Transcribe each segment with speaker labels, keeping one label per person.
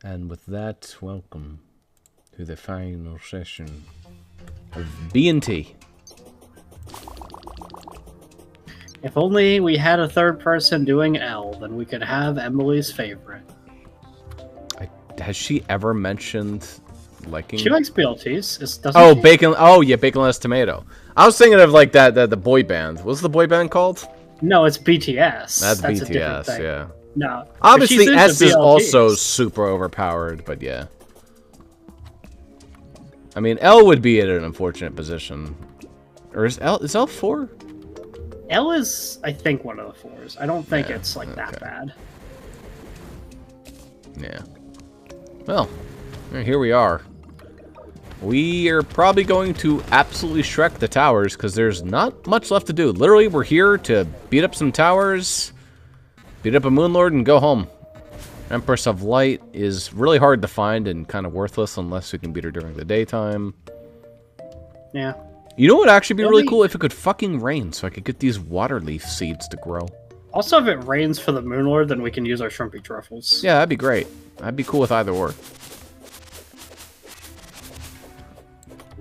Speaker 1: And with that, welcome to the final session of B&T.
Speaker 2: If only we had a third person doing L, then we could have Emily's favorite.
Speaker 1: Has she ever mentioned liking?
Speaker 2: She likes BLTs. Doesn't
Speaker 1: Oh,
Speaker 2: she?
Speaker 1: bacon. Oh, yeah, baconless tomato. I was thinking of like the boy band. What's the boy band called?
Speaker 2: No, it's BTS.
Speaker 1: That's
Speaker 2: a different
Speaker 1: BTS.
Speaker 2: thing.
Speaker 1: Yeah.
Speaker 2: No.
Speaker 1: Obviously, S is
Speaker 2: BLTs.
Speaker 1: also super overpowered, but yeah. I mean, L would be in an unfortunate position. Or is L 4?
Speaker 2: L is, I think, one of the 4s. I don't think it's like that bad.
Speaker 1: Yeah. Well, here we are. We are probably going to absolutely Shrek the towers because there's not much left to do. Literally, we're here to beat up some towers, beat up a Moonlord, and go home. Empress of Light is really hard to find and kind of worthless unless we can beat her during the daytime.
Speaker 2: Yeah.
Speaker 1: You know what would actually be really cool? If it could fucking rain so I could get these water leaf seeds to grow.
Speaker 2: Also, if it rains for the Moonlord, then we can use our Shrimpy Truffles.
Speaker 1: Yeah, that'd be great. I'd be cool with either or.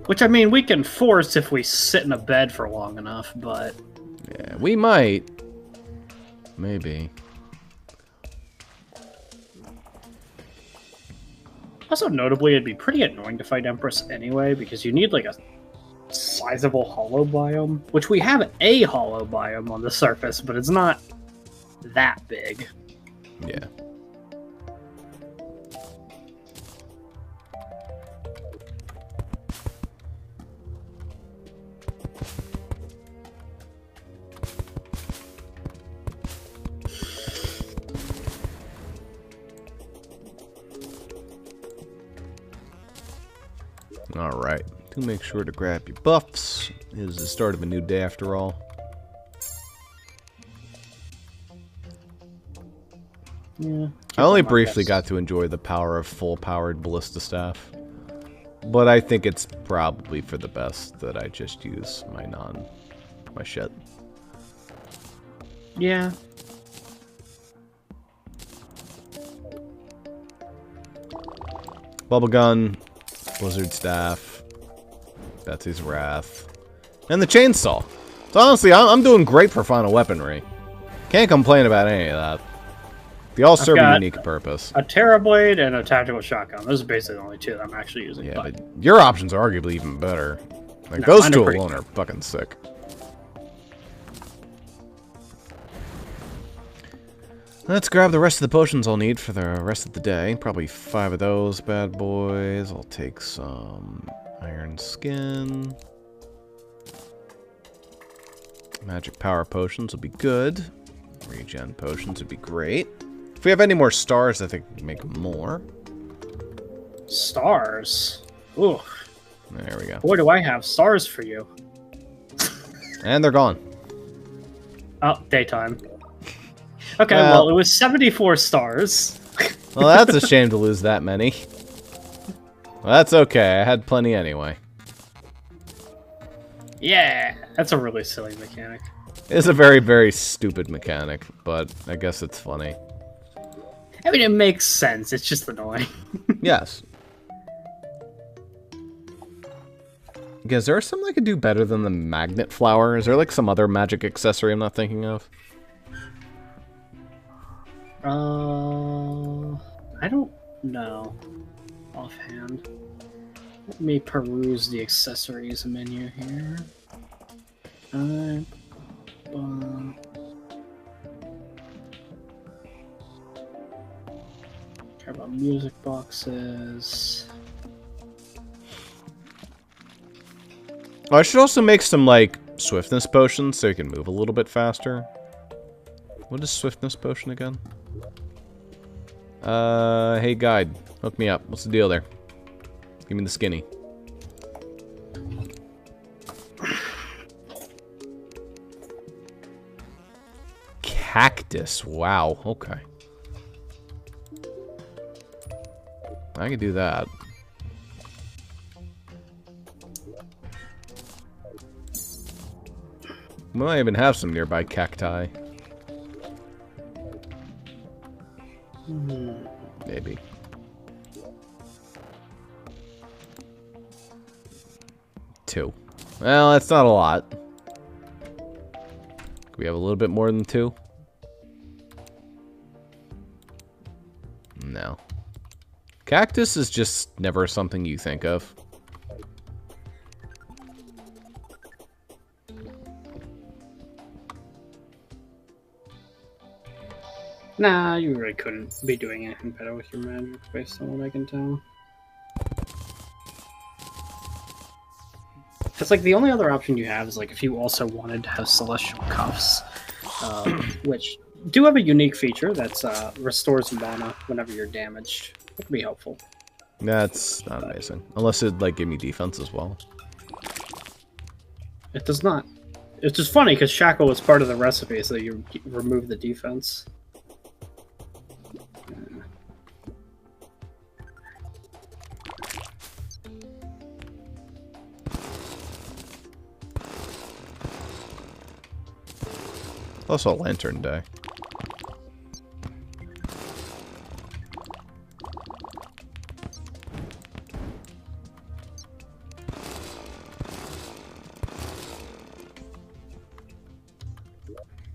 Speaker 2: Which, I mean, we can force if we sit in a bed for long enough, but...
Speaker 1: Yeah, we might. Maybe.
Speaker 2: Also, notably, it'd be pretty annoying to fight Empress anyway, because you need, like, a sizable hollow biome. Which we have a hollow biome on the surface, but it's not that big.
Speaker 1: Yeah. Alright, do make sure to grab your buffs. It is the start of a new day after all.
Speaker 2: Yeah.
Speaker 1: I only briefly got to enjoy the power of full-powered ballista staff. But I think it's probably for the best that I just use my shit.
Speaker 2: Yeah.
Speaker 1: Bubble gun, blizzard staff, Betsy's wrath, and the chainsaw. So honestly, I'm doing great for final weaponry. Can't complain about any of that. They all serve a unique purpose.
Speaker 2: A Terrablade and a tactical shotgun. Those are basically the only two that I'm actually using.
Speaker 1: Yeah, but your options are arguably even better. Like, no, those two alone are fucking sick. Let's grab the rest of the potions I'll need for the rest of the day. Probably 5 of those bad boys. I'll take some iron skin. Magic power potions will be good. Regen potions would be great. If we have any more stars, I think we can make more.
Speaker 2: Stars? Ooh.
Speaker 1: There we go.
Speaker 2: Boy, do I have stars for you.
Speaker 1: And they're gone.
Speaker 2: Oh, daytime. Okay, well, it was 74 stars.
Speaker 1: Well, that's a shame to lose that many. Well, that's okay. I had plenty anyway.
Speaker 2: Yeah, that's a really silly mechanic.
Speaker 1: It's a very, very stupid mechanic, but I guess it's funny.
Speaker 2: I mean, it makes sense. It's just annoying.
Speaker 1: Yes. Okay, is there something I could do better than the magnet flower? Is there like some other magic accessory I'm not thinking of?
Speaker 2: I don't know offhand. Let me peruse the accessories menu here. Care about music boxes.
Speaker 1: Oh, I should also make some, like, swiftness potions so you can move a little bit faster. What is swiftness potion again? Hey guide, hook me up. What's the deal there? Give me the skinny. Cactus, wow, okay. I can do that. We might even have some nearby cacti. Maybe. 2. Well, that's not a lot. Could we have a little bit more than 2? No. Cactus is just never something you think of.
Speaker 2: Nah, you really couldn't be doing anything better with your magic, based on what I can tell. It's like the only other option you have is like if you also wanted to have Celestial Cuffs, which do have a unique feature that's restores mana whenever you're damaged. It could be helpful.
Speaker 1: That's not amazing. Unless it'd like give me defense as well.
Speaker 2: It does not. It's just funny because Shackle was part of the recipe, so you remove the defense.
Speaker 1: Also a lantern day.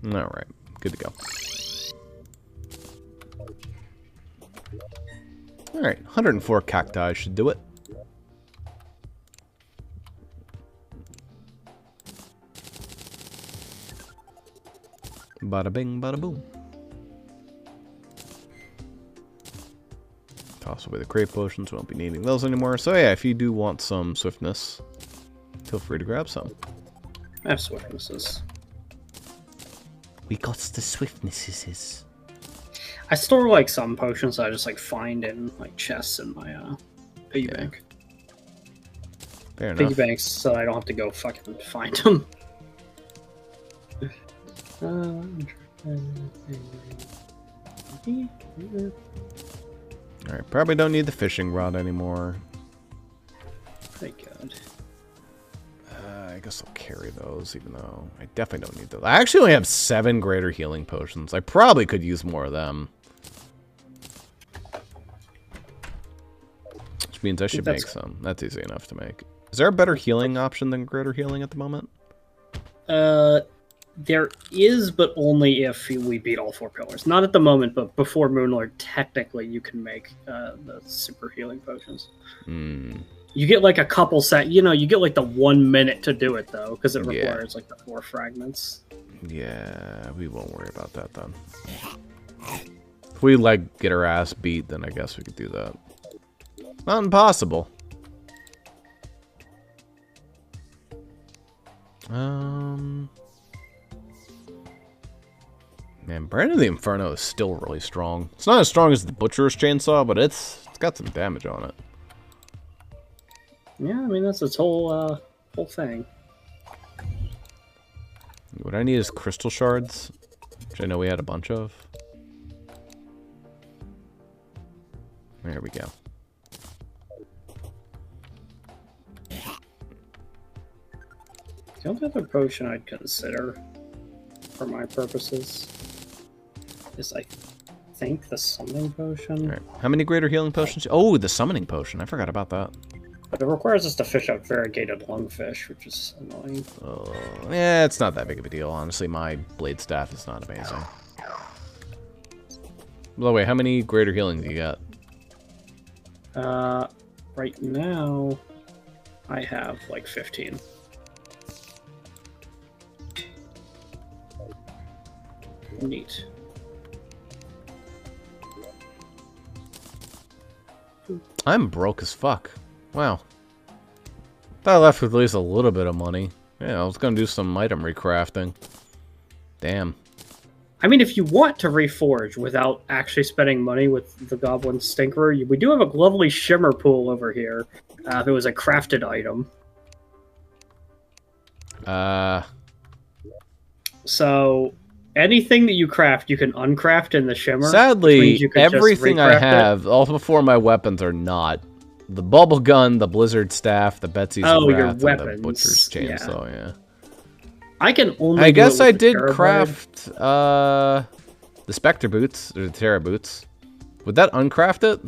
Speaker 1: Alright, good to go. Alright, 104 cacti should do it. Bada bing, bada boom. Toss away the crate potions, we won't be needing those anymore. So yeah, if you do want some swiftness, feel free to grab some.
Speaker 2: I have swiftnesses.
Speaker 1: We got the swiftnesses.
Speaker 2: I store like some potions I just like find in like chests in my piggy bank.
Speaker 1: Fair
Speaker 2: Piggy
Speaker 1: enough.
Speaker 2: banks, so I don't have to go fucking find them.
Speaker 1: Alright, probably don't need the fishing rod anymore.
Speaker 2: Thank God.
Speaker 1: I guess I'll carry those, even though I definitely don't need those. I actually only have 7 greater healing potions. I probably could use more of them. Which means I should make some. That's easy enough to make. Is there a better healing option than greater healing at the moment?
Speaker 2: There is, but only if we beat all 4 pillars. Not at the moment, but before Moonlord, technically you can make the super healing potions. You get like a couple you get like the 1 minute to do it though, because it requires like the 4 fragments.
Speaker 1: Yeah, we won't worry about that then. If we like get our ass beat, then I guess we could do that. Not impossible. Man, Brand of the Inferno is still really strong. It's not as strong as the Butcher's Chainsaw, but it's got some damage on it.
Speaker 2: Yeah, I mean that's its whole thing.
Speaker 1: What I need is crystal shards, which I know we had a bunch of. There we go.
Speaker 2: The only other potion I'd consider, for my purposes, is I think the summoning potion.
Speaker 1: All right. How many greater healing potions? Oh, the summoning potion. I forgot about that.
Speaker 2: But it requires us to fish out variegated lungfish, which is annoying.
Speaker 1: Yeah, it's not that big of a deal. Honestly, my blade staff is not amazing. By the way, how many greater healing do you got?
Speaker 2: Right now, I have like 15. Neat.
Speaker 1: I'm broke as fuck. Wow. Thought I left with at least a little bit of money. Yeah, I was gonna do some item recrafting. Damn.
Speaker 2: I mean, if you want to reforge without actually spending money with the Goblin Stinkerer, we do have a lovely shimmer pool over here. If it was a crafted item. So, anything that you craft, you can uncraft in the shimmer.
Speaker 1: Sadly, everything I have, all before my weapons are not. The bubble gun, the blizzard staff, the Betsy's wrath,
Speaker 2: your
Speaker 1: and
Speaker 2: weapons.
Speaker 1: the butcher's chainsaw, yeah.
Speaker 2: I can only
Speaker 1: I guess I did craft the Spectre boots, or the Terra boots. Would that uncraft it?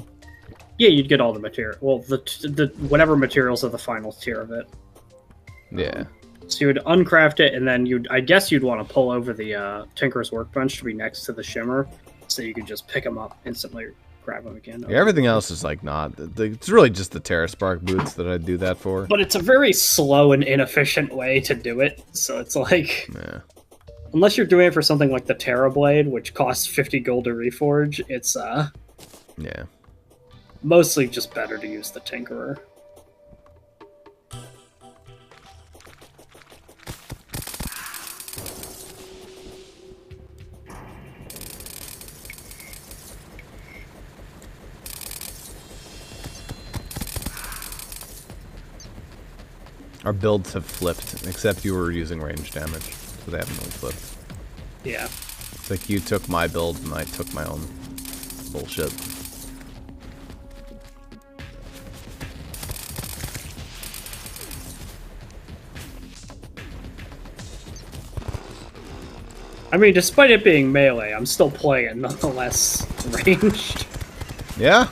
Speaker 2: Yeah, you'd get all the material. Well, the whatever materials are the final tier of it.
Speaker 1: Yeah.
Speaker 2: So you would uncraft it, and then I guess you'd want to pull over the Tinker's Workbench to be next to the Shimmer, so you could just pick them up instantly, grab them again.
Speaker 1: Yeah, everything else is like not. It's really just the Terra Spark boots that I do that for.
Speaker 2: But it's a very slow and inefficient way to do it, so it's like...
Speaker 1: Yeah.
Speaker 2: Unless you're doing it for something like the Terra Blade, which costs 50 gold to reforge, it's
Speaker 1: yeah.
Speaker 2: Mostly just better to use the Tinkerer.
Speaker 1: Our builds have flipped, except you were using range damage, so they haven't really flipped.
Speaker 2: Yeah.
Speaker 1: It's like you took my build and I took my own bullshit.
Speaker 2: I mean, despite it being melee, I'm still playing it nonetheless ranged.
Speaker 1: Yeah?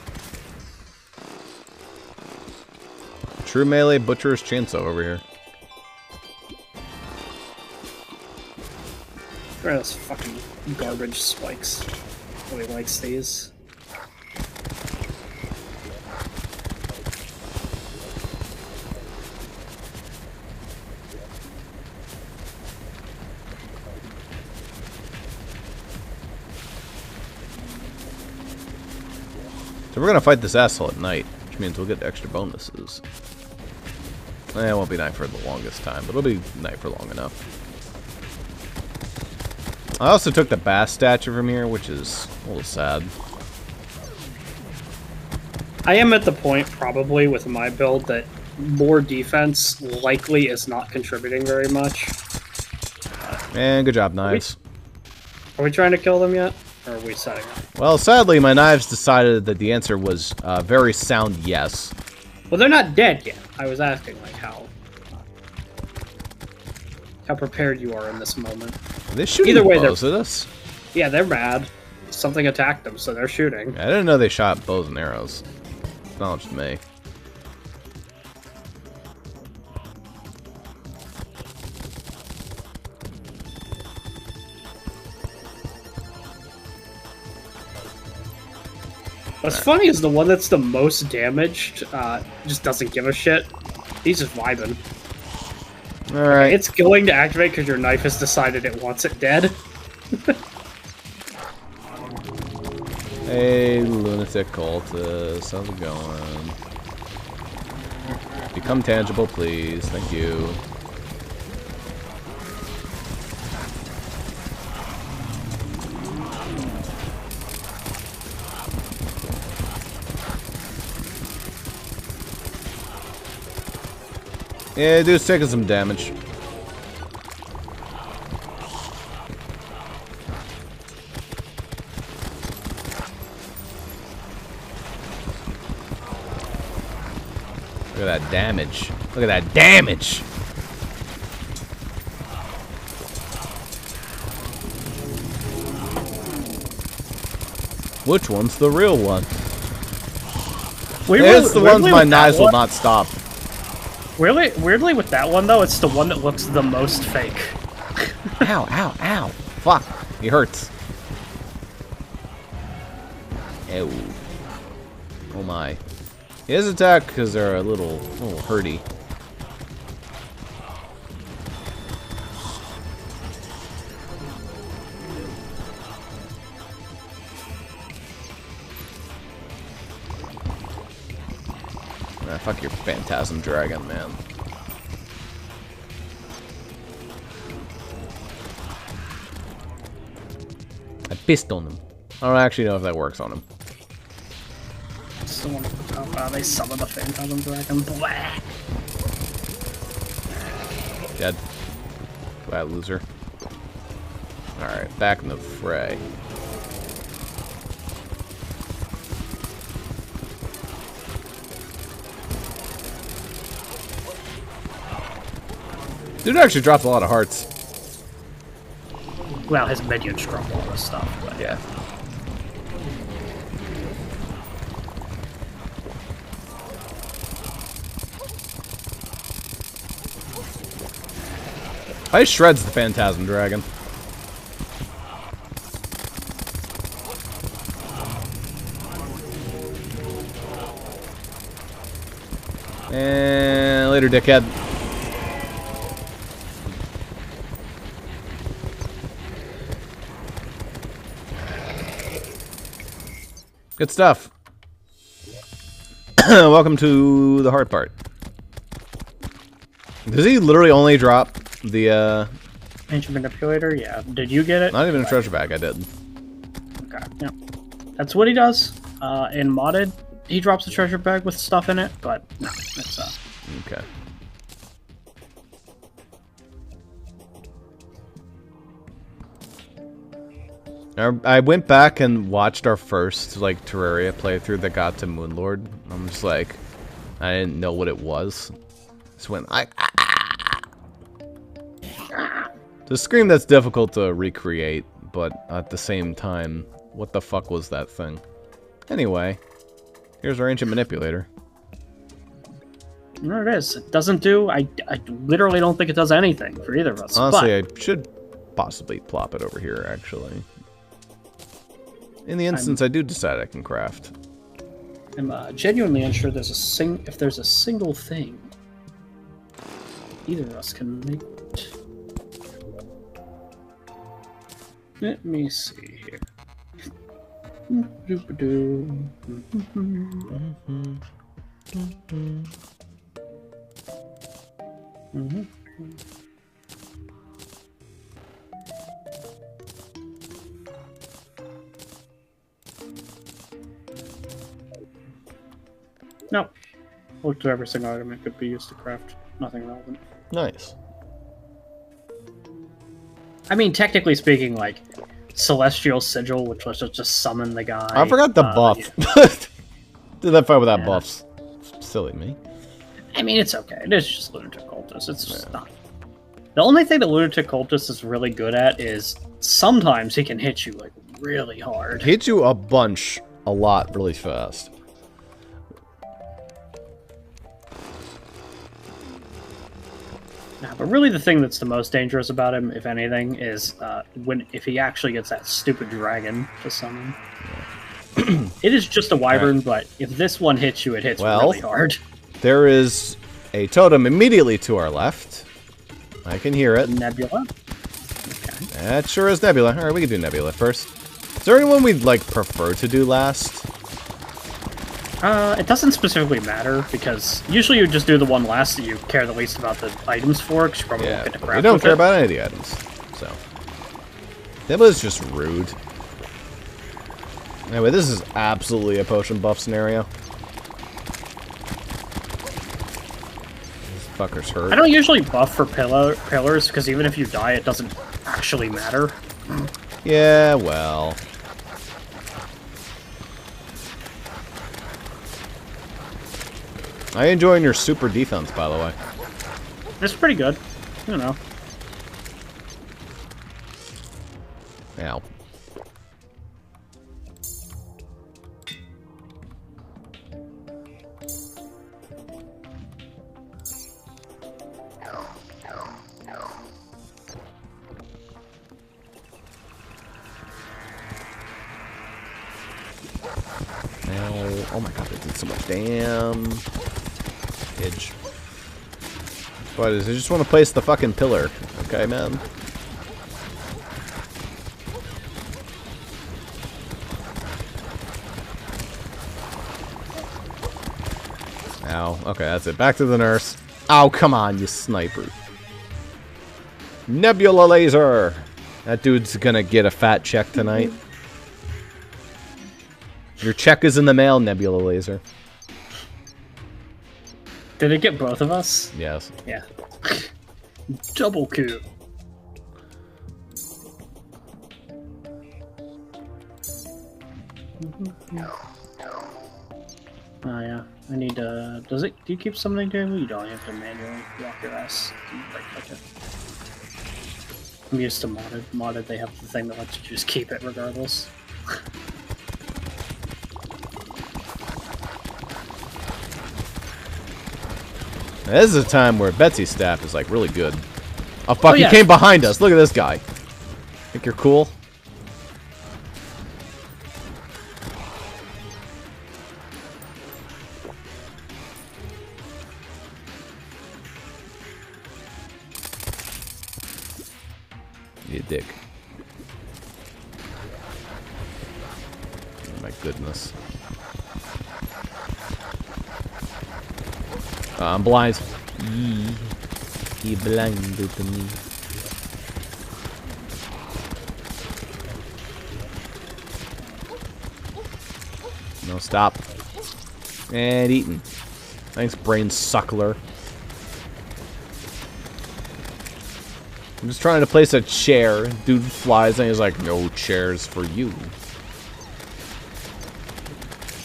Speaker 1: True melee butcher's chainsaw over here.
Speaker 2: Where are those fucking garbage spikes? Nobody likes these.
Speaker 1: So we're gonna fight this asshole at night, which means we'll get extra bonuses. It won't be night for the longest time, but it'll be night for long enough. I also took the bass statue from here, which is a little sad.
Speaker 2: I am at the point, probably, with my build that more defense likely is not contributing very much.
Speaker 1: And good job, knives.
Speaker 2: Are we trying to kill them yet? Or are we setting up?
Speaker 1: Well, sadly, my knives decided that the answer was a very sound yes.
Speaker 2: Well, they're not dead yet. I was asking, like, how prepared you are in this moment.
Speaker 1: Are they shooting
Speaker 2: Either way,
Speaker 1: bows at us?
Speaker 2: Yeah, they're mad. Something attacked them, so they're shooting.
Speaker 1: I didn't know they shot bows and arrows. Knowledge to me.
Speaker 2: What's funny is the one that's the most damaged just doesn't give a shit. He's just vibing.
Speaker 1: Alright.
Speaker 2: It's going to activate because your knife has decided it wants it dead.
Speaker 1: Hey, lunatic cultist. How's it going? Become tangible, please. Thank you. Yeah, dude's taking some damage. Look at that damage. Look at that damage! Which one's the real one? It's the ones my knives will not stop.
Speaker 2: Weirdly with that one, though, it's the one that looks the most fake.
Speaker 1: Ow, ow, ow. Fuck. He hurts. Ew. Oh my. His attack because they're a little hurty. Ah, fuck your phantasm dragon, man. I pissed on him. I don't actually know if that works on him.
Speaker 2: Someone, they summon the Phantasm Dragon. Blah.
Speaker 1: Dead. Bad loser. Alright, back in the fray. Dude actually dropped a lot of hearts.
Speaker 2: Well, his minions drop all this stuff, but
Speaker 1: Yeah. I shreds the Phantasm Dragon. And later, dickhead. Good stuff. Welcome to the hard part. Does he literally only drop the
Speaker 2: Ancient Manipulator? Yeah. Did you get it?
Speaker 1: Not even a treasure bag, I did.
Speaker 2: Okay, yeah. That's what he does. In modded, he drops a treasure bag with stuff in it, but no, it's
Speaker 1: Okay. I went back and watched our first, like, Terraria playthrough that got to Moonlord. I'm just like, I didn't know what it was. Just went like, It's a scream that's difficult to recreate, but at the same time, what the fuck was that thing? Anyway, here's our Ancient Manipulator.
Speaker 2: There it is. It doesn't do... I literally don't think it does anything for either of us.
Speaker 1: Honestly,
Speaker 2: but
Speaker 1: I should possibly plop it over here, actually. In the instance I do decide I can craft.
Speaker 2: I'm genuinely unsure if there's a single thing either of us can make. Let me see here. No. Looked at every single item it could be used to craft. Nothing relevant.
Speaker 1: Nice.
Speaker 2: I mean, technically speaking, like, Celestial Sigil, which was just summon the guy.
Speaker 1: I forgot the buff.
Speaker 2: Yeah.
Speaker 1: Did that fight without buffs. Silly me.
Speaker 2: I mean, it's okay. It is just Lunatic Cultist. It's just not. The only thing that Lunatic Cultist is really good at is sometimes he can hit you, like, really hard.
Speaker 1: Hit you a bunch, a lot, really fast.
Speaker 2: But really the thing that's the most dangerous about him, if anything, is if he actually gets that stupid dragon to summon. It is just a wyvern, but if this one hits you, it hits really hard.
Speaker 1: There is a totem immediately to our left. I can hear it.
Speaker 2: Nebula?
Speaker 1: Okay. That sure is Nebula. Alright, we can do Nebula first. Is there anyone we'd, like, prefer to do last?
Speaker 2: It doesn't specifically matter, because usually you just do the one last that you care the least about the items for, because you probably won't get to craft.
Speaker 1: You don't care about any of the items, so. Nebula's just rude. Anyway, this is absolutely a potion buff scenario. This fucker's hurt.
Speaker 2: I don't usually buff for pillars, because even if you die, it doesn't actually matter.
Speaker 1: Yeah, well. I enjoying your super defense, by the way.
Speaker 2: It's pretty good. I don't know.
Speaker 1: Ow. Oh my god, that did so much damage. What is it? I just want to place the fucking pillar. Okay, man. Ow. Okay, that's it. Back to the nurse. Oh, come on, you sniper. Nebula laser! That dude's gonna get a fat check tonight. Your check is in the mail, Nebula laser.
Speaker 2: Did it get both of us?
Speaker 1: Yes.
Speaker 2: Yeah. Double kill. Oh yeah, I need to. Do you keep summoning table? You don't. You have to manually walk your ass. Right click it. I'm used to modded. Modded, they have the thing that lets you just keep it regardless.
Speaker 1: Now, this is a time where Betsy's staff is like really good. Oh fuck,
Speaker 2: Oh, yeah.
Speaker 1: he came behind us. Look at this guy. Think you're cool? You dick. Oh my goodness. I'm blind. He blinded me. No, stop. And eaten. Thanks, brain suckler. I'm just trying to place a chair. Dude flies and he's like, no chairs for you.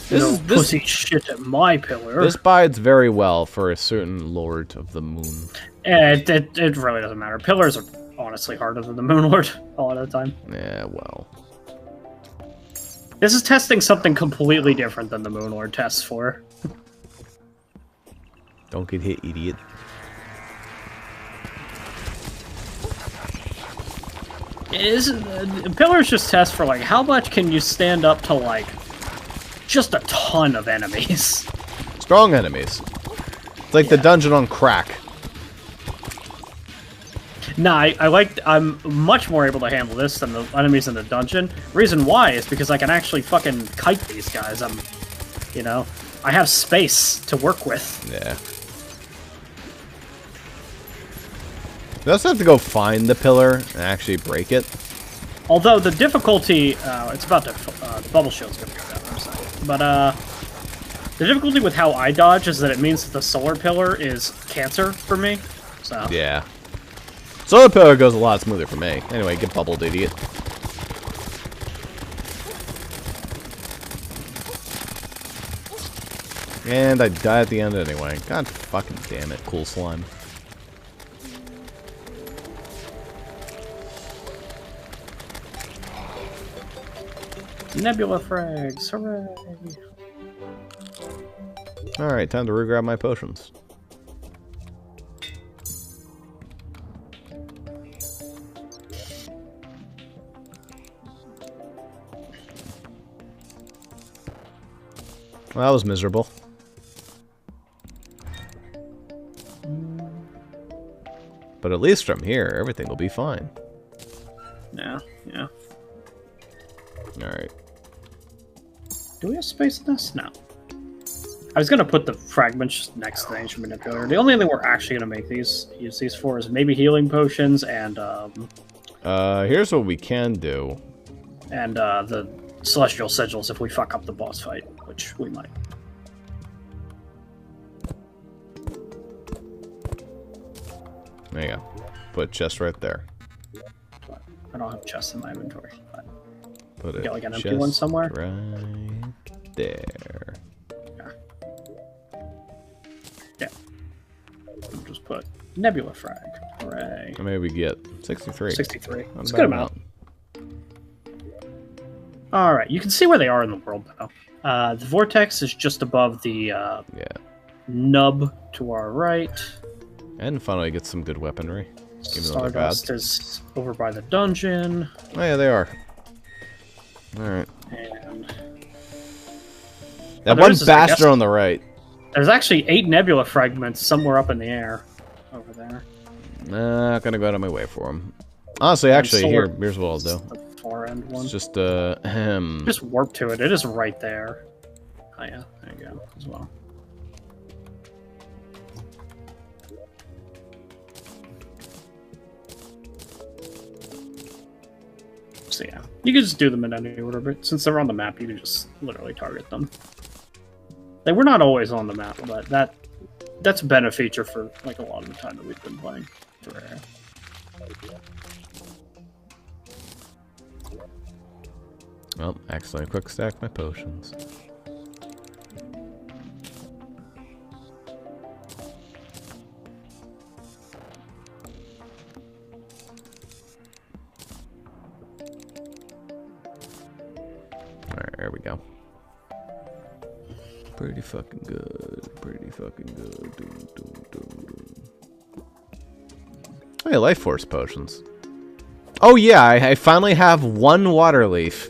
Speaker 2: This pussy shit at my pillar.
Speaker 1: This bides very well for a certain Lord of the Moon.
Speaker 2: It really doesn't matter. Pillars are honestly harder than the Moon Lord a lot of the time.
Speaker 1: Yeah, well.
Speaker 2: This is testing something completely different than the Moon Lord tests for.
Speaker 1: Don't get hit, idiot.
Speaker 2: Pillars just test for, like, how much can you stand up to, like, just a ton of enemies.
Speaker 1: Strong enemies. It's like the dungeon on crack.
Speaker 2: Nah, I'm much more able to handle this than the enemies in the dungeon. Reason why is because I can actually fucking kite these guys. You know, I have space to work with.
Speaker 1: Yeah. You also have to go find the pillar and actually break it.
Speaker 2: Although the difficulty, it's about to, the bubble shield's gonna go down for a second. But, the difficulty with how I dodge is that it means that the solar pillar is cancer for me, so.
Speaker 1: Yeah. Solar pillar goes a lot smoother for me. Anyway, get bubbled, idiot. And I die at the end anyway. God fucking damn it, cool slime.
Speaker 2: Nebula frags, hooray!
Speaker 1: Alright, time to regrab my potions. Well, that was miserable. But at least from here, everything will be fine.
Speaker 2: Yeah, yeah.
Speaker 1: Alright.
Speaker 2: Do we have space in this? No. I was gonna put the fragments next to the ancient manipulator. The only thing we're actually gonna use these for is maybe healing potions and
Speaker 1: here's what we can do.
Speaker 2: And the celestial sigils if we fuck up the boss fight, which we might.
Speaker 1: There you go. Put chest right there.
Speaker 2: I don't have chests in my inventory. But
Speaker 1: Put it
Speaker 2: get like an empty one somewhere.
Speaker 1: Right there.
Speaker 2: Yeah. We'll just put nebula frag. Hooray.
Speaker 1: How many we get? 63.
Speaker 2: 63.
Speaker 1: Not
Speaker 2: It's
Speaker 1: a
Speaker 2: a good
Speaker 1: bad
Speaker 2: amount. Alright, you can see where they are in the world now. The vortex is just above the nub to our right.
Speaker 1: And finally get some good weaponry. Even though they're bad.
Speaker 2: Stardust is over by the dungeon.
Speaker 1: Oh yeah, they are. Alright.
Speaker 2: And
Speaker 1: That one bastard on the right.
Speaker 2: there's actually 8 nebula fragments somewhere up in the air over there.
Speaker 1: Not gonna go out of my way for them. Honestly, actually, here's what I'll do.
Speaker 2: The far end one.
Speaker 1: It's just
Speaker 2: Just warp to it. It is right there. Oh yeah, there you go as well. So yeah, you can just do them in any order, but since they're on the map, you can just literally target them. They were not always on the map, but that's been a feature for like a lot of the time that we've been playing Terraria.
Speaker 1: Well, accidentally quick stack my potions. Alright, there we go. Pretty fucking good. Pretty fucking good. many life force potions? Oh yeah, I finally have one water leaf.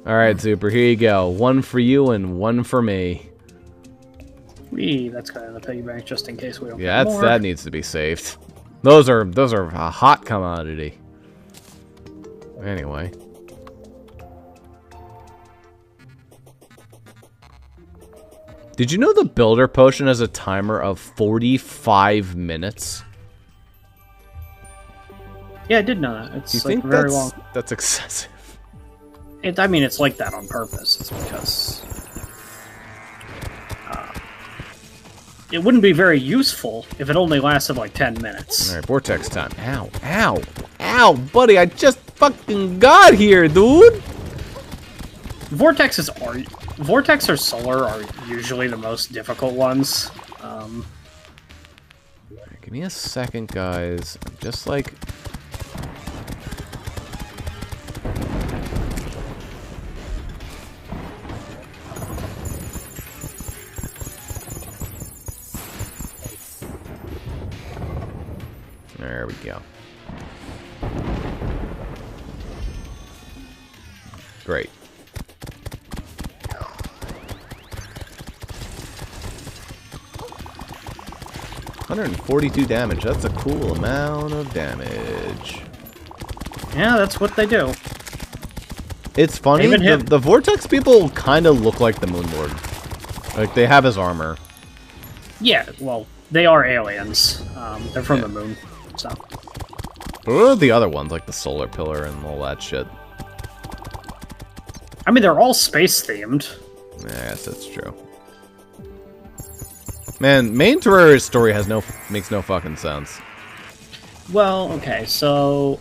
Speaker 1: Alright, Zuper, here you go. One for you and one for me.
Speaker 2: That's going in the piggy bank just in case we don't
Speaker 1: Yeah,
Speaker 2: get more.
Speaker 1: that needs to be saved. Those are a hot commodity. Anyway. Did you know the builder potion has a timer of 45 minutes?
Speaker 2: Yeah, I did know that. It's
Speaker 1: Do you
Speaker 2: like
Speaker 1: think
Speaker 2: very long.
Speaker 1: that's excessive?
Speaker 2: I mean, it's like that on purpose. It's because it wouldn't be very useful if it only lasted like 10 minutes.
Speaker 1: Alright, vortex time. Ow, ow, ow, buddy, I just fucking got here, dude!
Speaker 2: Vortex or solar are usually the most difficult ones.
Speaker 1: Give me a second, guys. I'm just like... There we go. Great. $142 damage. That's a cool amount of damage.
Speaker 2: Yeah, that's what they do.
Speaker 1: It's funny, the Vortex people kind of look like the Moon Lord. Like, they have his armor.
Speaker 2: Yeah, well, they are aliens. They're from the moon, so.
Speaker 1: But what are the other ones, like the Solar Pillar and all that shit?
Speaker 2: I mean, they're all space-themed.
Speaker 1: Yes, that's true. Man, main Terraria story makes no fucking sense.
Speaker 2: Well, okay, so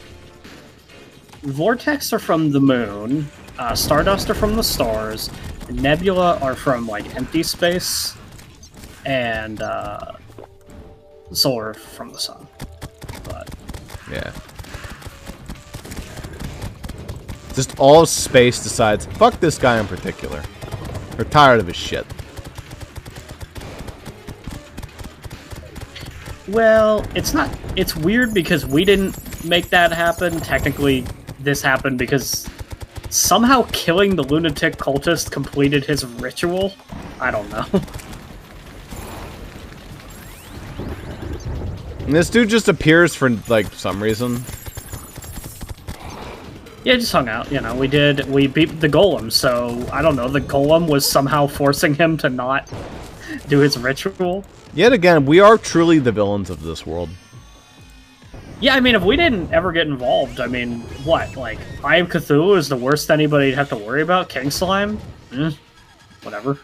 Speaker 2: Vortex are from the moon, Stardust are from the stars, Nebula are from like empty space, and Solar from the sun. But
Speaker 1: yeah, just all of space decides fuck this guy in particular. We're tired of his shit.
Speaker 2: well, it's not. It's weird because we didn't make that happen. Technically, this happened because somehow killing the lunatic cultist completed his ritual. I don't know.
Speaker 1: And this dude just appears for like some reason.
Speaker 2: Yeah, just hung out. You know, we beat the golem, so I don't know. The golem was somehow forcing him to not do his ritual.
Speaker 1: Yet again, we are truly the villains of this world.
Speaker 2: Yeah, I mean, if we didn't ever get involved, I mean, what? Like, I Am Cthulhu is the worst anybody'd have to worry about? King Slime? Whatever.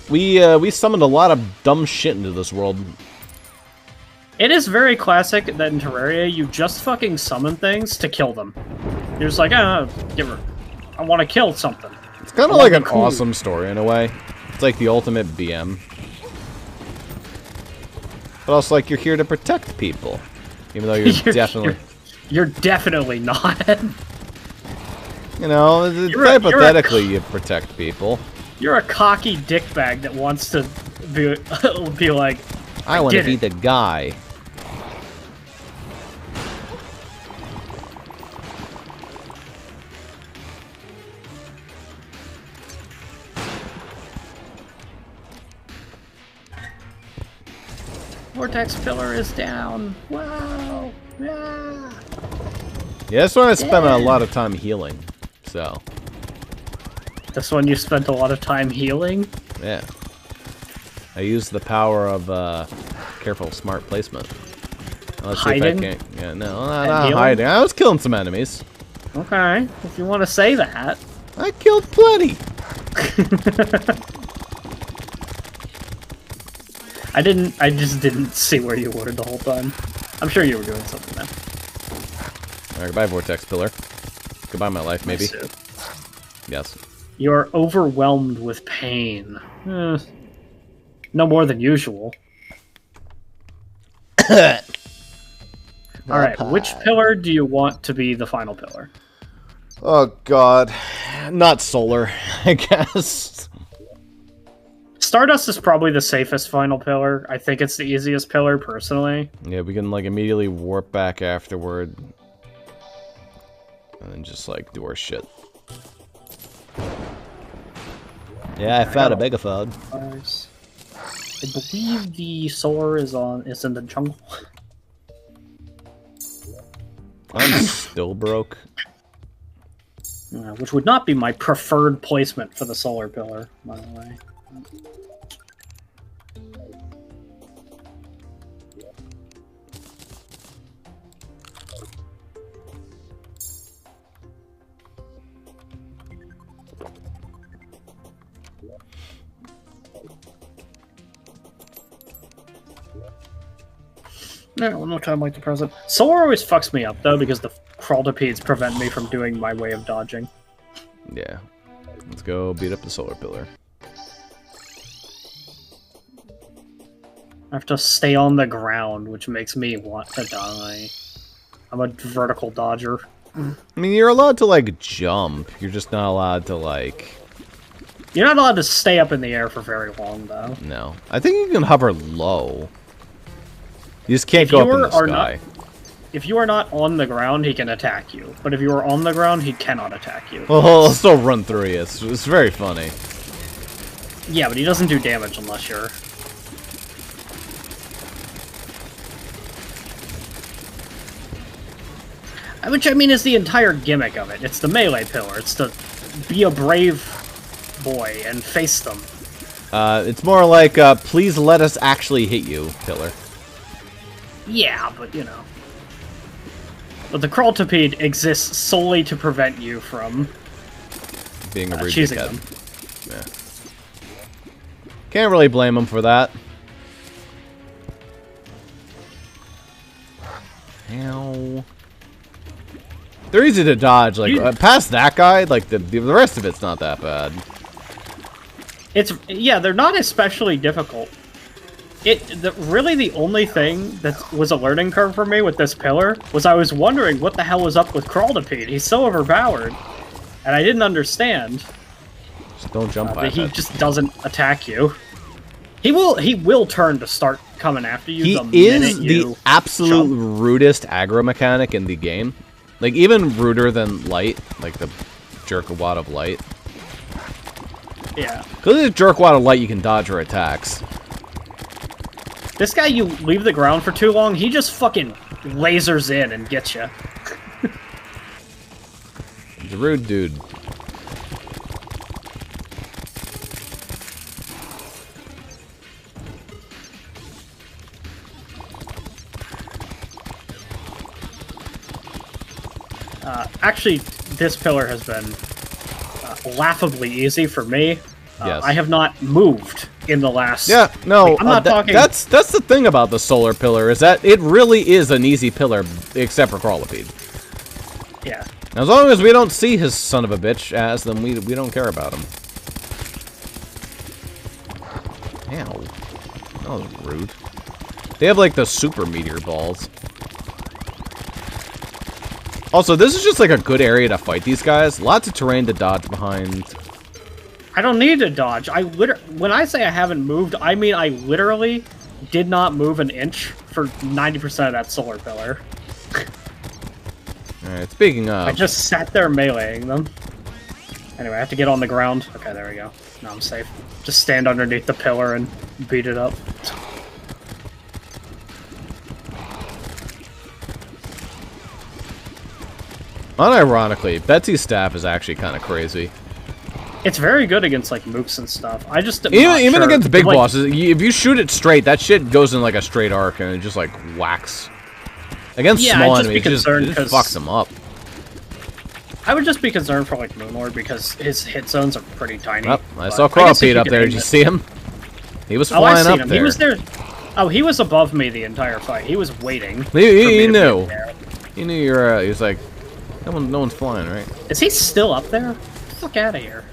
Speaker 1: We summoned a lot of dumb shit into this world.
Speaker 2: It is very classic that in Terraria, you just fucking summon things to kill them. You're just like, I want to kill something.
Speaker 1: It's kind of like an awesome story in a way. It's like the ultimate BM. But also, like, you're here to protect people. Even though you're definitely...
Speaker 2: You're definitely not.
Speaker 1: You know, hypothetically, you protect people.
Speaker 2: You're a cocky dickbag that wants to be like,
Speaker 1: I want to be the guy.
Speaker 2: Vortex pillar is down. Wow. Yeah.
Speaker 1: Yeah, that's when I spent a lot of time healing. So.
Speaker 2: This one you spent a lot of time healing?
Speaker 1: Yeah. I used the power of careful, smart placement. Let's
Speaker 2: hiding?
Speaker 1: See if I can. Yeah, no, not hiding. I was killing some enemies.
Speaker 2: Okay, if you want to say that.
Speaker 1: I killed plenty.
Speaker 2: I just didn't see where you were the whole time. I'm sure you were doing something then.
Speaker 1: Alright, goodbye, Vortex Pillar. Goodbye, my life, maybe. Yes.
Speaker 2: You're overwhelmed with pain. No more than usual. Alright, which pillar do you want to be the final pillar?
Speaker 1: Oh, God. Not solar, I guess.
Speaker 2: Stardust is probably the safest final pillar. I think it's the easiest pillar, personally.
Speaker 1: Yeah, we can, like, immediately warp back afterward. And then just, like, do our shit. Yeah, I found a megaphone.
Speaker 2: Nice. I believe the solar is in the jungle.
Speaker 1: I'm still broke.
Speaker 2: Which would not be my preferred placement for the solar pillar, by the way. No time like the present. Solar always fucks me up, though, because the crawltipedes prevent me from doing my way of dodging.
Speaker 1: Yeah. Let's go beat up the solar pillar.
Speaker 2: I have to stay on the ground, which makes me want to die. I'm a vertical dodger.
Speaker 1: I mean, you're allowed to, like, jump. You're just not allowed to, like...
Speaker 2: You're not allowed to stay up in the air for very long, though.
Speaker 1: No. I think you can hover low. You just can't go up in the sky.
Speaker 2: If you are not on the ground, he can attack you. But if you are on the ground, he cannot attack you.
Speaker 1: Well, he'll still run through you. It's very funny.
Speaker 2: Yeah, but he doesn't do damage unless you're... Which, I mean, is the entire gimmick of it. It's the melee pillar. It's to be a brave boy and face them.
Speaker 1: It's more like, please let us actually hit you, pillar.
Speaker 2: Yeah, but, you know. But the crawltipede exists solely to prevent you from...
Speaker 1: being a rude
Speaker 2: choosing
Speaker 1: dickhead. Yeah. Can't really blame him for that. Ow. They're easy to dodge. Like, past that guy, like, the rest of it's not that bad.
Speaker 2: Yeah, they're not especially difficult. Really the only thing that was a learning curve for me with this pillar was I was wondering what the hell was up with Crawltipede. He's so overpowered, and I didn't understand.
Speaker 1: Just don't jump by
Speaker 2: that he just doesn't attack you. He will turn to start coming after you.
Speaker 1: He is the absolute rudest aggro mechanic in the game. Like, even ruder than Light, like the Jerkwad of Light.
Speaker 2: Yeah.
Speaker 1: Because with Jerkwad of Light, you can dodge her attacks.
Speaker 2: This guy, you leave the ground for too long, he just fucking lasers in and gets you.
Speaker 1: He's a rude dude.
Speaker 2: Actually, this pillar has been laughably easy for me.
Speaker 1: Yes.
Speaker 2: I have not moved in the last...
Speaker 1: Yeah, no,
Speaker 2: like, I'm not talking...
Speaker 1: That's the thing about the solar pillar, is that it really is an easy pillar, except for Crawltipede.
Speaker 2: Yeah.
Speaker 1: As long as we don't see his son of a bitch as them, we don't care about him. Ow. That was rude. They have, like, the super meteor balls. Also, this is just, like, a good area to fight these guys. Lots of terrain to dodge behind.
Speaker 2: I don't need to dodge. When I say I haven't moved, I mean I literally did not move an inch for 90% of that solar pillar.
Speaker 1: Alright, speaking of...
Speaker 2: I just sat there meleeing them. Anyway, I have to get on the ground. Okay, there we go. Now I'm safe. Just stand underneath the pillar and beat it up.
Speaker 1: Unironically, Betsy's staff is actually kind of crazy.
Speaker 2: It's very good against, like, mooks and stuff. I just
Speaker 1: even against big bosses, if you shoot it straight, that shit goes in, like, a straight arc, and it just, like, whacks. Against small enemies, it just fucks them up.
Speaker 2: I would just be concerned for, like, Moonlord, because his hit zones are pretty tiny.
Speaker 1: Oh, I saw Crawltipede up there. Did you see him? He was flying up there.
Speaker 2: He was there. Oh, he was above me the entire fight. He was waiting.
Speaker 1: He knew. He knew you were, he was like, no one's flying, right?
Speaker 2: Is he still up there? Get the fuck out of here.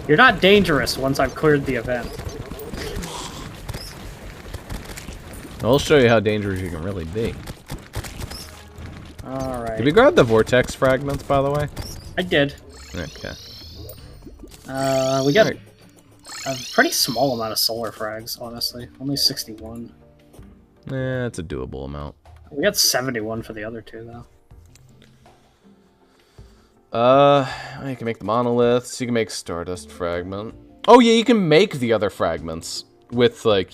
Speaker 2: You're not dangerous once I've cleared the event.
Speaker 1: I'll show you how dangerous you can really be.
Speaker 2: Alright.
Speaker 1: Did we grab the vortex fragments, by the way?
Speaker 2: I did.
Speaker 1: Okay.
Speaker 2: We got a pretty small amount of solar frags, honestly. Only 61.
Speaker 1: It's a doable amount.
Speaker 2: We got 71 for the other two, though.
Speaker 1: You can make the monoliths. You can make stardust fragment. Oh yeah, you can make the other fragments with like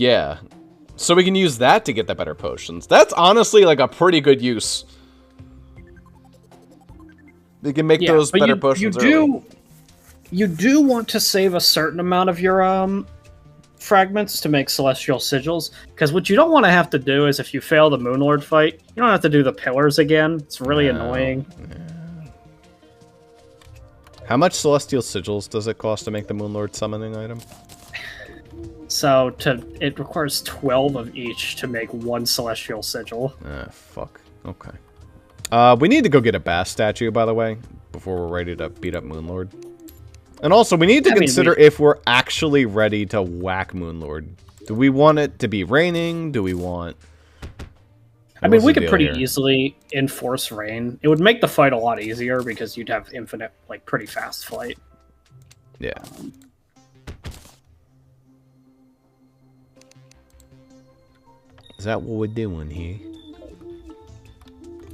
Speaker 1: so we can use that to get the better potions. That's honestly like a pretty good use. You can make those better potions early.
Speaker 2: You do want to save a certain amount of your fragments to make celestial sigils, because what you don't want to have to do is if you fail the Moonlord fight, you don't have to do the pillars again. It's really annoying.
Speaker 1: Yeah. How much celestial sigils does it cost to make the Moonlord summoning item?
Speaker 2: So it requires 12 of each to make one celestial sigil.
Speaker 1: Fuck. Okay. We need to go get a Bass statue, by the way, before we're ready to beat up Moonlord. And also, we need to consider if we're actually ready to whack Moonlord. Do we want it to be raining? Do we want...
Speaker 2: I mean, we could pretty easily enforce rain. It would make the fight a lot easier because you'd have infinite, like, pretty fast flight.
Speaker 1: Yeah. Is that what we're doing here?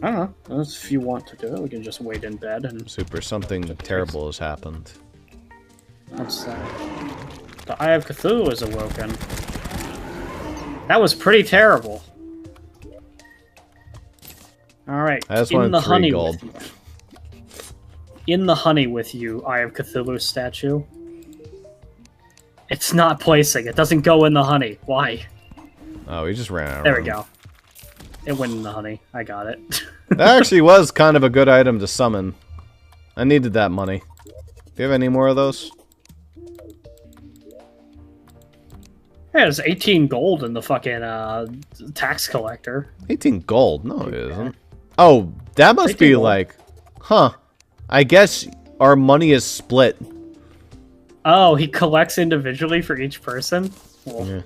Speaker 2: I don't know. If you want to do it, we can just wait in bed and...
Speaker 1: Super, something terrible has happened.
Speaker 2: What's that? The Eye of Cthulhu is awoken. That was pretty terrible. Alright, in the honey with you. In the honey with you, Eye of Cthulhu statue. It's not placing. It doesn't go in the honey. Why?
Speaker 1: Oh, we just ran out of
Speaker 2: There
Speaker 1: room.
Speaker 2: we go. It went in the honey. I got it.
Speaker 1: That actually was kind of a good item to summon. I needed that money. Do you have any more of those?
Speaker 2: Yeah, there's 18 gold in the fucking tax collector.
Speaker 1: 18 gold? No, it isn't. Oh, that must be gold. Like... Huh. I guess our money is split.
Speaker 2: Oh, he collects individually for each person?
Speaker 1: Well. Yeah.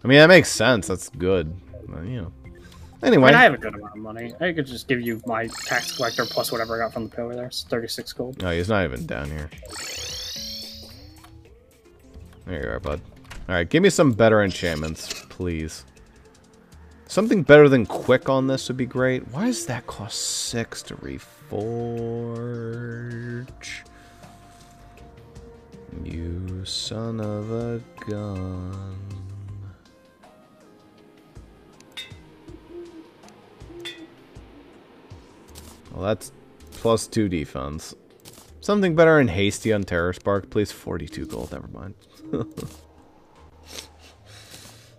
Speaker 1: I mean, that makes sense. That's good. You know. Anyway.
Speaker 2: I mean, I have a good amount of money. I could just give you my tax collector plus whatever I got from the pillar there. It's 36 gold.
Speaker 1: No, he's not even down here. There you are, bud. Alright, give me some better enchantments, please. Something better than quick on this would be great. Why does that cost 6 to reforge? You son of a gun. Well, that's plus 2 defense. Something better in hasty on Terror Spark, please. 42 gold, never mind.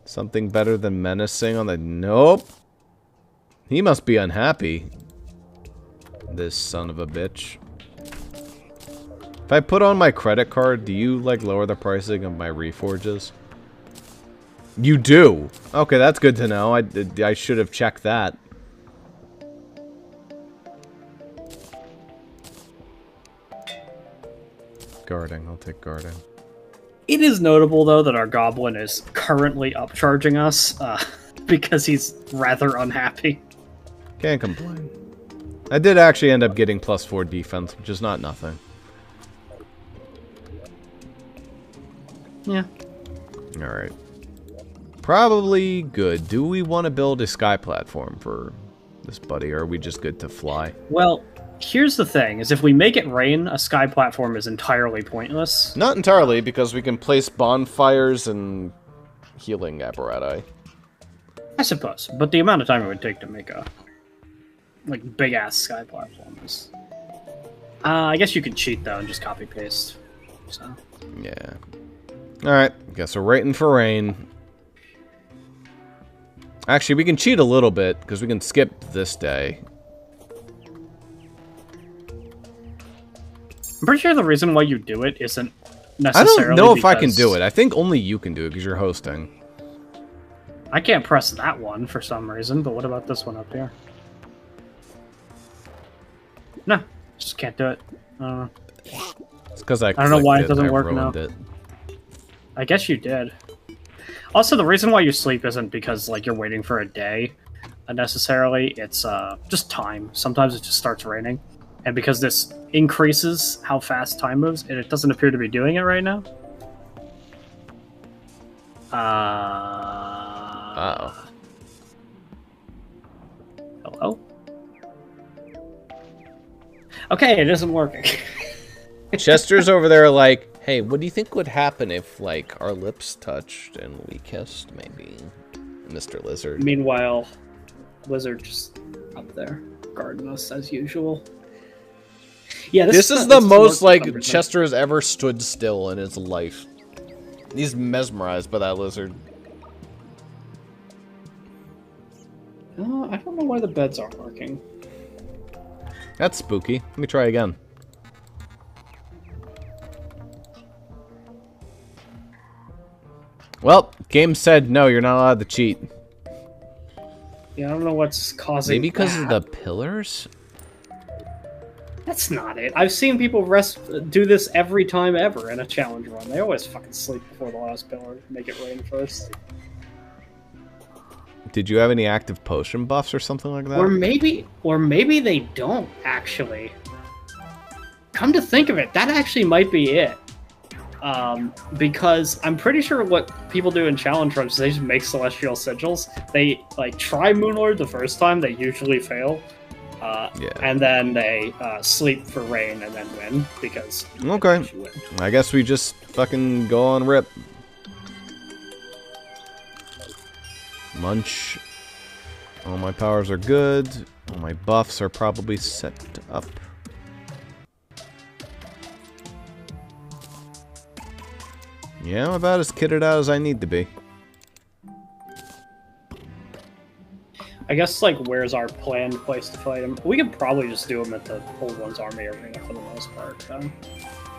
Speaker 1: Something better than menacing on the... Nope. He must be unhappy. This son of a bitch. If I put on my credit card, do you, like, lower the pricing of my reforges? You do? Okay, that's good to know. I should have checked that. Guarding. I'll take guarding.
Speaker 2: It is notable, though, that our goblin is currently upcharging us because he's rather unhappy.
Speaker 1: Can't complain. I did actually end up getting plus 4 defense, which is not nothing.
Speaker 2: Yeah.
Speaker 1: Alright. Probably good. Do we want to build a sky platform for this buddy, or are we just good to fly?
Speaker 2: Well... Here's the thing, is if we make it rain, a sky platform is entirely pointless.
Speaker 1: Not entirely, because we can place bonfires and healing apparatus.
Speaker 2: I suppose, but the amount of time it would take to make a, like, big-ass sky platform is... I guess you could cheat, though, and just copy-paste, so...
Speaker 1: Yeah. Alright, guess we're waiting for rain. Actually, we can cheat a little bit, because we can skip this day.
Speaker 2: I'm pretty sure the reason why you do it isn't necessarily
Speaker 1: I don't know if I can do it. I think only you can do it because you're hosting.
Speaker 2: I can't press that one for some reason, but what about this one up here? No, just can't do it.
Speaker 1: It's because I
Speaker 2: don't know why it doesn't work now.
Speaker 1: It.
Speaker 2: I guess you did. Also, the reason why you sleep isn't because like you're waiting for a day necessarily. It's just time. Sometimes it just starts raining. And because this increases how fast time moves, and it doesn't appear to be doing it right now.
Speaker 1: Uh-oh.
Speaker 2: Hello? Okay, it isn't working.
Speaker 1: Chester's over there like, hey, what do you think would happen if, like, our lips touched and we kissed, maybe? Mr. Lizard.
Speaker 2: Meanwhile, Lizard just up there, guarding us as usual. Yeah,
Speaker 1: this is the most, like, Chester has ever stood still in his life. He's mesmerized by that lizard.
Speaker 2: I don't know why the beds aren't working.
Speaker 1: That's spooky. Let me try again. Well, game said no, you're not allowed to cheat.
Speaker 2: Yeah, I don't know what's causing
Speaker 1: Maybe because of the pillars?
Speaker 2: That's not it. I've seen people do this every time ever in a challenge run. They always fucking sleep before the last pillar. Make it rain first.
Speaker 1: Did you have any active potion buffs or something like that?
Speaker 2: Or maybe they don't, actually. Come to think of it, that actually might be it. Because I'm pretty sure what people do in challenge runs is they just make celestial sigils. They like try Moonlord the first time, they usually fail. And then they sleep for rain and then win because
Speaker 1: okay. I guess we just fucking go on rip. Munch. All my powers are good. All my buffs are probably set up. Yeah, I'm about as kitted out as I need to be.
Speaker 2: I guess, like, where's our planned place to fight him? We could probably just do him at the Old One's Army Arena for the most part, though.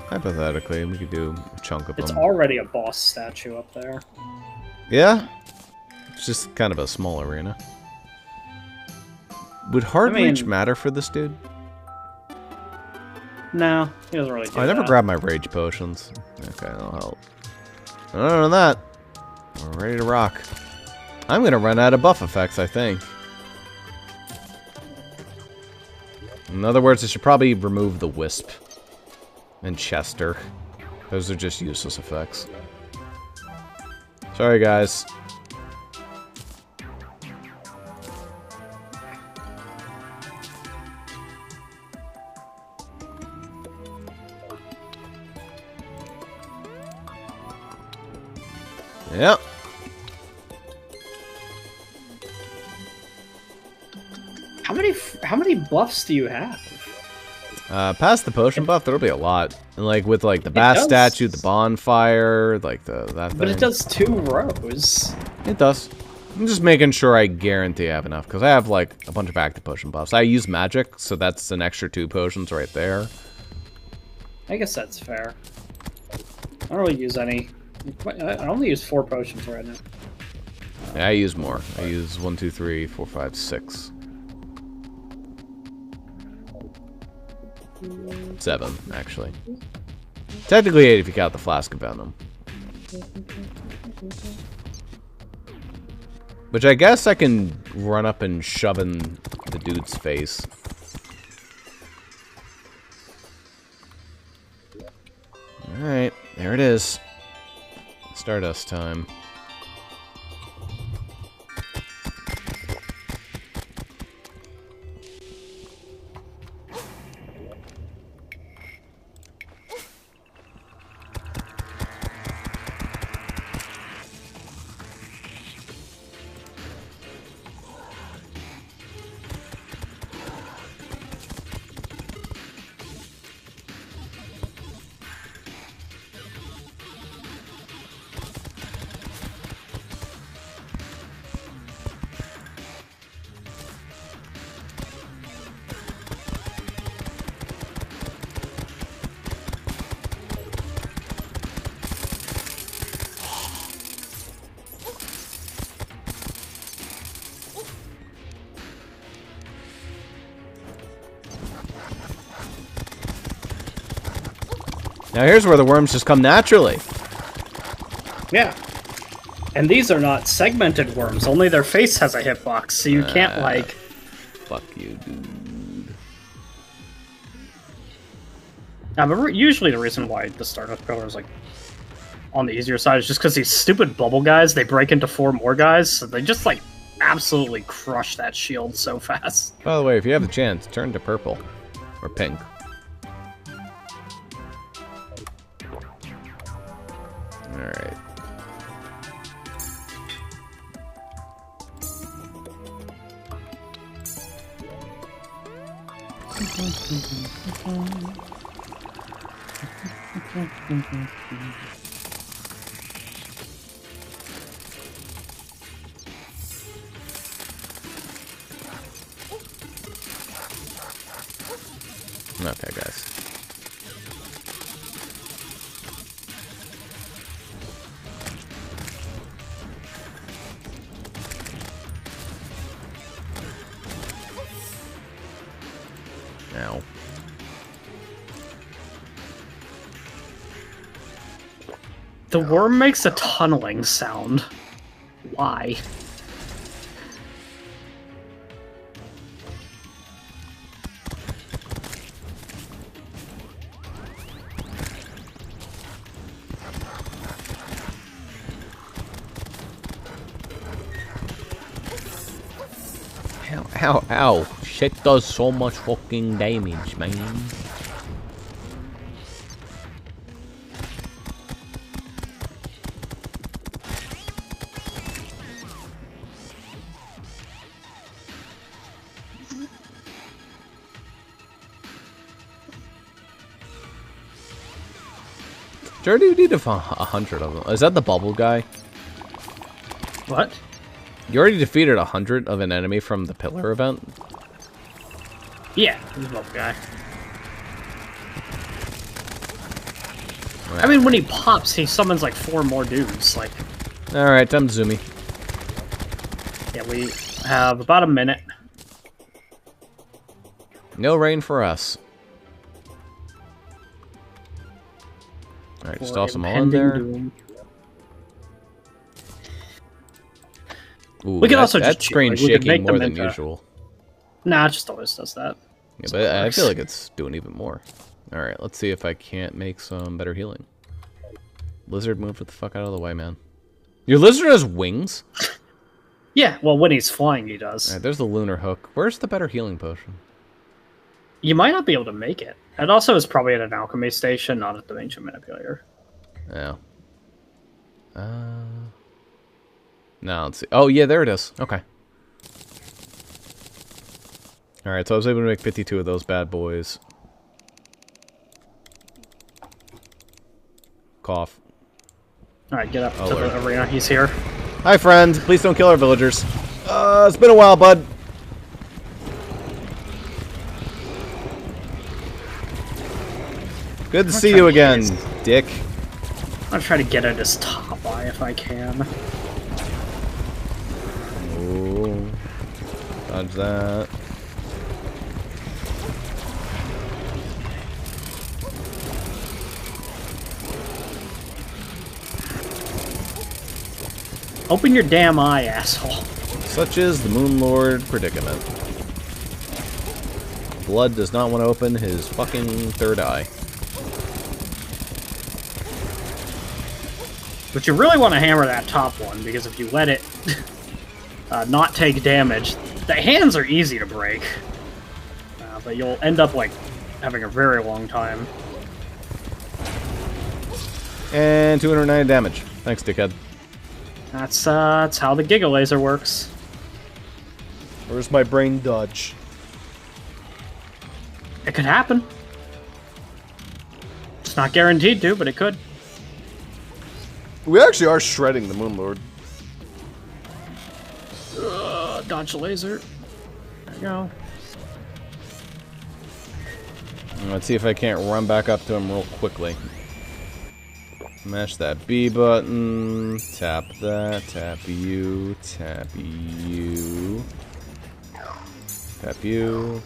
Speaker 1: Hypothetically, we could do a chunk of them.
Speaker 2: It's already a boss statue up there.
Speaker 1: Yeah? It's just kind of a small arena. Would hard reach matter for this dude?
Speaker 2: No, he doesn't really do
Speaker 1: I never grabbed my rage potions. Okay, that'll help. Other than that, we're ready to rock. I'm gonna run out of buff effects, I think. In other words, I should probably remove the Wisp and Chester. Those are just useless effects. Sorry, guys. Yep.
Speaker 2: How many buffs do you have?
Speaker 1: Past the potion buff, there'll be a lot. And like with like the bass statue, the bonfire, like that thing.
Speaker 2: But it does 2 rows.
Speaker 1: It does. I'm just making sure I guarantee I have enough because I have like a bunch of active potion buffs. I use magic, so that's an extra 2 potions right there.
Speaker 2: I guess that's fair. I don't really use any. I only use 4 potions right now.
Speaker 1: Yeah, I use more. I use 1, 2, 3, 4, 5, 6. 7, actually. Technically 8 if you count the flask of venom. Which I guess I can run up and shove in the dude's face. Alright, there it is. Stardust time. Now here's where the worms just come naturally.
Speaker 2: Yeah. And these are not segmented worms. Only their face has a hitbox, so you can't, like...
Speaker 1: Fuck you, dude.
Speaker 2: I remember usually the reason why the Stardust Pillar is like on the easier side is just because these stupid bubble guys, they break into 4 more guys, so they just like absolutely crush that shield so fast.
Speaker 1: By the way, if you have the chance, turn to purple or pink. Alright. Okay, guys. Ow.
Speaker 2: The worm makes a tunneling sound. Why?
Speaker 1: Ow, ow, ow. Shit does so much fucking damage, man. Sure, do you need 100 of them? Is that the bubble guy?
Speaker 2: What?
Speaker 1: You already defeated 100 of an enemy from the pillar event?
Speaker 2: Yeah, he's a bubble guy.
Speaker 1: Right.
Speaker 2: I mean, when he pops, he summons like 4 more dudes. Like,
Speaker 1: alright, time to zoomy.
Speaker 2: yeah, we have about a minute.
Speaker 1: No rain for us. Alright, just toss them all in there.
Speaker 2: Doom.
Speaker 1: Ooh,
Speaker 2: We can also
Speaker 1: that
Speaker 2: just
Speaker 1: screen's
Speaker 2: we can
Speaker 1: shaking
Speaker 2: make
Speaker 1: more
Speaker 2: them
Speaker 1: than
Speaker 2: into-
Speaker 1: usual.
Speaker 2: Nah, it just always does that.
Speaker 1: Yeah, but I feel like it's doing even more. Alright, let's see if I can't make some better healing. Lizard, move the fuck out of the way, man. Your lizard has wings?
Speaker 2: Yeah, well, when he's flying, he does.
Speaker 1: Alright, there's the lunar hook. Where's the better healing potion?
Speaker 2: You might not be able to make it. It also is probably at an alchemy station, not at the ancient manipulator.
Speaker 1: Oh. No, let's see. Oh, yeah, there it is. Okay. Alright, so I was able to make 52 of those bad boys. Cough.
Speaker 2: Alright, get up
Speaker 1: Oh,
Speaker 2: to
Speaker 1: Lord.
Speaker 2: the arena. He's here.
Speaker 1: Hi, friend. Please don't kill our villagers. It's been a while, bud. Good to see you again, dick.
Speaker 2: I'm gonna try to get at his top eye if I can.
Speaker 1: Ooh. Dodge that.
Speaker 2: Open your damn eye, asshole.
Speaker 1: Such is the Moon Lord predicament. Blood does not want to open his fucking third eye.
Speaker 2: But you really want to hammer that top one, because if you let it not take damage, the hands are easy to break. But you'll end up, like, having a very long time.
Speaker 1: And 290 damage. Thanks, dickhead.
Speaker 2: That's how the Giga Laser works.
Speaker 1: Where's my brain dodge?
Speaker 2: It could happen. It's not guaranteed to, but it could.
Speaker 1: We actually are shredding the Moon Lord.
Speaker 2: Dodge the laser. There you go.
Speaker 1: Let's see if I can't run back up to him real quickly. Mash that B button. Tap that. Tap you. Tap you. Tap you.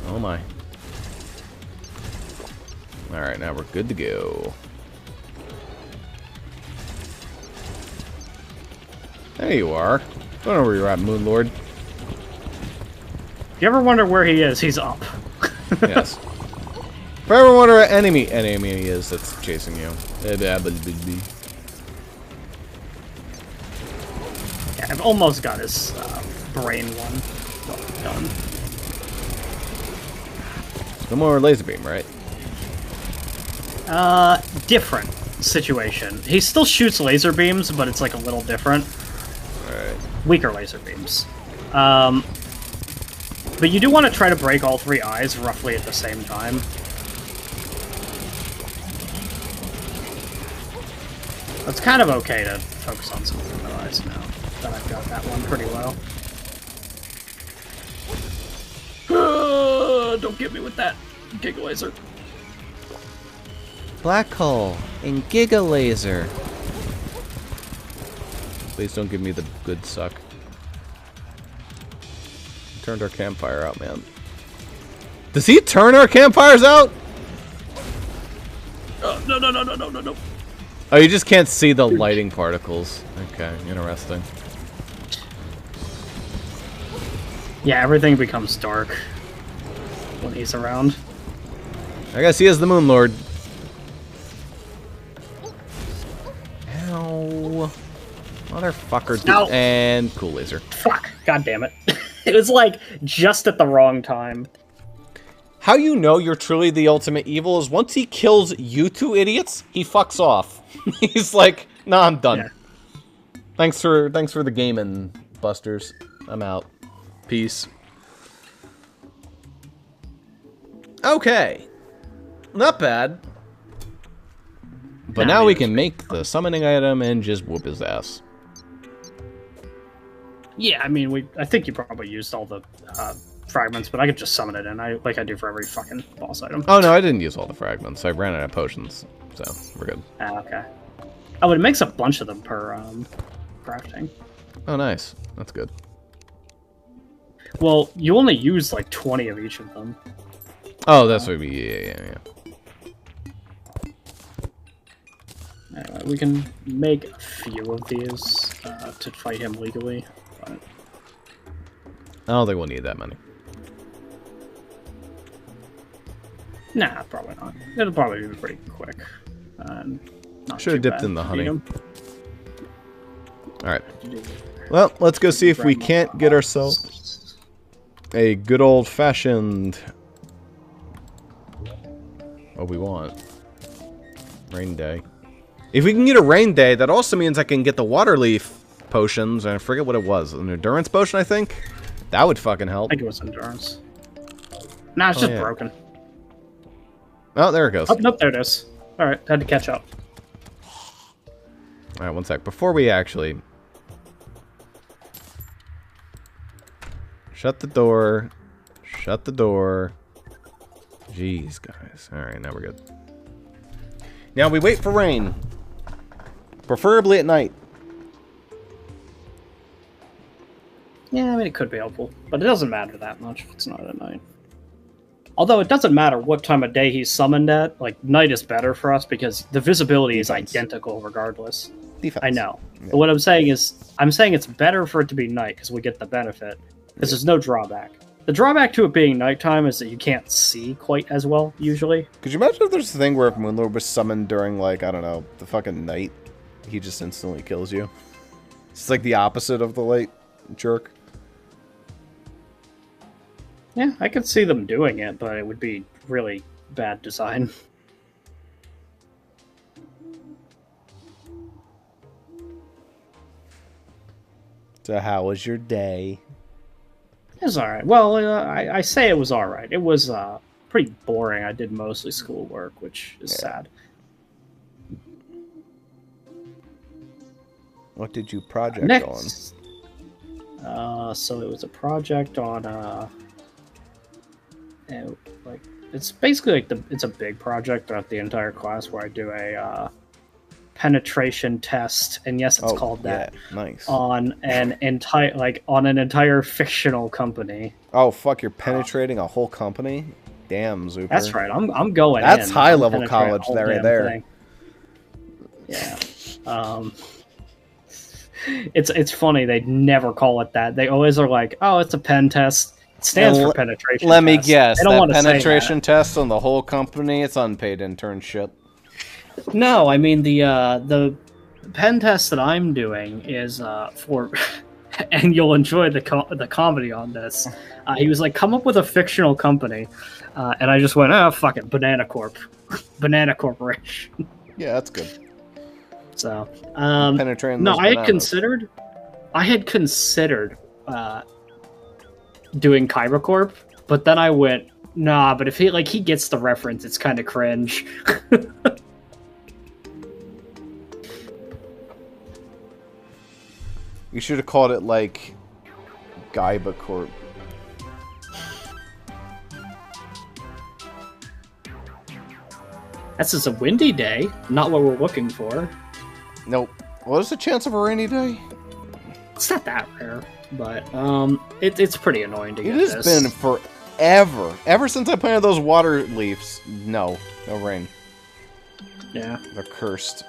Speaker 1: Oh my. Alright, now we're good to go. There you are. I don't know where you're at, Moon Lord.
Speaker 2: If you ever wonder where he is, he's up.
Speaker 1: Yes. If I ever wonder what enemy is that's chasing you.
Speaker 2: Yeah, I've almost got his brain one done.
Speaker 1: No more laser beam, right?
Speaker 2: Different situation. He still shoots laser beams, but it's like a little different.
Speaker 1: Alright.
Speaker 2: Weaker laser beams. But you do want to try to break all 3 eyes roughly at the same time. It's kind of okay to focus on some of the eyes now that I've got that one pretty well. Don't get me with that Giga Laser.
Speaker 1: Black hole and Giga Laser. Please don't give me the good suck. Turned our campfire out, man. Does he turn our campfires out?
Speaker 2: No.
Speaker 1: Oh, you just can't see the lighting particles. Okay, interesting.
Speaker 2: Yeah, everything becomes dark when he's around.
Speaker 1: I guess he is the Moon Lord. Ow. Motherfucker.
Speaker 2: Ow.
Speaker 1: And cool laser.
Speaker 2: Fuck. God damn it. It was like just at the wrong time.
Speaker 1: How you know you're truly the ultimate evil is once he kills you 2 idiots, he fucks off. He's like, nah, I'm done.
Speaker 2: Yeah.
Speaker 1: Thanks for the gaming, Busters. I'm out. Peace. Okay. Not bad. But now we can make the summoning item and just whoop his ass.
Speaker 2: Yeah, I mean, I think you probably used all the fragments, but I could just summon it in, like I do for every fucking boss item.
Speaker 1: Oh no, I didn't use all the fragments. I ran out of potions, so we're good.
Speaker 2: Okay. Oh, it makes a bunch of them per crafting.
Speaker 1: Oh, nice. That's good.
Speaker 2: Well, you only use like 20 of each of them.
Speaker 1: Oh, that's what we. Yeah.
Speaker 2: Anyway, we can make a few of these to fight him legally. But...
Speaker 1: I don't think we'll need that many.
Speaker 2: Nah, probably not. It'll probably be pretty quick.
Speaker 1: Should have dipped in the honey. Alright. Well, let's go see if we can't get ourselves a good old-fashioned... What we want. Rain day. If we can get a rain day, that also means I can get the water leaf potions, and I forget what it was. An endurance potion, I think? That would fucking help.
Speaker 2: I think it was endurance. Nah, it's just broken.
Speaker 1: Oh, there it goes.
Speaker 2: Oh, nope, there it is. Alright, had to catch up.
Speaker 1: Alright, one sec. Before we actually... Shut the door. Shut the door. Jeez, guys. Alright, now we're good. Now we wait for rain. Preferably at night.
Speaker 2: Yeah, I mean, it could be helpful. But it doesn't matter that much if it's not at night. Although it doesn't matter what time of day he's summoned at. Like, night is better for us because the visibility is identical regardless.
Speaker 1: Defense.
Speaker 2: I know. Yeah. But what I'm saying is, it's better for it to be night because we get the benefit. Because there's no drawback. The drawback to it being nighttime is that you can't see quite as well, usually.
Speaker 1: Could you imagine if there's a thing where if Moonlord was summoned during, like, I don't know, the fucking night, he just instantly kills you? It's like the opposite of the light jerk.
Speaker 2: Yeah, I could see them doing it, but it would be really bad design.
Speaker 1: So how was your day?
Speaker 2: It was alright. Well, I say it was alright. It was pretty boring. I did mostly schoolwork, which is sad.
Speaker 1: What did you project
Speaker 2: Next, on? So it was a project on like it's basically like it's a big project throughout the entire class where I do a penetration test, and yes, it's called that.
Speaker 1: Yeah, nice.
Speaker 2: On an entire fictional company.
Speaker 1: Oh fuck! You're penetrating a whole company? Damn, Zuper.
Speaker 2: That's right. I'm going.
Speaker 1: That's
Speaker 2: in.
Speaker 1: high level college. There.
Speaker 2: Thing. Yeah. It's funny. They never call it that. They always are like, oh, it's a pen test. It stands for penetration.
Speaker 1: Let me
Speaker 2: test.
Speaker 1: guess.
Speaker 2: I don't
Speaker 1: That
Speaker 2: want to
Speaker 1: penetration test on the whole company, it's unpaid internship.
Speaker 2: No, I mean the pen test that I'm doing is for, and you'll enjoy the comedy on this. He was like, come up with a fictional company, and I just went, oh fuck it, Banana Corp, Banana Corporation.
Speaker 1: Yeah, that's good.
Speaker 2: So
Speaker 1: Penetrating
Speaker 2: no,
Speaker 1: those
Speaker 2: I had considered doing Kyber Corp, but then I went, nah. But if he gets the reference, it's kind of cringe.
Speaker 1: You should have called it, like, Gaiba Corp.
Speaker 2: That's just a windy day, not what we're looking for.
Speaker 1: Nope. What is the chance of a rainy day?
Speaker 2: It's not that rare, but it's pretty annoying to get
Speaker 1: this. It has been forever. Ever since I planted those water leaves. No rain.
Speaker 2: Yeah.
Speaker 1: They're cursed.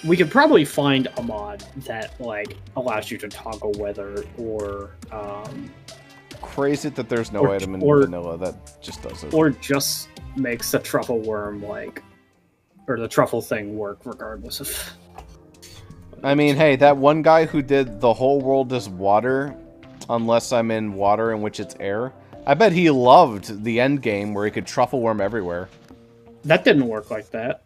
Speaker 2: We could probably find a mod that, like, allows you to toggle weather, or
Speaker 1: crazy that there's no item in vanilla that just does it.
Speaker 2: Or just makes the truffle worm, like, or the truffle thing work regardless of...
Speaker 1: I mean, hey, that one guy who did the whole world is water, unless I'm in water in which it's air, I bet he loved the end game where he could truffle worm everywhere.
Speaker 2: That didn't work like that.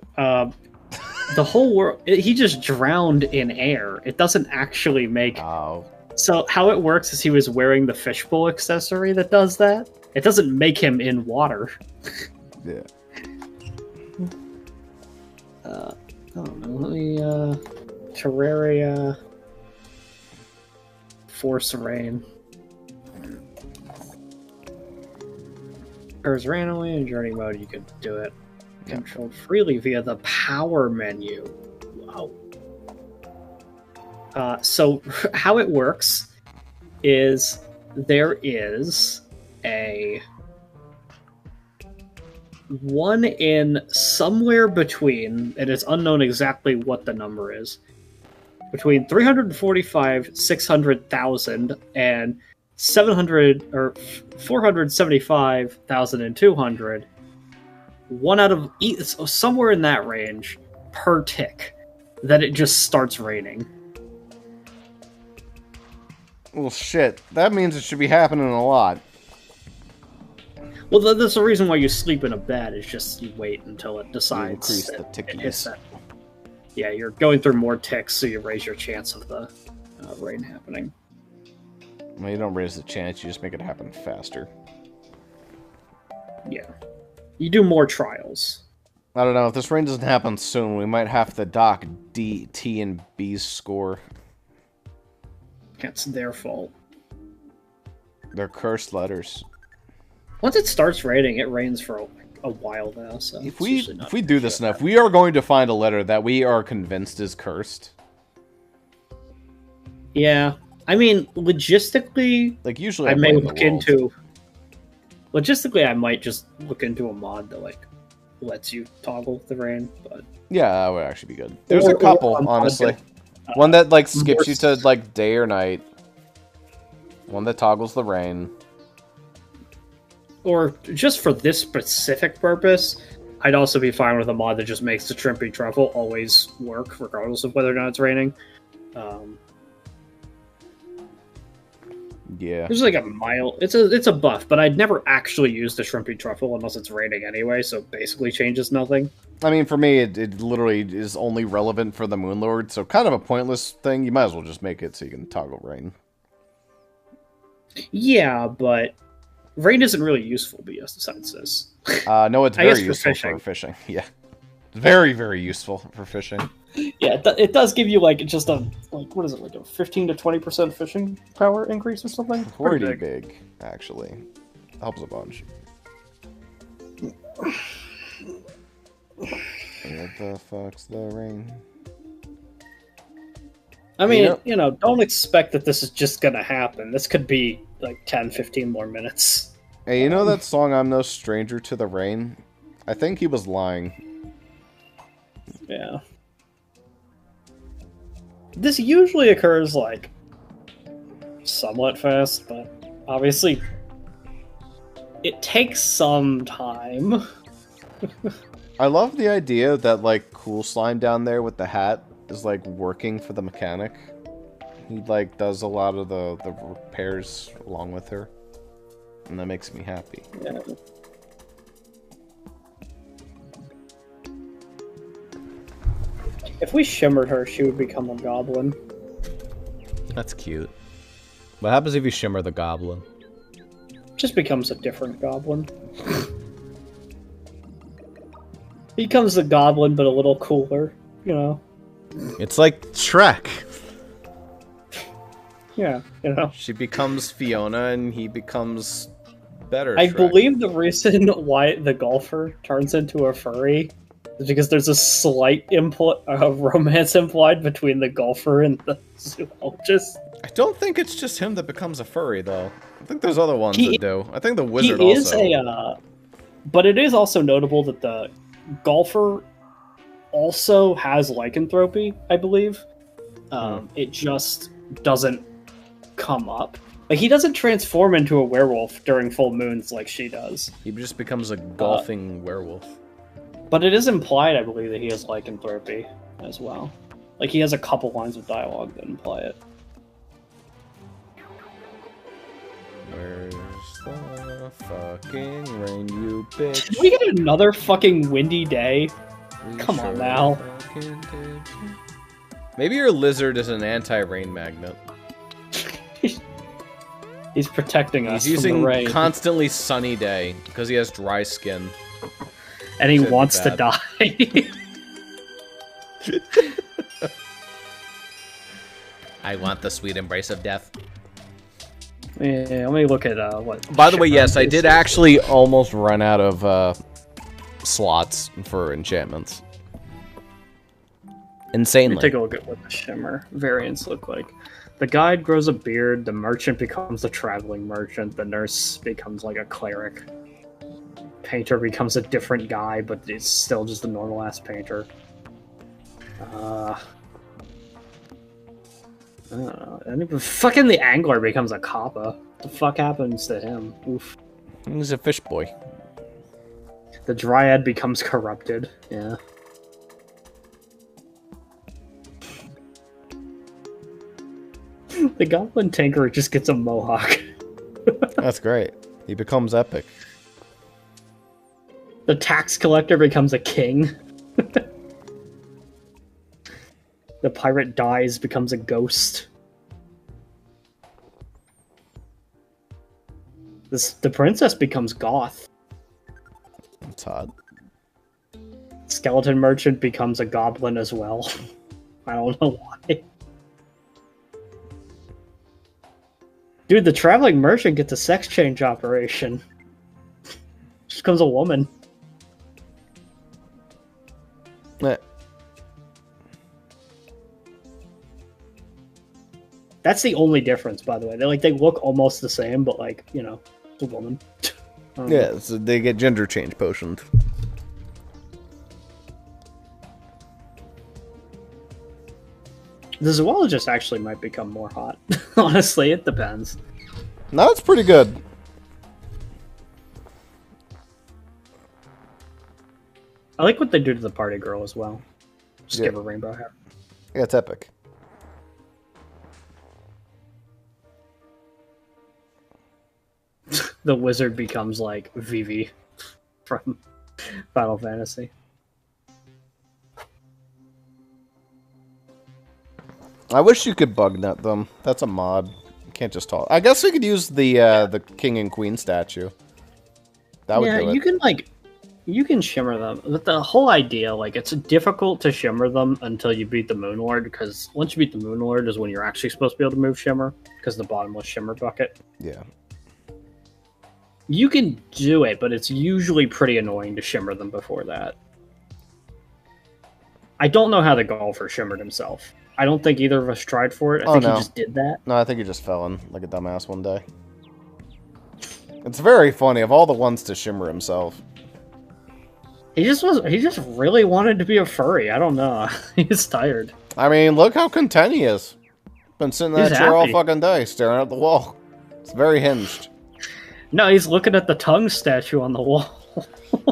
Speaker 2: The whole world, he just drowned in air. It doesn't actually make...
Speaker 1: Oh.
Speaker 2: So how it works is he was wearing the fishbowl accessory that does that. It doesn't make him in water.
Speaker 1: Yeah.
Speaker 2: I don't know. Let me, Terraria... Force Rain. Occurs randomly in journey mode, you can do it. Controlled freely via the power menu. Wow. So how it works is there is a one in somewhere between, and it's unknown exactly what the number is, between 345, 600,000 and 700 or 475,200. One out of somewhere in that range per tick that it just starts raining.
Speaker 1: Well, shit. That means it should be happening a lot.
Speaker 2: Well, that's the reason why you sleep in a bed, is just you wait until it decides.
Speaker 1: You increase the tickies.
Speaker 2: Yeah, you're going through more ticks, so you raise your chance of the rain happening.
Speaker 1: Well, you don't raise the chance, you just make it happen faster.
Speaker 2: Yeah. You do more trials.
Speaker 1: I don't know, if this rain doesn't happen soon, we might have to dock D, T, and B's score.
Speaker 2: It's their fault.
Speaker 1: They're cursed letters.
Speaker 2: Once it starts raining, it rains for a while now, so...
Speaker 1: If we do this enough, we are going to find a letter that we are convinced is cursed.
Speaker 2: Yeah. I mean, logistically...
Speaker 1: Like, usually
Speaker 2: I may look into... Logistically, I might just look into a mod that, like, lets you toggle the rain, but...
Speaker 1: Yeah, that would actually be good. There's a couple, honestly. One that, like, skips you to, like, day or night. One that toggles the rain.
Speaker 2: Or, just for this specific purpose, I'd also be fine with a mod that just makes the Trimpy Truffle always work, regardless of whether or not it's raining.
Speaker 1: Yeah.
Speaker 2: There's like a mild... It's a buff, but I'd never actually use the Shrimpy Truffle unless it's raining anyway, so it basically changes nothing.
Speaker 1: I mean, for me, it literally is only relevant for the Moonlord, so kind of a pointless thing. You might as well just make it so you can toggle rain.
Speaker 2: Yeah, but rain isn't really useful besides this.
Speaker 1: No, it's very useful for fishing. Yeah. Very, very useful for fishing.
Speaker 2: Yeah, it does give you, like, just a, like, what is it, like a 15 to 20% fishing power increase or something?
Speaker 1: Pretty big, actually. Helps a bunch. What the fuck's the rain?
Speaker 2: I mean, you know, don't expect that this is just gonna happen. This could be, like, 10, 15 more minutes.
Speaker 1: Hey, you know that song, I'm No Stranger to the Rain? I think he was lying.
Speaker 2: Yeah. This usually occurs, like, somewhat fast, but obviously it takes some time.
Speaker 1: I love the idea that, like, Cool Slime down there with the hat is, like, working for the mechanic. He, like, does a lot of the repairs along with her. And that makes me happy.
Speaker 2: Yeah. If we shimmered her, she would become a goblin.
Speaker 1: That's cute. What happens if you shimmer the goblin?
Speaker 2: Just becomes a different goblin. Becomes a goblin, but a little cooler, you know.
Speaker 1: It's like Shrek.
Speaker 2: Yeah, you know.
Speaker 1: She becomes Fiona, and he becomes better.
Speaker 2: I
Speaker 1: Shrek.
Speaker 2: believe the reason why the golfer turns into a furry is because there's a slight romance implied between the golfer and the zoologist.
Speaker 1: I don't think it's just him that becomes a furry, though. I think there's other ones that do. I think the wizard
Speaker 2: he is
Speaker 1: also.
Speaker 2: But it is also notable that the golfer also has lycanthropy, I believe. It just doesn't come up. Like, he doesn't transform into a werewolf during full moons like she does.
Speaker 1: He just becomes a golfing werewolf.
Speaker 2: But it is implied, I believe, that he has lycanthropy as well. Like, he has a couple lines of dialogue that imply it.
Speaker 1: Where's the fucking rain, you bitch?
Speaker 2: Did we get another fucking windy day? Come on now.
Speaker 1: Maybe your lizard is an anti-rain magnet.
Speaker 2: He's protecting us
Speaker 1: He's
Speaker 2: from the rain.
Speaker 1: using constantly sunny day because he has dry skin.
Speaker 2: And he wants to die.
Speaker 1: I want the sweet embrace of death.
Speaker 2: Yeah, let me look at what.
Speaker 1: By the way, yes, I did actually almost run out of slots for enchantments. Insanely.
Speaker 2: Let me take a look at what the shimmer variants look like. The guide grows a beard, the merchant becomes a traveling merchant, the nurse becomes like a cleric. Painter becomes a different guy, but it's still just a normal-ass painter. I don't know. And fucking the angler becomes a kappa. What the fuck happens to him? Oof.
Speaker 1: He's a fish boy.
Speaker 2: The dryad becomes corrupted. Yeah. The goblin tanker just gets a mohawk.
Speaker 1: That's great. He becomes epic.
Speaker 2: The tax collector becomes a king. The pirate dies, becomes a ghost. The princess becomes goth.
Speaker 1: That's hot.
Speaker 2: Skeleton merchant becomes a goblin as well. I don't know why. Dude, the traveling merchant gets a sex change operation. She becomes a woman. That's the only difference, by the way. They look almost the same, but like, you know, it's a woman.
Speaker 1: Yeah, so they get gender change potioned.
Speaker 2: The zoologist actually might become more hot. Honestly, it depends.
Speaker 1: No, it's pretty good.
Speaker 2: I like what they do to the party girl as well. Just
Speaker 1: Yeah.
Speaker 2: give her rainbow hair.
Speaker 1: Yeah, it's epic.
Speaker 2: The wizard becomes like Vivi from Final Fantasy.
Speaker 1: I wish you could bug nut them. That's a mod. You can't just talk. I guess we could use the king and queen statue. That would do it.
Speaker 2: You can shimmer them. But the whole idea, like, it's difficult to shimmer them until you beat the Moon Lord, because once you beat the Moon Lord is when you're actually supposed to be able to move shimmer, because the bottomless shimmer bucket.
Speaker 1: Yeah.
Speaker 2: You can do it, but it's usually pretty annoying to shimmer them before that. I don't know how the golfer shimmered himself. I don't think either of us tried for it. I think he just did that.
Speaker 1: No, I think he just fell in like a dumbass one day. It's very funny, of all the ones to shimmer himself.
Speaker 2: He just really wanted to be a furry. I don't know. He's tired.
Speaker 1: I mean, look how content he is. Been sitting in
Speaker 2: He's
Speaker 1: that chair all
Speaker 2: happy.
Speaker 1: fucking day, staring at the wall. It's very hinged.
Speaker 2: No, he's looking at the tongue statue on the wall.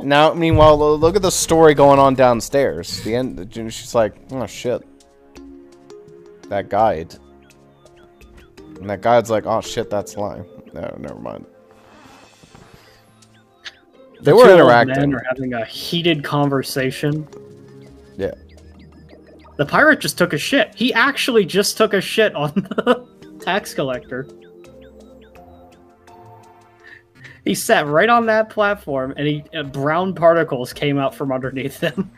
Speaker 1: Now, meanwhile, look at the story going on downstairs. The end. She's like, oh shit. That guide. And that guide's like, oh shit, that's lying. No, never mind. They were interacting.
Speaker 2: The men are having a heated conversation.
Speaker 1: Yeah.
Speaker 2: The pirate just took a shit. He actually just took a shit on the tax collector. He sat right on that platform, and brown particles came out from underneath him.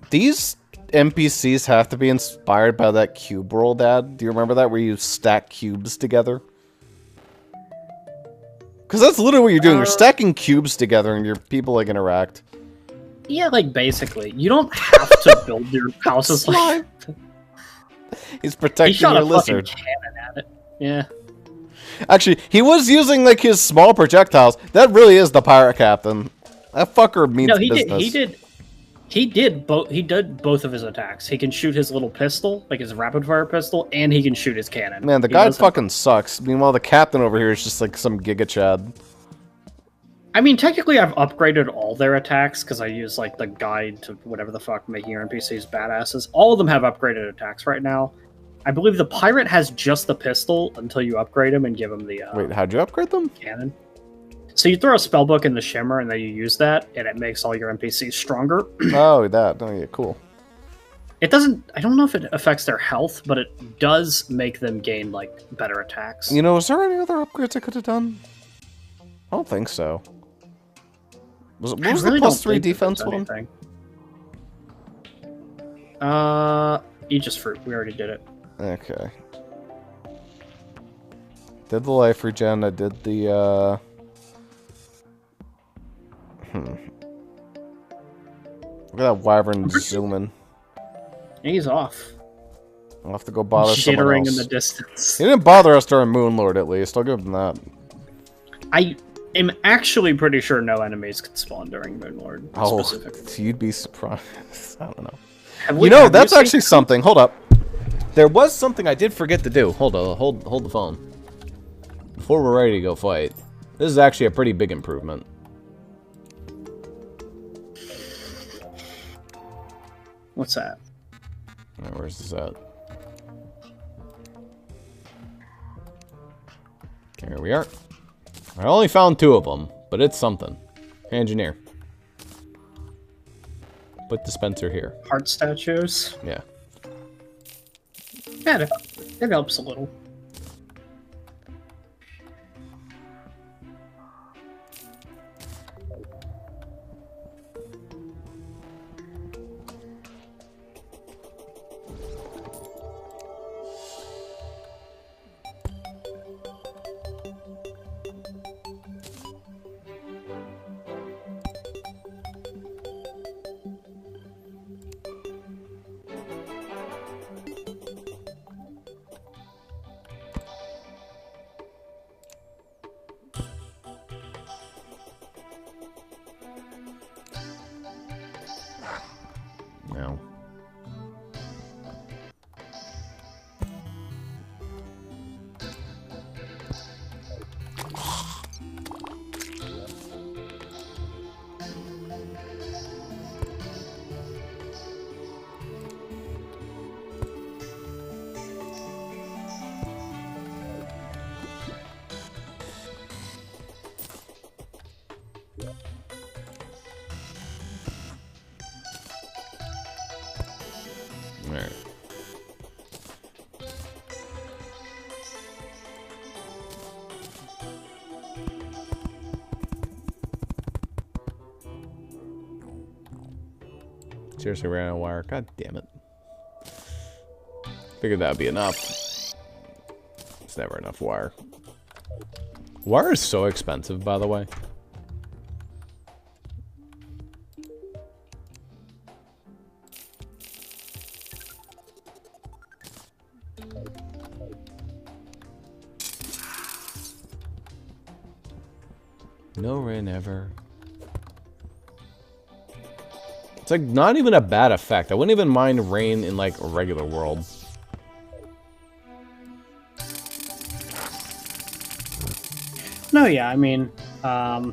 Speaker 1: These NPCs have to be inspired by that cube roll, Dad. Do you remember that, where you stack cubes together? Because that's literally what you're doing. You're stacking cubes together, and your people like interact.
Speaker 2: Yeah, like basically, you don't have to build your houses like.
Speaker 1: He's protecting
Speaker 2: He shot
Speaker 1: your
Speaker 2: a
Speaker 1: lizard.
Speaker 2: fucking cannon at it. Yeah.
Speaker 1: Actually, he was using like his small projectiles. That really is the pirate captain. That fucker means business.
Speaker 2: He did both of his attacks. He can shoot his little pistol, like his rapid fire pistol, and he can shoot his cannon.
Speaker 1: Man, the guy fucking sucks. Meanwhile, the captain over here is just like some Giga Chad.
Speaker 2: I mean, technically, I've upgraded all their attacks because I use like the guide to whatever the fuck, making your NPCs badasses. All of them have upgraded attacks right now. I believe the pirate has just the pistol until you upgrade him and give him the
Speaker 1: Wait, how'd you upgrade them?
Speaker 2: cannon. So you throw a spellbook in the shimmer, and then you use that, and it makes all your NPCs stronger.
Speaker 1: Oh, that. Oh, yeah, cool.
Speaker 2: It doesn't... I don't know if it affects their health, but it does make them gain, like, better attacks.
Speaker 1: You know, is there any other upgrades I could have done? I don't think so. What was the +3 defense one?
Speaker 2: Aegis Fruit. We already did it.
Speaker 1: Okay. Did the life regen, I did the, Look at that wyvern zooming.
Speaker 2: He's off.
Speaker 1: I'll have to go bother someone
Speaker 2: Jittering
Speaker 1: else.
Speaker 2: in the distance.
Speaker 1: He didn't bother us during Moonlord, at least. I'll give him that.
Speaker 2: I am actually pretty sure no enemies can spawn during Moonlord.
Speaker 1: Oh,
Speaker 2: specifically.
Speaker 1: you'd be surprised. I don't know.
Speaker 2: You
Speaker 1: know, that's actually something. Hold up. There was something I did forget to do. Hold the phone. Before we're ready to go fight. This is actually a pretty big improvement.
Speaker 2: What's that?
Speaker 1: Where's this at? Here we are. I only found 2 of them, but it's something. Engineer. Put dispenser here.
Speaker 2: Heart statues?
Speaker 1: Yeah.
Speaker 2: Yeah, it helps a little.
Speaker 1: No. Alright. Seriously ran out of wire. God damn it. Figured that'd be enough. It's never enough wire. Wire is so expensive, by the way. No rain ever. It's like not even a bad effect. I wouldn't even mind rain in like a regular world.
Speaker 2: No, yeah, I mean, I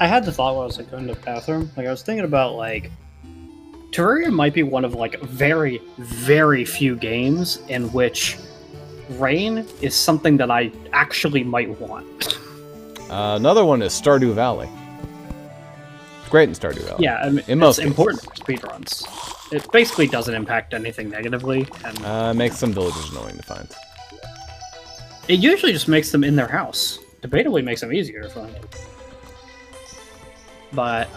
Speaker 2: had the thought while I was like going to the bathroom. Like I was thinking about like Terraria might be one of like very, very few games in which rain is something that I actually might want.
Speaker 1: Another one is Stardew Valley. It's great in Stardew Valley.
Speaker 2: Yeah, I mean, it's important for speedruns. It basically doesn't impact anything negatively, and
Speaker 1: makes some villagers annoying to find.
Speaker 2: it usually just makes them in their house. Debatably makes them easier to find. But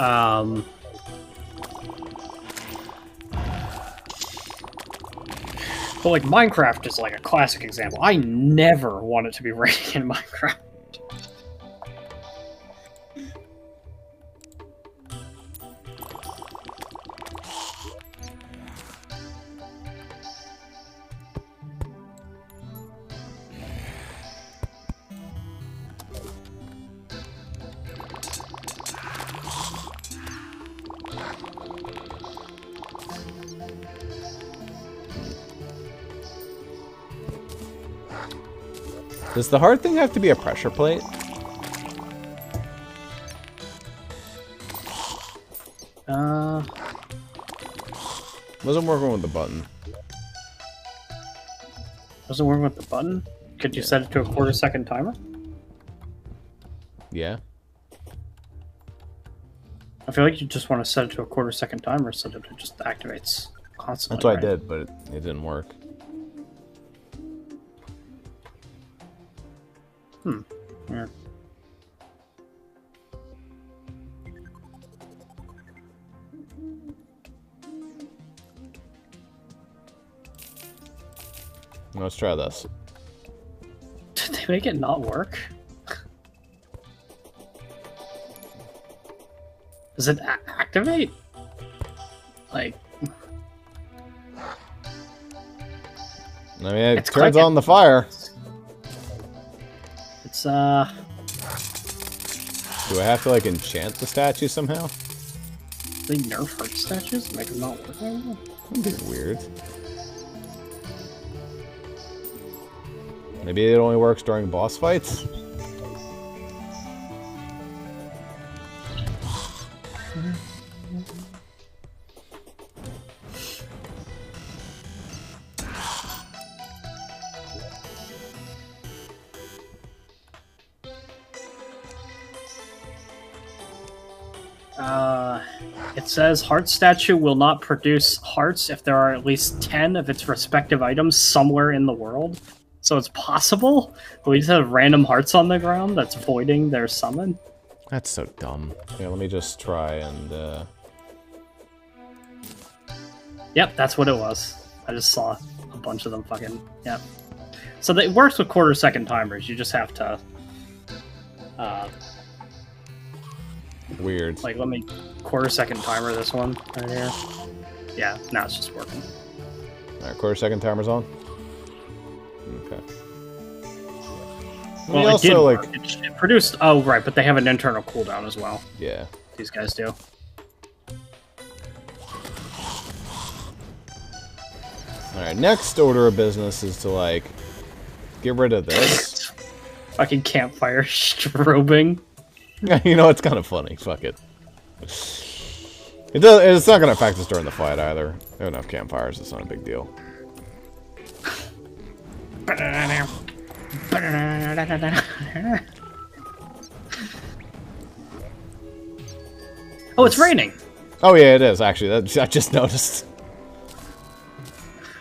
Speaker 2: but like Minecraft is like a classic example. I never want it to be raining in Minecraft.
Speaker 1: Does the hard thing have to be a pressure plate? Wasn't working with the button.
Speaker 2: Doesn't work with the button? Could you set it to a 1/4 second timer?
Speaker 1: Yeah.
Speaker 2: I feel like you just want to set it to a 1/4 second timer so that it just activates constantly.
Speaker 1: That's what
Speaker 2: right?
Speaker 1: I did, but it didn't work.
Speaker 2: Yeah.
Speaker 1: Let's try this.
Speaker 2: Did they make it not work? Does it activate? Like...
Speaker 1: I mean, it
Speaker 2: It's
Speaker 1: turns
Speaker 2: clicking.
Speaker 1: on the fire.
Speaker 2: It's,
Speaker 1: Do I have to, like, enchant the statue somehow?
Speaker 2: they nerf heart statues to make them not work anymore?
Speaker 1: That'd be weird. Maybe it only works during boss fights?
Speaker 2: It says heart statue will not produce hearts if there are at least 10 of its respective items somewhere in the world. So it's possible, but we just have random hearts on the ground that's voiding their summon.
Speaker 1: That's so dumb. Yeah, let me just try and,
Speaker 2: Yep, that's what it was. I just saw a bunch of them fucking... Yep. So it works with 1/4 second timers. You just have to...
Speaker 1: weird.
Speaker 2: like, let me 1/4 second timer this one right here. Yeah, now it's just working.
Speaker 1: Alright, 1/4 second timer's on. Okay.
Speaker 2: Well, it did work. It produced... Oh, right, but they have an internal cooldown as well.
Speaker 1: Yeah.
Speaker 2: These guys do.
Speaker 1: Alright, next order of business is to, like, get rid of this.
Speaker 2: Fucking campfire strobing.
Speaker 1: You know, it's kind of funny. Fuck it. It's not going to affect us during the fight, either. We have enough campfires, it's not a big deal.
Speaker 2: Oh, it's raining!
Speaker 1: Oh yeah, it is, actually. I just noticed.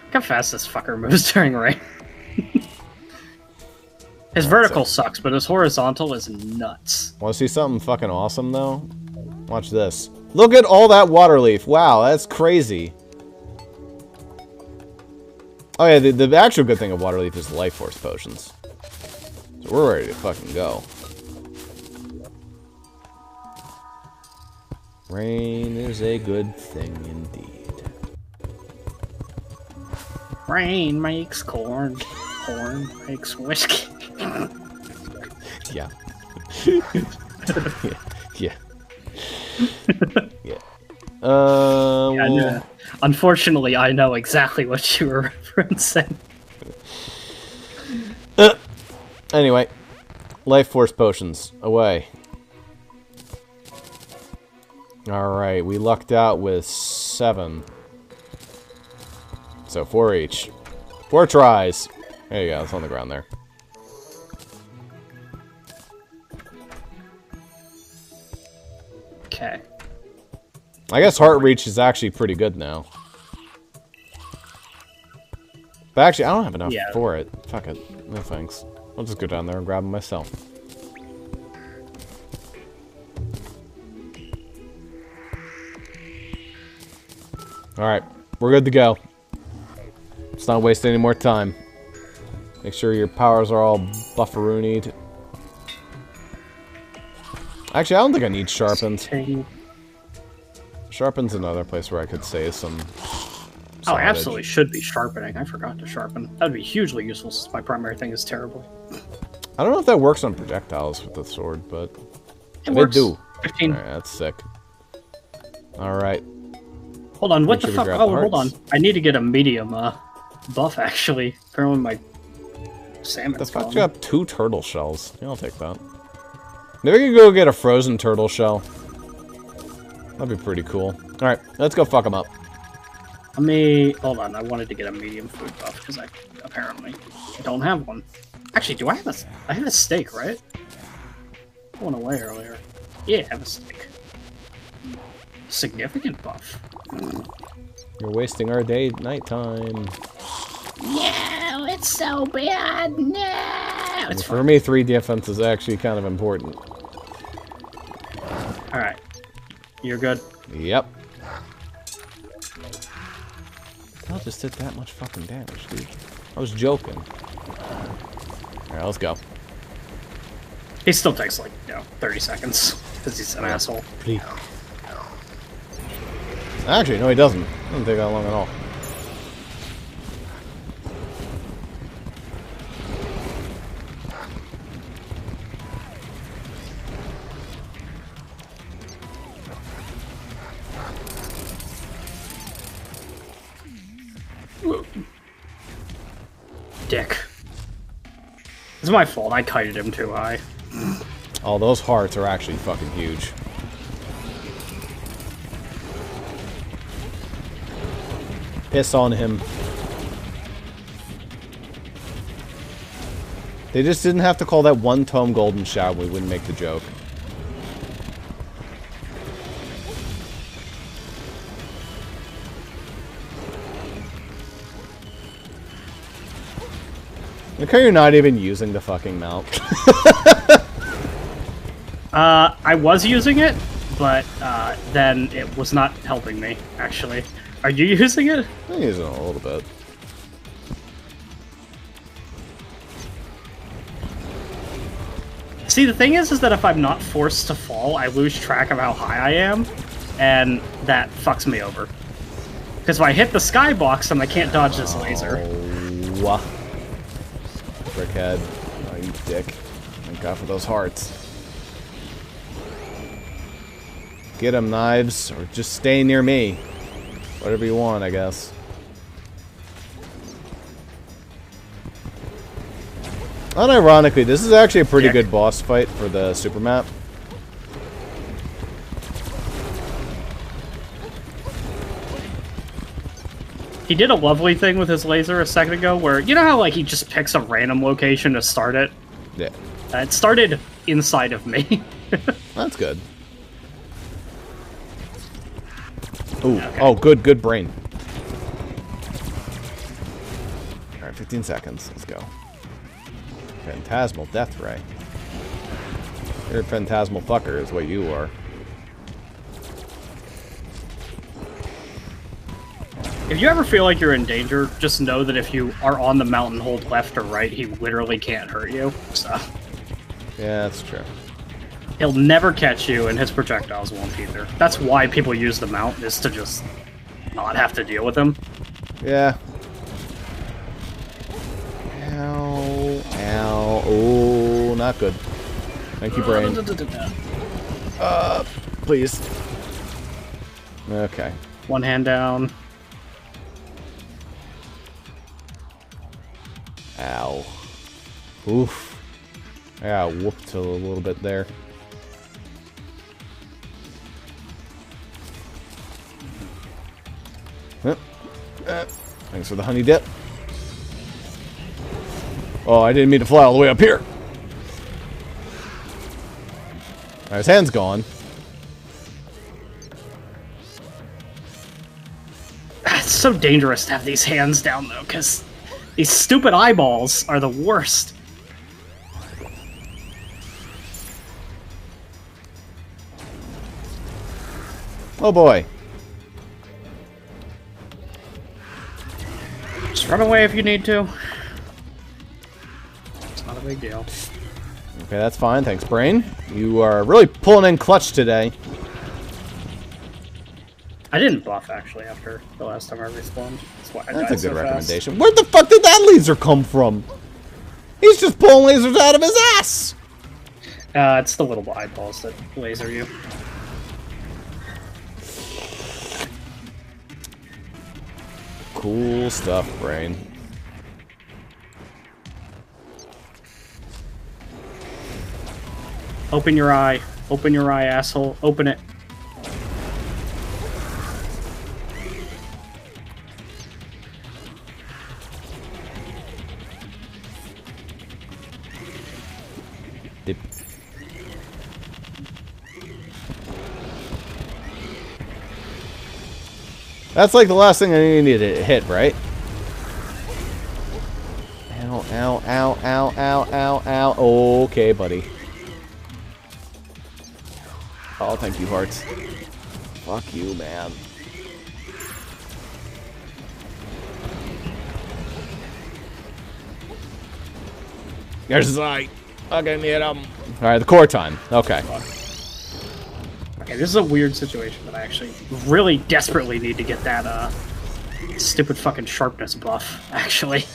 Speaker 2: Look how fast this fucker moves during rain. His vertical sucks, but his horizontal is nuts.
Speaker 1: Want to see something fucking awesome, though? Watch this. Look at all that water leaf. Wow, that's crazy. Oh yeah, the actual good thing of water leaf is life force potions. So we're ready to fucking go. Rain is a good thing indeed.
Speaker 2: Rain makes corn. Corn makes whiskey.
Speaker 1: Yeah. Yeah. Yeah.
Speaker 2: Yeah, unfortunately, I know exactly what you were referencing.
Speaker 1: Anyway, life force potions away. Alright, we lucked out with 7. So 4 each. 4 tries. There you go, it's on the ground there.
Speaker 2: Okay.
Speaker 1: I guess heart reach is actually pretty good now. But actually, I don't have enough for it. Fuck it. No thanks. I'll just go down there and grab them myself. Alright, we're good to go. Let's not waste any more time. Make sure your powers are all bufferoonied. Actually, I don't think I need sharpened. Sharpened's another place where I could save some salvage.
Speaker 2: Oh, I absolutely should be sharpening. I forgot to sharpen. That would be hugely useful since my primary thing is terrible.
Speaker 1: I don't know if that works on projectiles with the sword, but
Speaker 2: it works.
Speaker 1: do.
Speaker 2: 15.
Speaker 1: Alright, that's sick. Alright.
Speaker 2: Hold on, what the fuck? Oh, hold on. I need to get a medium buff, actually. Apparently my salmon's
Speaker 1: That's got
Speaker 2: gone.
Speaker 1: you up 2 turtle shells. Yeah, I'll take that. Maybe we can go get a frozen turtle shell. That'd be pretty cool. Alright, let's go fuck them up.
Speaker 2: Hold on, I wanted to get a medium food buff, because I apparently don't have one. Actually, do I have I have a steak, right? I went away earlier. Yeah, I have a steak. Significant buff.
Speaker 1: You're wasting our nighttime.
Speaker 2: No, it's so bad. No, it's
Speaker 1: For me, 3 defense is actually kind of important.
Speaker 2: Alright. You're good?
Speaker 1: Yep. I just did that much fucking damage, dude. I was joking. Alright, let's go.
Speaker 2: He still takes, like, 30 seconds. Because he's an asshole.
Speaker 1: Please. Actually, no, he doesn't. It doesn't take that long at all.
Speaker 2: Dick. It's my fault. I kited him too high.
Speaker 1: Oh, those hearts are actually fucking huge. Piss on him. They just didn't have to call that one tome golden shower. We wouldn't make the joke. Look how you're not even using the fucking mount.
Speaker 2: I was using it, but then it was not helping me, actually. Are you using it?
Speaker 1: I'm using it a little bit.
Speaker 2: See, the thing is that if I'm not forced to fall, I lose track of how high I am, and that fucks me over. Because if I hit the skybox, then I can't dodge this laser.
Speaker 1: Oh, brickhead. Oh, you dick. Thank God for those hearts. Get him, knives, or just stay near me. Whatever you want, I guess. Unironically, this is actually a pretty good boss fight for the super map.
Speaker 2: He did a lovely thing with his laser a second ago, where, you know how, like, he just picks a random location to start it?
Speaker 1: Yeah.
Speaker 2: It started inside of me.
Speaker 1: That's good. Ooh, okay. Oh, good brain. Alright, 15 seconds. Let's go. Phantasmal Death Ray. You're a phantasmal fucker is what you are.
Speaker 2: If you ever feel like you're in danger, just know that if you are on the mountain, hold left or right, he literally can't hurt you. So.
Speaker 1: Yeah, that's true.
Speaker 2: He'll never catch you, and his projectiles won't either. That's why people use the mount, is to just not have to deal with him.
Speaker 1: Yeah. Ow. Ow. Oh, not good. Thank you, brain. Please. Okay.
Speaker 2: One hand down.
Speaker 1: Ow. Oof. Yeah, whooped a little bit there. Thanks for the honey dip. Oh, I didn't mean to fly all the way up here. Alright, his hand's gone.
Speaker 2: It's so dangerous to have these hands down, though, because these stupid eyeballs are the worst.
Speaker 1: Oh boy.
Speaker 2: Just run away if you need to. It's not a big deal.
Speaker 1: Okay, that's fine. Thanks, Brain. You are really pulling in clutch today.
Speaker 2: I didn't buff, actually, after the last time I respawned. That's why I died
Speaker 1: That's a
Speaker 2: so
Speaker 1: good
Speaker 2: fast.
Speaker 1: recommendation. Where the fuck did that laser come from? He's just pulling lasers out of his ass!
Speaker 2: It's the little eyeballs that laser you.
Speaker 1: Cool stuff, Brain.
Speaker 2: Open your eye. Open your eye, asshole. Open it.
Speaker 1: Dip. That's like the last thing I need to hit, right? Ow, ow, ow, ow, ow, ow, ow. Okay, buddy. Oh, thank you, hearts. Fuck you, man. There's his eye. I can hit him. Alright, the core time. Okay.
Speaker 2: Okay, this is a weird situation that I actually really desperately need to get that, stupid fucking sharpness buff, actually.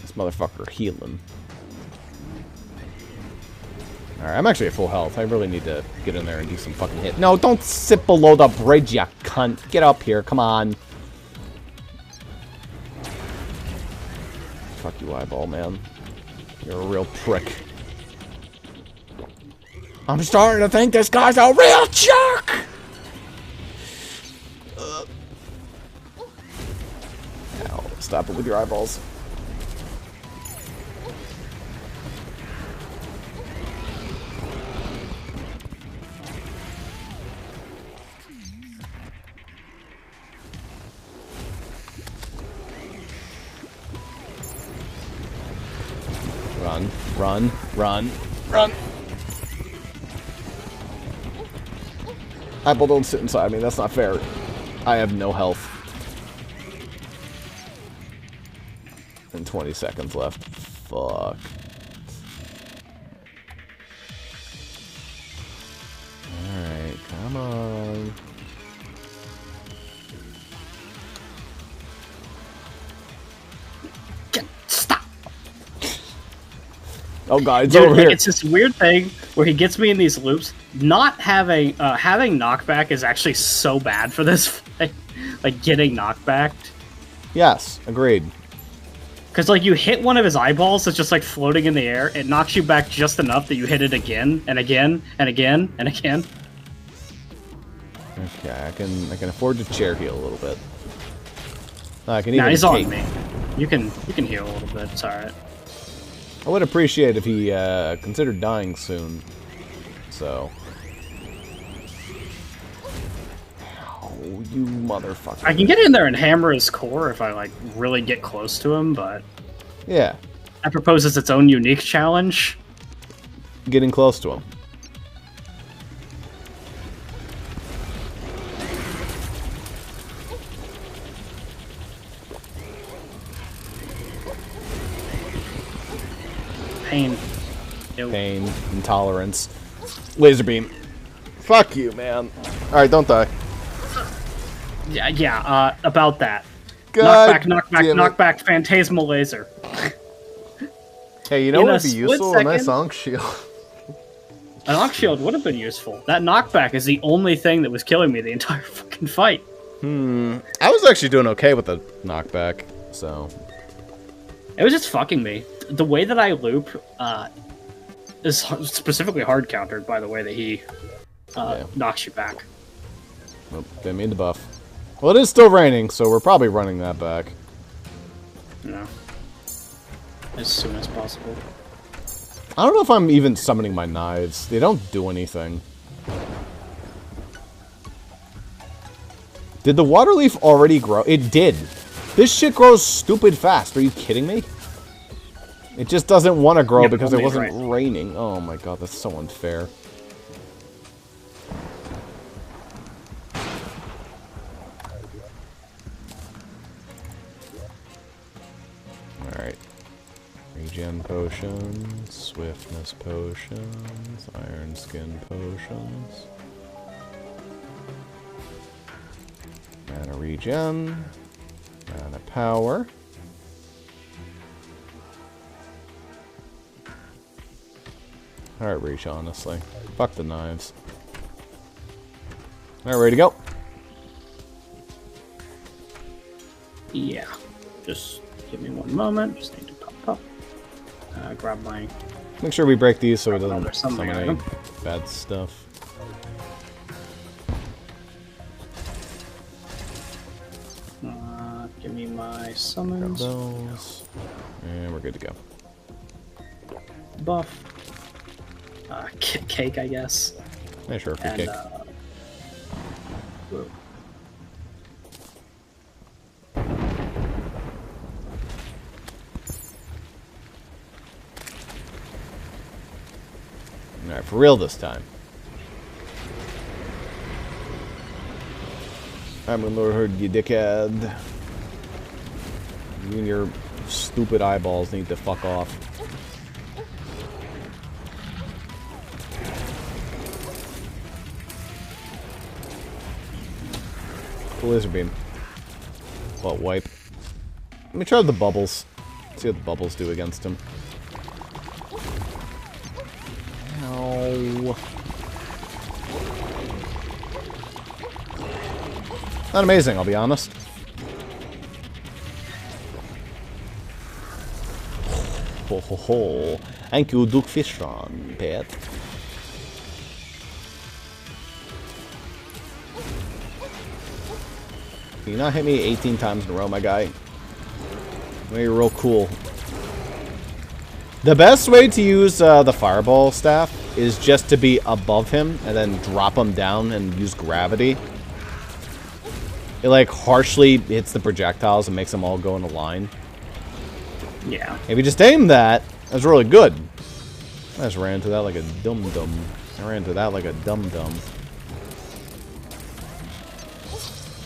Speaker 1: This motherfucker healing. Alright, I'm actually at full health. I really need to get in there and do some fucking hit. No, don't sit below the bridge, you cunt. Get up here, come on. Fuck you, eyeball, man. You're a real prick. I'm starting to think this guy's a real jerk! Ow, stop it with your eyeballs. Run, run, run, run. Eyeball, don't sit inside me. That's not fair. I have no health. And 20 seconds left. Fuck. Alright, come on.
Speaker 2: Stop!
Speaker 1: Oh god, it's
Speaker 2: Dude,
Speaker 1: over here.
Speaker 2: It's this weird thing where he gets me in these loops. Not having knockback is actually so bad for this fight. Like getting knockbacked.
Speaker 1: Yes, agreed.
Speaker 2: Because like you hit one of his eyeballs that's just like floating in the air, it knocks you back just enough that you hit it again and again and again and again.
Speaker 1: Okay, I can afford to chair heal a little bit. I can even
Speaker 2: Nah, he's
Speaker 1: take.
Speaker 2: on me. You can heal a little bit. It's all right.
Speaker 1: I would appreciate if he considered dying soon. So. Oh, you motherfucker.
Speaker 2: I can get in there and hammer his core if I like really get close to him, but
Speaker 1: Yeah,
Speaker 2: that proposes its own unique challenge.
Speaker 1: getting close to him.
Speaker 2: Pain. Ew.
Speaker 1: Pain, intolerance, laser beam. Fuck you, man. Alright, don't die.
Speaker 2: Yeah, about that.
Speaker 1: God
Speaker 2: Knockback,
Speaker 1: damn it.
Speaker 2: knockback, phantasmal laser.
Speaker 1: Hey, you know
Speaker 2: In
Speaker 1: what
Speaker 2: a
Speaker 1: would be
Speaker 2: split
Speaker 1: useful? A nice
Speaker 2: second-
Speaker 1: Zonk shield.
Speaker 2: A knock shield would have been useful. That knockback is the only thing that was killing me the entire fucking fight.
Speaker 1: I was actually doing okay with the knockback, so...
Speaker 2: It was just fucking me. The way that I loop is specifically hard countered by the way that he knocks you back.
Speaker 1: Nope, didn't mean to buff. Well, it is still raining, so we're probably running that back.
Speaker 2: No. As soon as possible.
Speaker 1: I don't know if I'm even summoning my knives. They don't do anything. Did the water leaf already grow? It did. This shit grows stupid fast. Are you kidding me? It just doesn't want to grow because it wasn't raining. Oh my god, that's so unfair. Alright. Regen potions, swiftness potions, iron skin potions. Mana regen. Mana power. Alright, reach, honestly. Fuck the knives. Alright, ready to go.
Speaker 2: Yeah. Just give me one moment. Just need to pop up. Grab my...
Speaker 1: Make sure we break these so it doesn't
Speaker 2: summon
Speaker 1: any bad stuff.
Speaker 2: Give me my summons.
Speaker 1: Grab those. And we're good to go.
Speaker 2: Buff. Cake, I guess.
Speaker 1: Yeah, sure, free cake. Alright, for real this time. I'm gonna hurt you, dickhead. You and your stupid eyeballs need to fuck off. The laser beam. What, wipe? Let me try the bubbles. See what the bubbles do against him. Ow. Not amazing, I'll be honest. Ho ho ho. Thank you, Duke Fishron, pet. Can you not hit me 18 times in a row, my guy? Well, you're real cool. The best way to use the fireball staff is just to be above him and then drop him down and use gravity. It like harshly hits the projectiles and makes them all go in a line.
Speaker 2: Yeah.
Speaker 1: If you just aim that, that's really good. I just ran into that like a dum-dum. I ran into that like a dum-dum.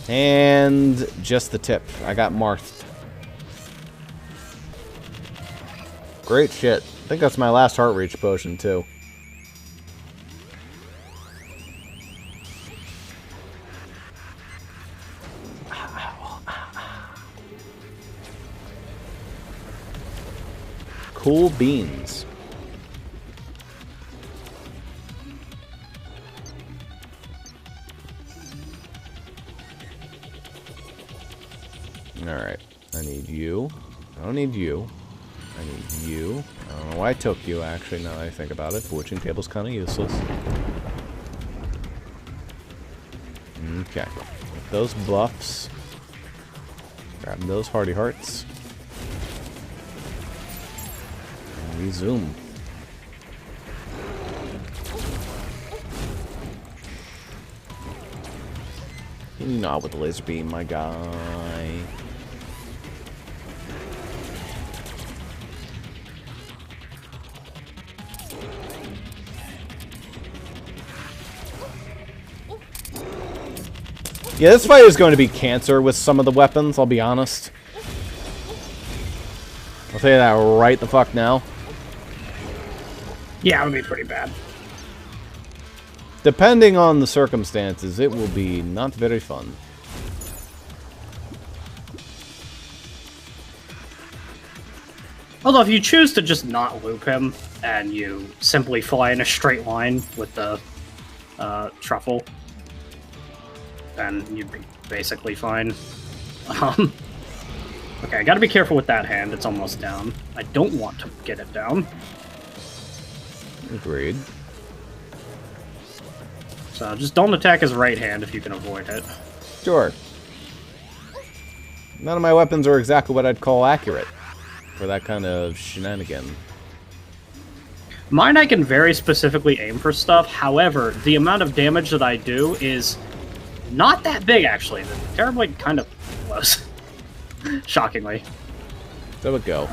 Speaker 1: And just the tip. I got marthed. Great shit. I think that's my last heart reach potion, too. Cool beans. Alright. I need you. I don't need you. I need you. I don't know why I took you, actually, now that I think about it. Fortune table's kind of useless. Okay. With those buffs. Grab those hardy hearts. And we zoom. You're not with the laser beam, my guy. Yeah, this fight is going to be cancer with some of the weapons, I'll be honest. I'll tell you that right the fuck now.
Speaker 2: Yeah, it would be pretty bad.
Speaker 1: Depending on the circumstances, it will be not very fun.
Speaker 2: Although if you choose to just not loop him, and you simply fly in a straight line with the truffle, then you'd be basically fine. Okay, I gotta be careful with that hand, it's almost down. I don't want to get it down.
Speaker 1: Agreed.
Speaker 2: So just don't attack his right hand if you can avoid it.
Speaker 1: Sure. None of my weapons are exactly what I'd call accurate for that kind of shenanigan.
Speaker 2: Mine I can very specifically aim for stuff, however, the amount of damage that I do is not that big, actually. The Terrablade kind of was. Shockingly.
Speaker 1: There we go.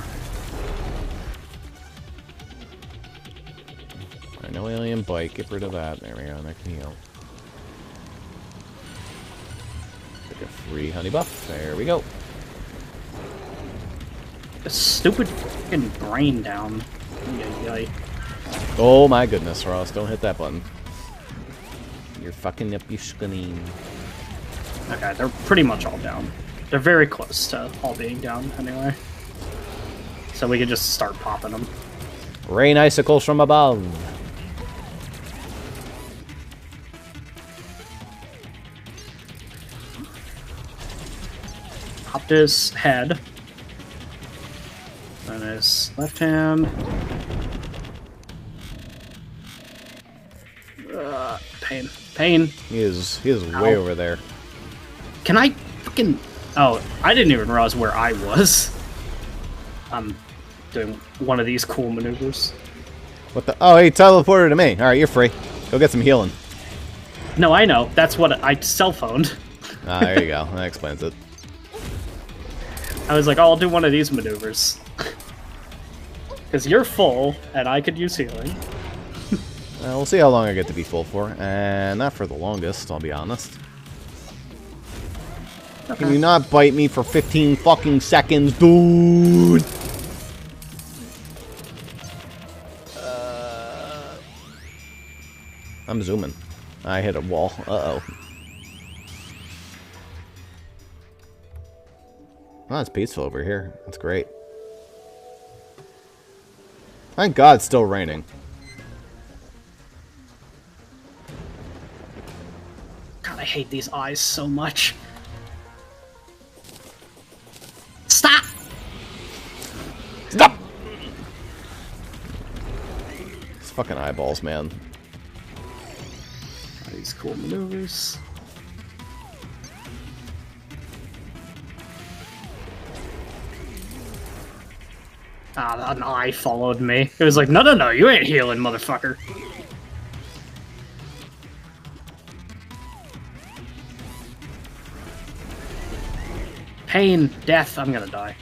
Speaker 1: Alright, no alien bite. Get rid of that. There we go. That can heal. Take a free honey buff. There we go.
Speaker 2: The stupid fucking brain down. Yay.
Speaker 1: Oh my goodness, Ross. Don't hit that button. You're fucking up your screen.
Speaker 2: Okay, they're pretty much all down. They're very close to all being down, anyway. So we can just start popping them.
Speaker 1: Rain icicles from above.
Speaker 2: Popped his head. And his left hand. Pain. Pain.
Speaker 1: He is way over there.
Speaker 2: Can I fucking... Oh, I didn't even realize where I was. I'm doing one of these cool maneuvers.
Speaker 1: What the? Oh, he teleported to me. Alright, you're free. Go get some healing.
Speaker 2: No, I know. That's what I cell phoned.
Speaker 1: Ah, there you go. That explains it.
Speaker 2: I was like, oh, I'll do one of these maneuvers. Because you're full, and I could use healing.
Speaker 1: We'll see how long I get to be full for. And not for the longest, I'll be honest.
Speaker 2: Okay.
Speaker 1: Can you not bite me for 15 fucking seconds, dude? I'm zooming. I hit a wall. Uh-oh. Oh, it's peaceful over here. That's great. Thank God it's still raining.
Speaker 2: God, I hate these eyes so much. Stop!
Speaker 1: Stop! These fucking eyeballs, man.
Speaker 2: These cool maneuvers. Ah, an eye followed me. It was like, no, no, no, you ain't healing, motherfucker. Pain, death, I'm gonna die.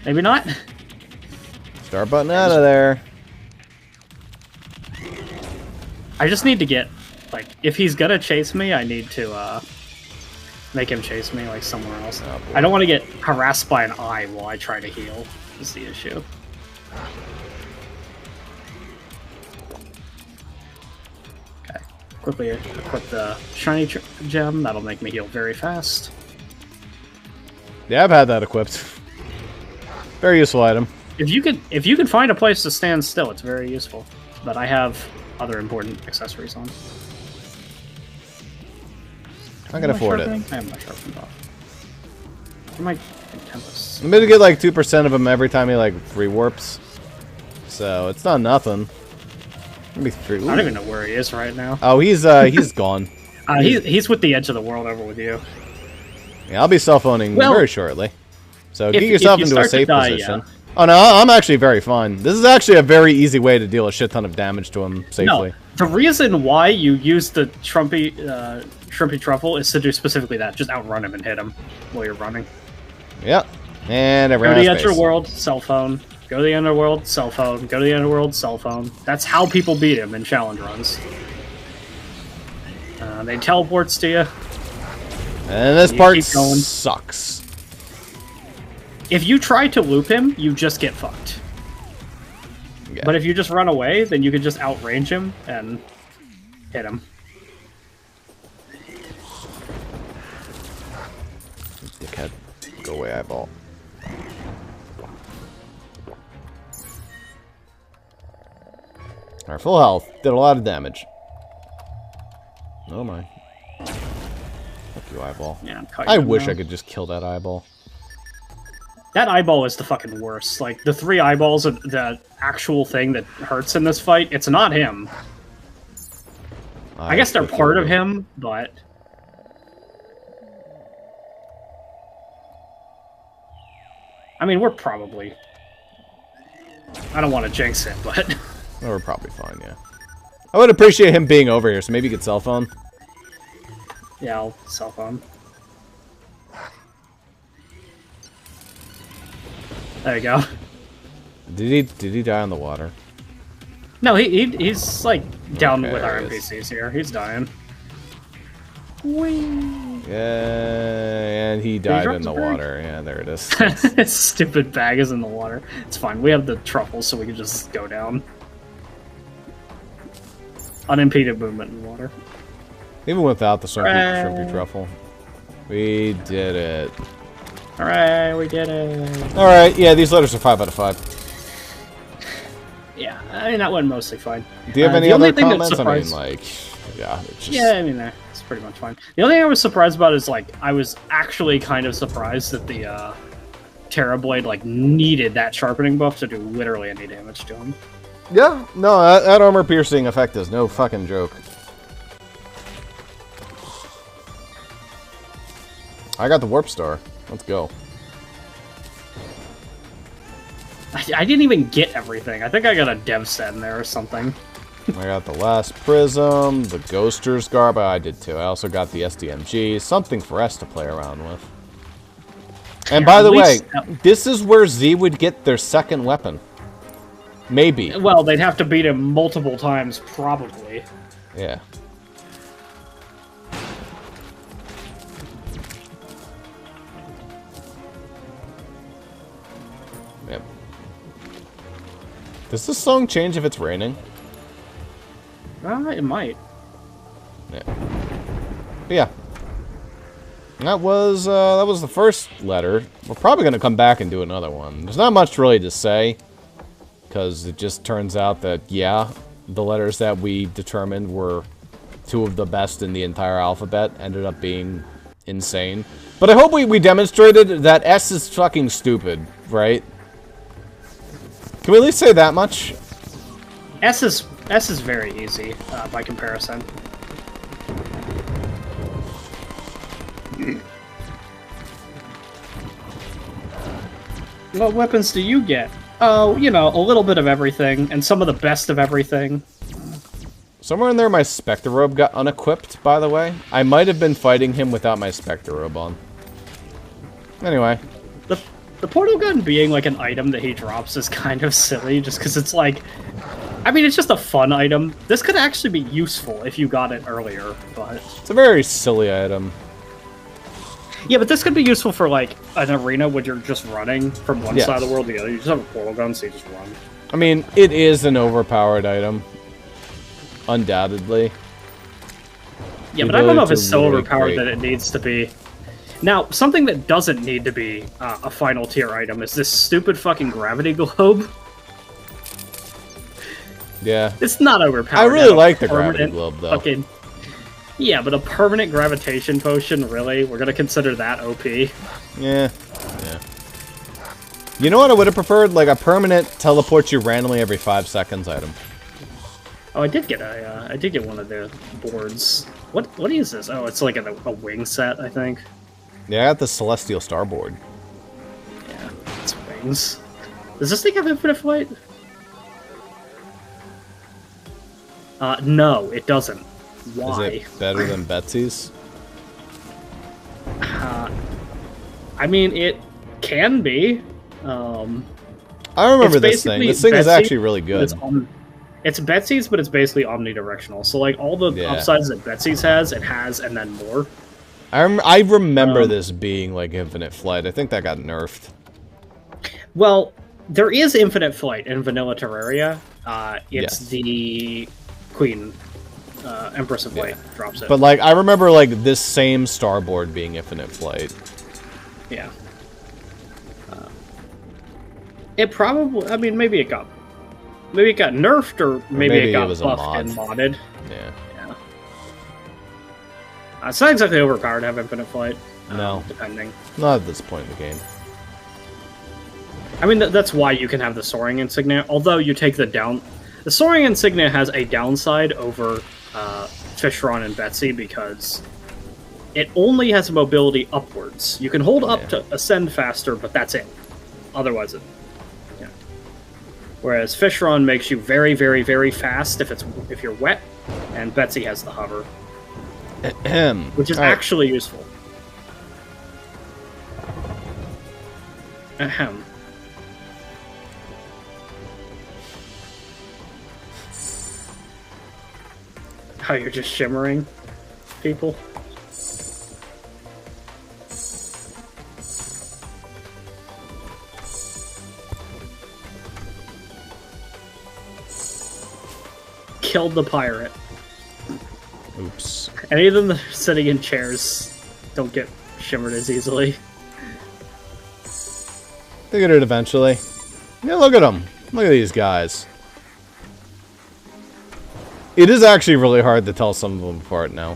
Speaker 2: Maybe not?
Speaker 1: Start button out of there.
Speaker 2: I just need to get, like, if he's gonna chase me, I need to, make him chase me, like, somewhere else.
Speaker 1: Oh,
Speaker 2: I don't want to get harassed by an eye while I try to heal, is the issue. Okay, quickly equip the shiny gem, that'll make me heal very fast.
Speaker 1: Yeah, I've had that equipped. Very useful item.
Speaker 2: If you can find a place to stand still, it's very useful. But I have other important accessories on.
Speaker 1: I can afford it.
Speaker 2: I have my sharpened off. Where my Tempest?
Speaker 1: I'm gonna get like 2% of them every time he like rewarps. So it's not nothing. Maybe 3.
Speaker 2: I don't even know where he is right now.
Speaker 1: Oh, he's gone.
Speaker 2: He's with the edge of the world over with you.
Speaker 1: Yeah, I'll be cell phoning very shortly. So get
Speaker 2: if
Speaker 1: yourself
Speaker 2: you
Speaker 1: into a
Speaker 2: start to
Speaker 1: safe
Speaker 2: die,
Speaker 1: position.
Speaker 2: yeah.
Speaker 1: Oh no, I'm actually very fine. This is actually a very easy way to deal a shit ton of damage to him safely.
Speaker 2: No, the reason why you use the Shrimpy Truffle is to do specifically that. Just outrun him and hit him while you're running.
Speaker 1: Yep. And
Speaker 2: Go to the underworld, cell phone. Go to the underworld, cell phone. Go to the underworld, cell phone. That's how people beat him in challenge runs. They teleports to you.
Speaker 1: And this part sucks.
Speaker 2: If you try to loop him, you just get fucked.
Speaker 1: Yeah.
Speaker 2: But if you just run away, then you can just outrange him and hit him.
Speaker 1: Dickhead. Go away, eyeball. Alright, full health. Did a lot of damage. Oh my. Fuck you, eyeball.
Speaker 2: Yeah,
Speaker 1: I wish I could just kill that eyeball.
Speaker 2: That eyeball is the fucking worst. Like, the 3 eyeballs of the actual thing that hurts in this fight, it's not him. I guess they're part of him, but... I mean, we're probably... I don't want to jinx it, but...
Speaker 1: Oh, we're probably fine, yeah. I would appreciate him being over here, so maybe you could cell phone.
Speaker 2: Yeah, I'll cell phone. There you go.
Speaker 1: Did he die on the water?
Speaker 2: No, he's like down
Speaker 1: Okay,
Speaker 2: with our
Speaker 1: there he is.
Speaker 2: NPCs here. He's dying. Whee!
Speaker 1: Yeah, and he died in the water. Yeah, there it is.
Speaker 2: His stupid bag is in the water. It's fine. We have the truffles, so we can just go down. Unimpeded movement in water.
Speaker 1: Even without the shrimpy truffle. We did it.
Speaker 2: Alright, we did it.
Speaker 1: Alright, yeah, these letters are 5 out of 5.
Speaker 2: Yeah, I mean, that went mostly fine.
Speaker 1: Do you have any
Speaker 2: the only
Speaker 1: other
Speaker 2: thing that
Speaker 1: comments? I mean,
Speaker 2: surprised-
Speaker 1: like, yeah, it's just...
Speaker 2: Yeah, I mean, it's pretty much fine. The only thing I was surprised about is, like, I was actually kind of surprised that the Terra Blade, like, needed that sharpening buff to do literally any damage to him.
Speaker 1: Yeah, no, that armor piercing effect is no fucking joke. I got the warp star. Let's go.
Speaker 2: I didn't even get everything. I think I got a dev set in there or something.
Speaker 1: I got the last prism, the ghoster's garb. I did too. I also got the SDMG. Something for us to play around with. And
Speaker 2: Yeah,
Speaker 1: by
Speaker 2: at
Speaker 1: the way,
Speaker 2: least-
Speaker 1: this is where Z would get their second weapon. Maybe.
Speaker 2: Well, they'd have to beat him multiple times, probably.
Speaker 1: Yeah. Yep. Does this song change if it's raining?
Speaker 2: It might.
Speaker 1: Yeah. But yeah. That was the first letter. We're probably gonna come back and do another one. There's not much really to say, because it just turns out that yeah, the letters that we determined were 2 of the best in the entire alphabet ended up being insane. But I hope we demonstrated that S is fucking stupid, right? Can we at least say that much?
Speaker 2: S is very easy by comparison. What weapons do you get? Oh, you know, a little bit of everything, and some of the best of everything.
Speaker 1: Somewhere in there my Spectre Robe got unequipped, by the way. I might have been fighting him without my Spectre Robe on. Anyway.
Speaker 2: The portal gun being like an item that he drops is kind of silly, just because it's like... I mean, it's just a fun item. This could actually be useful if you got it earlier, but...
Speaker 1: It's a very silly item.
Speaker 2: Yeah, but this could be useful for, like, an arena when you're just running from one
Speaker 1: Yes.
Speaker 2: side of the world to the other. You just have a portal gun, so you just run.
Speaker 1: I mean, it is an overpowered item. Undoubtedly.
Speaker 2: Yeah,
Speaker 1: The
Speaker 2: but I don't know if
Speaker 1: ability
Speaker 2: it's
Speaker 1: to
Speaker 2: so
Speaker 1: literally
Speaker 2: overpowered
Speaker 1: create-
Speaker 2: that it needs to be. Now, something that doesn't need to be a final tier item is this stupid fucking gravity globe.
Speaker 1: Yeah.
Speaker 2: It's not overpowered.
Speaker 1: I really
Speaker 2: now.
Speaker 1: like the gravity
Speaker 2: Permanent
Speaker 1: globe, though.
Speaker 2: Fucking... Yeah, but a permanent gravitation potion, really? We're gonna consider that OP?
Speaker 1: Yeah. Yeah. You know what I would have preferred? Like a permanent teleport you randomly every 5 seconds item.
Speaker 2: Oh, I did get one of the boards. What is this? Oh, it's like a wing set, I think.
Speaker 1: Yeah, I got the Celestial Starboard.
Speaker 2: Yeah, it's wings. Does this thing have infinite flight? No, it doesn't. Why?
Speaker 1: Is it better than Betsy's?
Speaker 2: I mean, it can be.
Speaker 1: I remember this thing.
Speaker 2: basically
Speaker 1: This thing is
Speaker 2: Betsy,
Speaker 1: actually really good.
Speaker 2: It's Betsy's, but it's basically omnidirectional. So, like, all the
Speaker 1: Yeah.
Speaker 2: upsides that Betsy's has, it has, and then more.
Speaker 1: I remember this being like infinite flight. I think that got nerfed.
Speaker 2: Well, there is infinite flight in vanilla Terraria. It's
Speaker 1: Yes.
Speaker 2: the Queen, Empress of Light, drops it.
Speaker 1: But like I remember like this same starboard being infinite flight.
Speaker 2: Yeah. It probably, I mean, maybe it got nerfed, or maybe it got
Speaker 1: was a
Speaker 2: buffed
Speaker 1: mod.
Speaker 2: and modded.
Speaker 1: Yeah.
Speaker 2: It's not exactly overpowered to have infinite flight.
Speaker 1: No.
Speaker 2: Depending.
Speaker 1: Not at this point in the game.
Speaker 2: I mean, that's why you can have the soaring insignia. Although you take the soaring insignia has a downside over Fishron and Betsy because it only has mobility upwards. You can hold up to ascend faster, but that's it. Otherwise, yeah. Whereas Fishron makes you very, very, very fast if you're wet, and Betsy has the hover, which is actually useful. Ahem. How you're just shimmering people. Killed the pirate.
Speaker 1: Oops.
Speaker 2: Any of them that are sitting in chairs don't get shimmered as easily.
Speaker 1: They get it eventually. Yeah, look at them. Look at these guys. It is actually really hard to tell some of them apart now.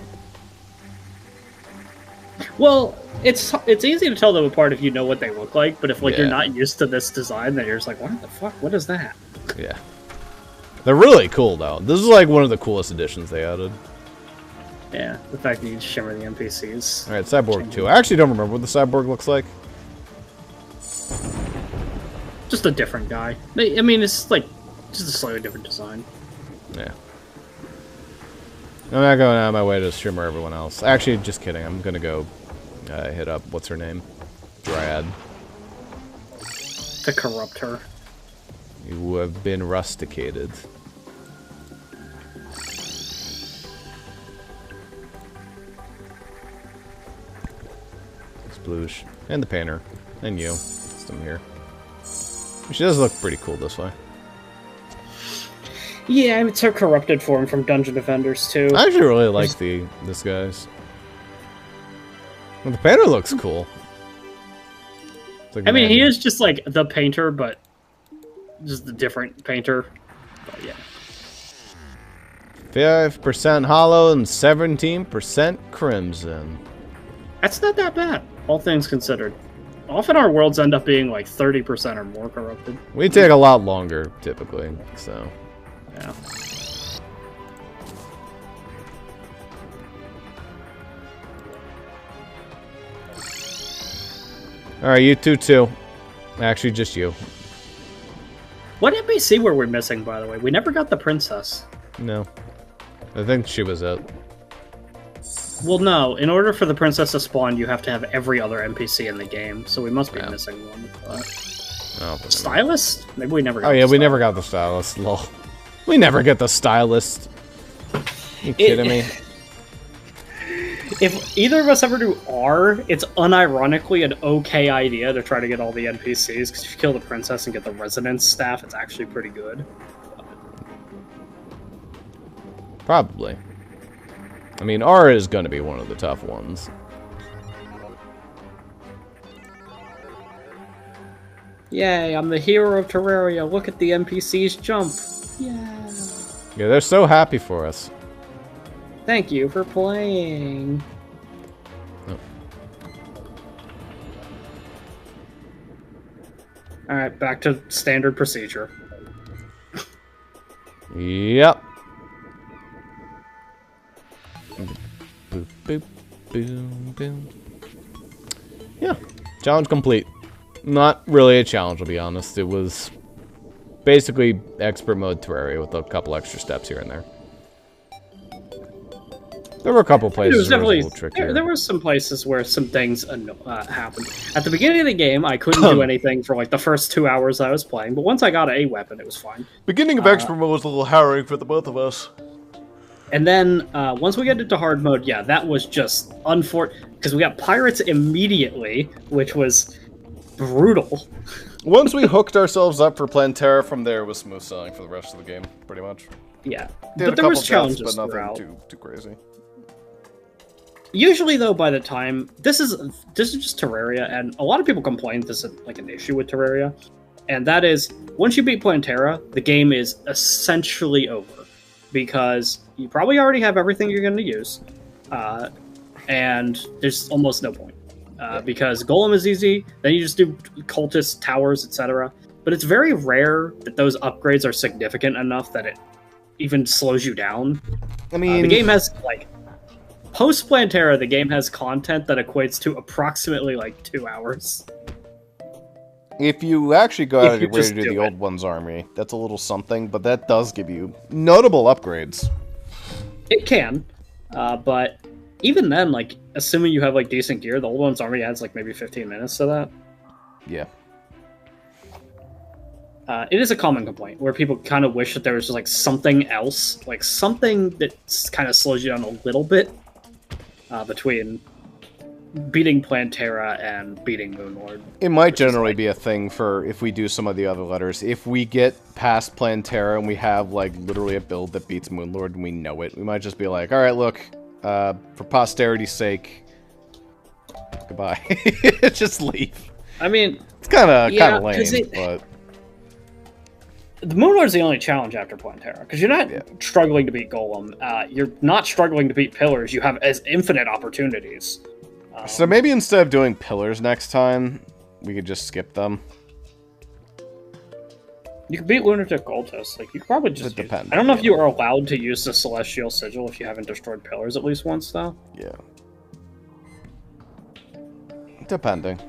Speaker 2: Well, it's easy to tell them apart if you know what they look like, but if you're not used to this design, then you're just like, what the fuck? What is that?
Speaker 1: Yeah. They're really cool though. This is like one of the coolest additions they added.
Speaker 2: Yeah, the fact that you can shimmer the NPCs.
Speaker 1: Alright, Cyborg 2. I actually don't remember what the Cyborg looks like.
Speaker 2: Just a different guy. I mean, it's like just a slightly different design.
Speaker 1: Yeah. I'm not going out of my way to shimmer everyone else. Actually, just kidding. I'm gonna go hit up, what's her name? Dryad.
Speaker 2: To corrupt her.
Speaker 1: You have been rusticated. Sploosh. And the painter. And you. System here. She does look pretty cool this way.
Speaker 2: Yeah, it's her corrupted form from Dungeon Defenders too.
Speaker 1: I actually really like this guy's. Well, the painter looks cool. Like
Speaker 2: I mean, he is just like the painter, but just the different painter. But yeah.
Speaker 1: 5% hollow and 17% crimson.
Speaker 2: That's not that bad, all things considered. Often our worlds end up being like 30% or more corrupted.
Speaker 1: We take a lot longer, typically, so...
Speaker 2: Yeah.
Speaker 1: Alright, you two too. Actually, just you.
Speaker 2: What NPC were we missing, by the way? We never got the princess.
Speaker 1: No. I think she was out.
Speaker 2: Well, no. In order for the princess to spawn, you have to have every other NPC in the game, so we must be missing one.
Speaker 1: Oh,
Speaker 2: stylist? Maybe we never got
Speaker 1: the stylist. We never got the stylist. Lol. We never get the stylist. You kidding me?
Speaker 2: If either of us ever do R, it's unironically an okay idea to try to get all the NPCs, because if you kill the princess and get the resonance staff, it's actually pretty good.
Speaker 1: Probably. I mean, R is going to be one of the tough ones.
Speaker 2: Yay, I'm the hero of Terraria. Look at the NPCs jump. Yeah.
Speaker 1: Yeah, they're so happy for us.
Speaker 2: Thank you for playing.
Speaker 1: Oh.
Speaker 2: Alright, back to standard procedure.
Speaker 1: Yep. Boop, boop, boom, boom. Yeah, challenge complete. Not really a challenge, I'll be honest. It was basically expert mode Terraria with a couple extra steps here and there. There were a couple places where it was a little trickier.
Speaker 2: There were some places where some things happened. At the beginning of the game, I couldn't do anything for like the first 2 hours I was playing, but once I got a weapon, it was fine.
Speaker 1: Beginning of expert mode was a little harrowing for the both of us.
Speaker 2: And then once we get into hard mode, yeah, that was just unfortunate because we got pirates immediately, which was brutal.
Speaker 1: Once we hooked ourselves up for Plantera, from there it was smooth sailing for the rest of the game, pretty much.
Speaker 2: Yeah,
Speaker 1: but there was challenges, but nothing too crazy.
Speaker 2: Usually, though, by the time this is just Terraria, and a lot of people complain this is like an issue with Terraria. And that is, once you beat Plantera, the game is essentially over. Because you probably already have everything you're going to use. And there's almost no point. Because Golem is easy, then you just do cultist, towers, etc. But it's very rare that those upgrades are significant enough that it even slows you down.
Speaker 1: I mean...
Speaker 2: the game has, like... Post-Plantera, the game has content that equates to approximately, like, 2 hours.
Speaker 1: If you actually go out of your way to do the Old One's army, that's a little something, but that does give you notable upgrades.
Speaker 2: It can, but even then, like, assuming you have, like, decent gear, the Old One's army adds, like, maybe 15 minutes to that.
Speaker 1: Yeah.
Speaker 2: It is a common complaint, where people kind of wish that there was just, like, something else, like, something that kind of slows you down a little bit between beating Plantera and beating Moonlord.
Speaker 1: It might generally be a thing for if we do some of the other letters. If we get past Plantera and we have, like, literally a build that beats Moonlord and we know it, we might just be like, alright, look, for posterity's sake, goodbye. Just leave.
Speaker 2: I mean...
Speaker 1: It's kind of lame, but...
Speaker 2: The Moonlord's the only challenge after Plantera, because you're not struggling to beat Golem. You're not struggling to beat Pillars. You have infinite opportunities.
Speaker 1: So maybe instead of doing Pillars next time, we could just skip them.
Speaker 2: You could beat Lunatic Cultist. Like, you could probably just
Speaker 1: depends.
Speaker 2: I don't know if you are allowed to use the Celestial Sigil if you haven't destroyed Pillars at least once, though.
Speaker 1: Yeah. Depending.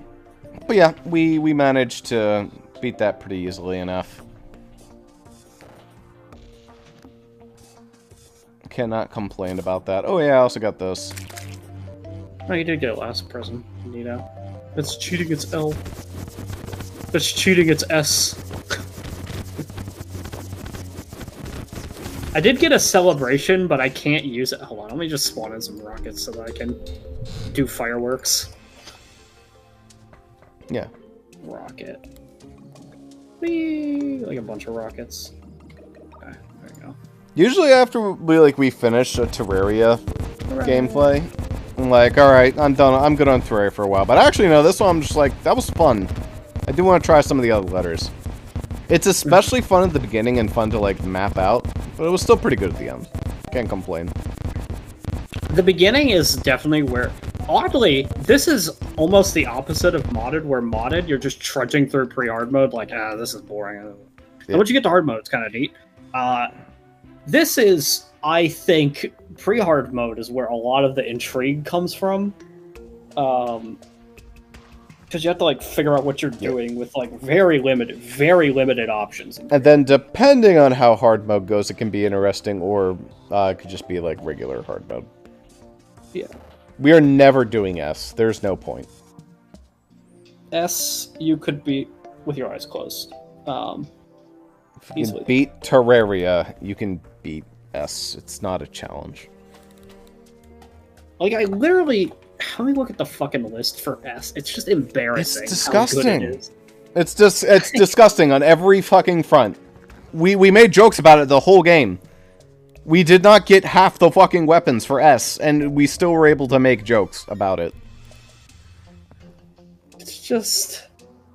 Speaker 1: But yeah, we managed to beat that pretty easily enough. Cannot complain about that. Oh yeah, I also got this.
Speaker 2: Oh, you did get it last Prism, you know. That's cheating, it's L. That's cheating, it's S. I did get a Celebration, but I can't use it. Hold on, let me just spawn in some rockets so that I can do fireworks.
Speaker 1: Yeah.
Speaker 2: Rocket. Whee! Like a bunch of rockets. Okay, there we go.
Speaker 1: Usually after we finish a Terraria gameplay, I'm like, alright, I'm done. I'm good on Terraria for a while. But actually, no, this one I'm just like, that was fun. I do want to try some of the other letters. It's especially fun at the beginning and fun to, like, map out. But it was still pretty good at the end. Can't complain.
Speaker 2: The beginning is definitely where... Oddly, this is almost the opposite of modded, where modded, you're just trudging through pre-hard mode, like, this is boring. Yeah. And once you get to hard mode, it's kind of neat. This is, I think, pre-hard mode is where a lot of the intrigue comes from. Because you have to, like, figure out what you're doing with, like, very limited options.
Speaker 1: And then, depending on how hard mode goes, it can be interesting, or it could just be, like, regular hard mode.
Speaker 2: Yeah.
Speaker 1: We are never doing S. There's no point.
Speaker 2: S, you could beat with your eyes closed.
Speaker 1: If you can beat Terraria, you can beat S. It's not a challenge.
Speaker 2: Like, I literally... Let me look at the fucking list for S. It's just embarrassing.
Speaker 1: It's disgusting.
Speaker 2: How good it is.
Speaker 1: It's just it's disgusting on every fucking front. We made jokes about it the whole game. We did not get half the fucking weapons for S, and we still were able to make jokes about it.
Speaker 2: It's just...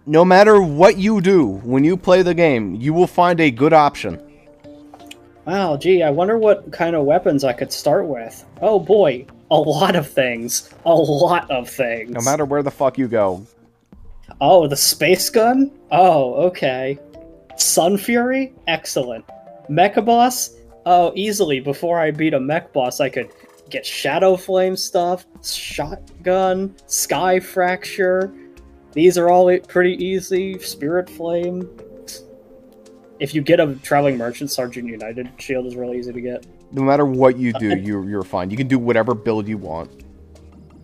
Speaker 1: No matter what you do when you play the game, you will find a good option.
Speaker 2: Wow, gee, I wonder what kind of weapons I could start with. Oh boy, a lot of things. A lot of things.
Speaker 1: No matter where the fuck you go.
Speaker 2: Oh, the space gun? Oh, okay. Sun Fury? Excellent. Mecha Boss? Oh, easily. Before I beat a mech boss, I could get Shadow Flame stuff, Shotgun, Sky Fracture. These are all pretty easy. Spirit Flame. If you get a Traveling Merchant, Sergeant United shield is really easy to get.
Speaker 1: No matter what you do, you're fine. You can do whatever build you want.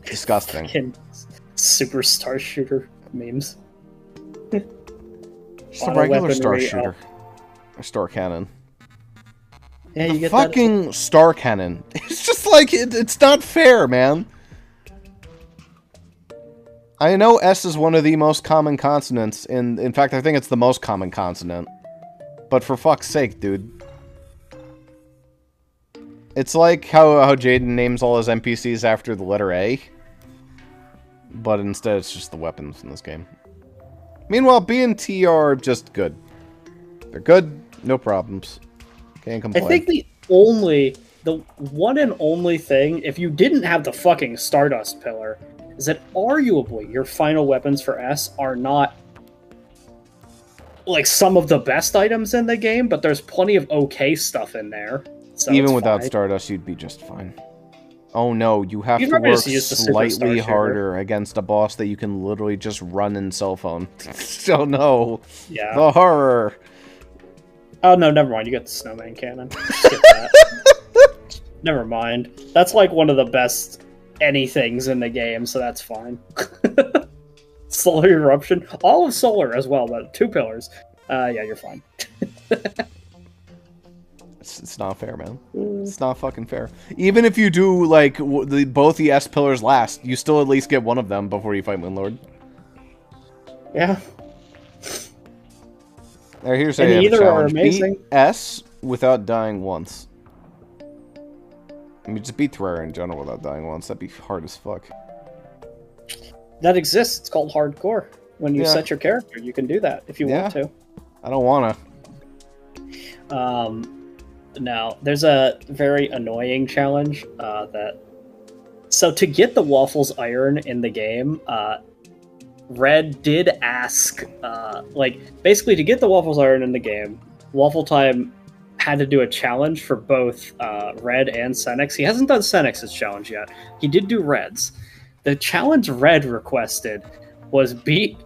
Speaker 1: Disgusting.
Speaker 2: Fucking Super Star Shooter memes.
Speaker 1: Just a regular Star Shooter. Or Star Cannon.
Speaker 2: Yeah, you get
Speaker 1: fucking
Speaker 2: that.
Speaker 1: Star Cannon. It's just like, it's not fair, man. I know S is one of the most common consonants. In fact, I think it's the most common consonant. But for fuck's sake, dude. It's like how Jaden names all his NPCs after the letter A. But instead, it's just the weapons in this game. Meanwhile, B and T are just good. They're good, no problems. Can't complain.
Speaker 2: I think the one and only thing, if you didn't have the fucking Stardust Pillar, is that arguably your final weapons for S are not like some of the best items in the game, but there's plenty of okay stuff in there. So
Speaker 1: even without
Speaker 2: fine.
Speaker 1: Stardust, you'd be just fine. Oh no, you have
Speaker 2: You'd
Speaker 1: to
Speaker 2: rather
Speaker 1: work
Speaker 2: just use the
Speaker 1: slightly
Speaker 2: Superstar
Speaker 1: harder against a boss that you can literally just run in cell phone. Oh no.
Speaker 2: Yeah.
Speaker 1: The horror.
Speaker 2: Oh no, never mind. You got the snowman cannon. Skip that. Never mind. That's like one of the best anythings in the game, so that's fine. Solar eruption, all of solar as well, but 2 pillars. Yeah, you're fine.
Speaker 1: It's not fair, man. It's not fucking fair. Even if you do like both the S pillars last, you still at least get one of them before you fight Moonlord.
Speaker 2: Yeah.
Speaker 1: There, here's
Speaker 2: And
Speaker 1: a
Speaker 2: either are
Speaker 1: challenge.
Speaker 2: amazing.
Speaker 1: Beat S without dying once. I mean, just beat Terraria in general without dying once. That'd be hard as fuck.
Speaker 2: That exists. It's called hardcore. When you
Speaker 1: Yeah.
Speaker 2: set your character, you can do that if you want to.
Speaker 1: I don't wanna.
Speaker 2: Now, there's a very annoying challenge So to get the Waffles Iron in the game, Red did ask, basically to get the Waffles Iron in the game, Waffle Time had to do a challenge for both Red and Senex. He hasn't done Senex's challenge yet. He did do Red's. The challenge Red requested was beat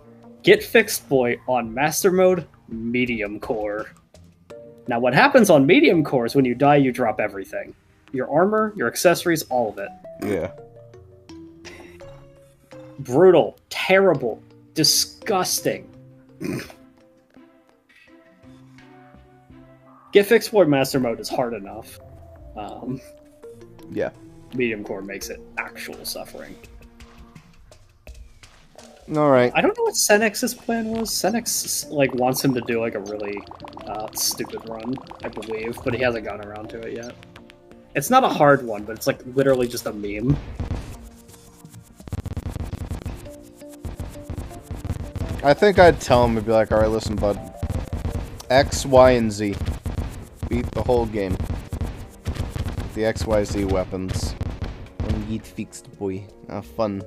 Speaker 2: Get Fixed Boy on Master Mode Medium Core. Now, what happens on Medium Core is when you die, you drop everything. Your armor, your accessories, all of it.
Speaker 1: Yeah.
Speaker 2: Brutal, terrible, disgusting. Get Fixed Boy Master Mode is hard enough.
Speaker 1: Yeah.
Speaker 2: Medium Core makes it actual suffering.
Speaker 1: Alright.
Speaker 2: I don't know what Senex's plan was. Senex wants him to do a really stupid run, I believe, but he hasn't gotten around to it yet. It's not a hard one, but it's literally just a meme.
Speaker 1: I think I'd tell him, I'd be like, alright, listen, bud. X, Y, and Z. Beat the whole game. The XYZ weapons. And Get Fixed Boy. Have fun.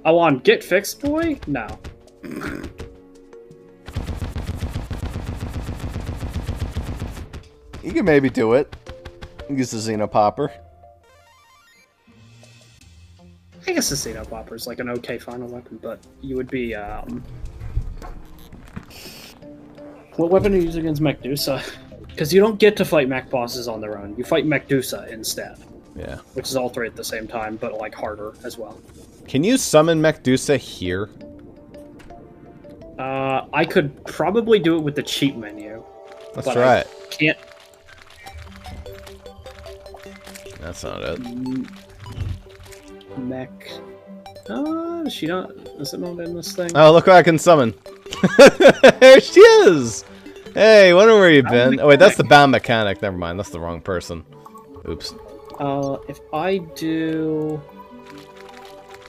Speaker 2: Oh, on Get Fixed Boy? No.
Speaker 1: You can maybe do it. Use the Xenopopper.
Speaker 2: I guess the Xenopopper is an okay final weapon, but you would be, What weapon are you using against Medusa? Because you don't get to fight mech bosses on their own. You fight Medusa instead.
Speaker 1: Yeah.
Speaker 2: Which is all 3 at the same time, but, harder as well.
Speaker 1: Can you summon Medusa here?
Speaker 2: I could probably do it with the cheat menu.
Speaker 1: Let's
Speaker 2: but
Speaker 1: try
Speaker 2: I
Speaker 1: it.
Speaker 2: Can't.
Speaker 1: That's not it.
Speaker 2: Mech. Is she not? Is it not in this thing?
Speaker 1: Oh, look what I can summon. There she is! Hey, wonder where you've been. Oh, wait, that's the bound mechanic. Never mind, that's the wrong person. Oops.
Speaker 2: If I do...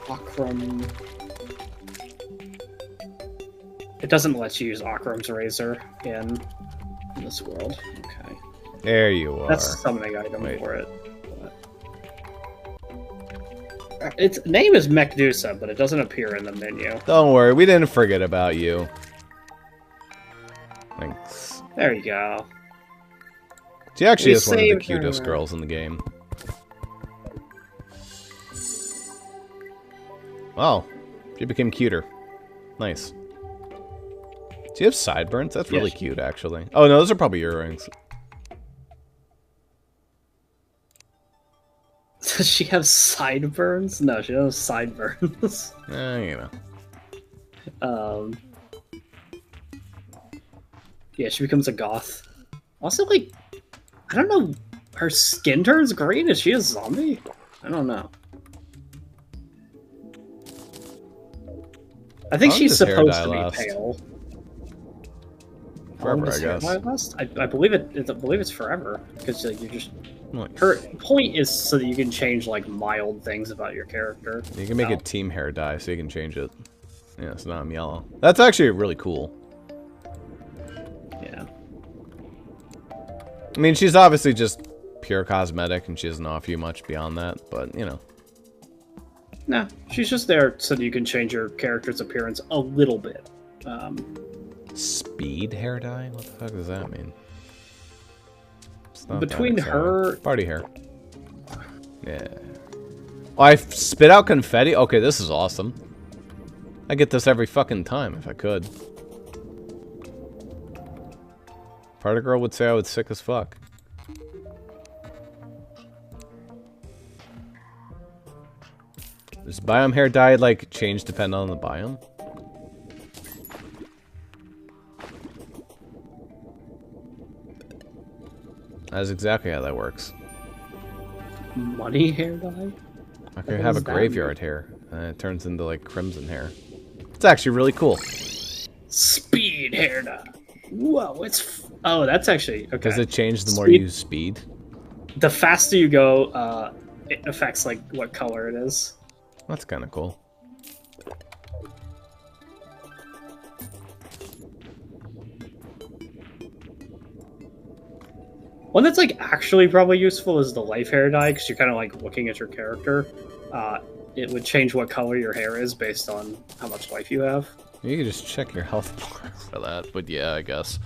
Speaker 2: Akram... It doesn't let you use Akram's Razor in this world. Okay.
Speaker 1: There you are.
Speaker 2: That's a summoning item for it. But... Its name is Medusa, but it doesn't appear in the menu.
Speaker 1: Don't worry, we didn't forget about you. Thanks.
Speaker 2: There you go.
Speaker 1: She actually
Speaker 2: We
Speaker 1: is one of the
Speaker 2: saved
Speaker 1: cutest
Speaker 2: her.
Speaker 1: girls in the game. Wow, she became cuter. Nice. Do you have sideburns? That's really cute, actually. Oh, no, those are probably earrings.
Speaker 2: Does she have sideburns? No, she doesn't have sideburns.
Speaker 1: You know.
Speaker 2: Yeah, she becomes a goth. Also, I don't know, her skin turns green? Is she a zombie? I don't know. I think
Speaker 1: How long
Speaker 2: she's
Speaker 1: does hair
Speaker 2: supposed
Speaker 1: dye
Speaker 2: to be
Speaker 1: last?
Speaker 2: pale. How
Speaker 1: Forever,
Speaker 2: long
Speaker 1: I
Speaker 2: does hair
Speaker 1: guess.
Speaker 2: dye last? I believe I believe it's forever because you just.
Speaker 1: Nice.
Speaker 2: Her point is so that you can change mild things about your character.
Speaker 1: You can make it team hair dye, so you can change it. Yeah, it's not yellow. That's actually really cool.
Speaker 2: Yeah.
Speaker 1: I mean, she's obviously just pure cosmetic, and she doesn't offer you much beyond that, but, you know.
Speaker 2: Nah, she's just there so that you can change your character's appearance a little bit.
Speaker 1: Speed hair dye? What the fuck does that mean? It's not
Speaker 2: Between
Speaker 1: that exciting.
Speaker 2: her...
Speaker 1: Party hair. Yeah. Oh, I spit out confetti? Okay, this is awesome. I get this every fucking time if I could. Party girl would say I was sick as fuck. Does biome hair dye, like, change depending on the biome? That's exactly how that works.
Speaker 2: Money hair dye?
Speaker 1: I could have a graveyard hair, and it turns into, like, crimson hair. It's actually really cool.
Speaker 2: Speed hair dye. Whoa, it's... Oh, that's actually... Okay.
Speaker 1: Does it change the more you use speed?
Speaker 2: The faster you go, it affects, like, what color it is.
Speaker 1: That's kind of cool.
Speaker 2: One that's, like, actually probably useful is the life hair dye, because you're kind of, like, looking at your character. It would change what color your hair is based on how much life you have.
Speaker 1: You can just check your health bar for that, but yeah, I guess.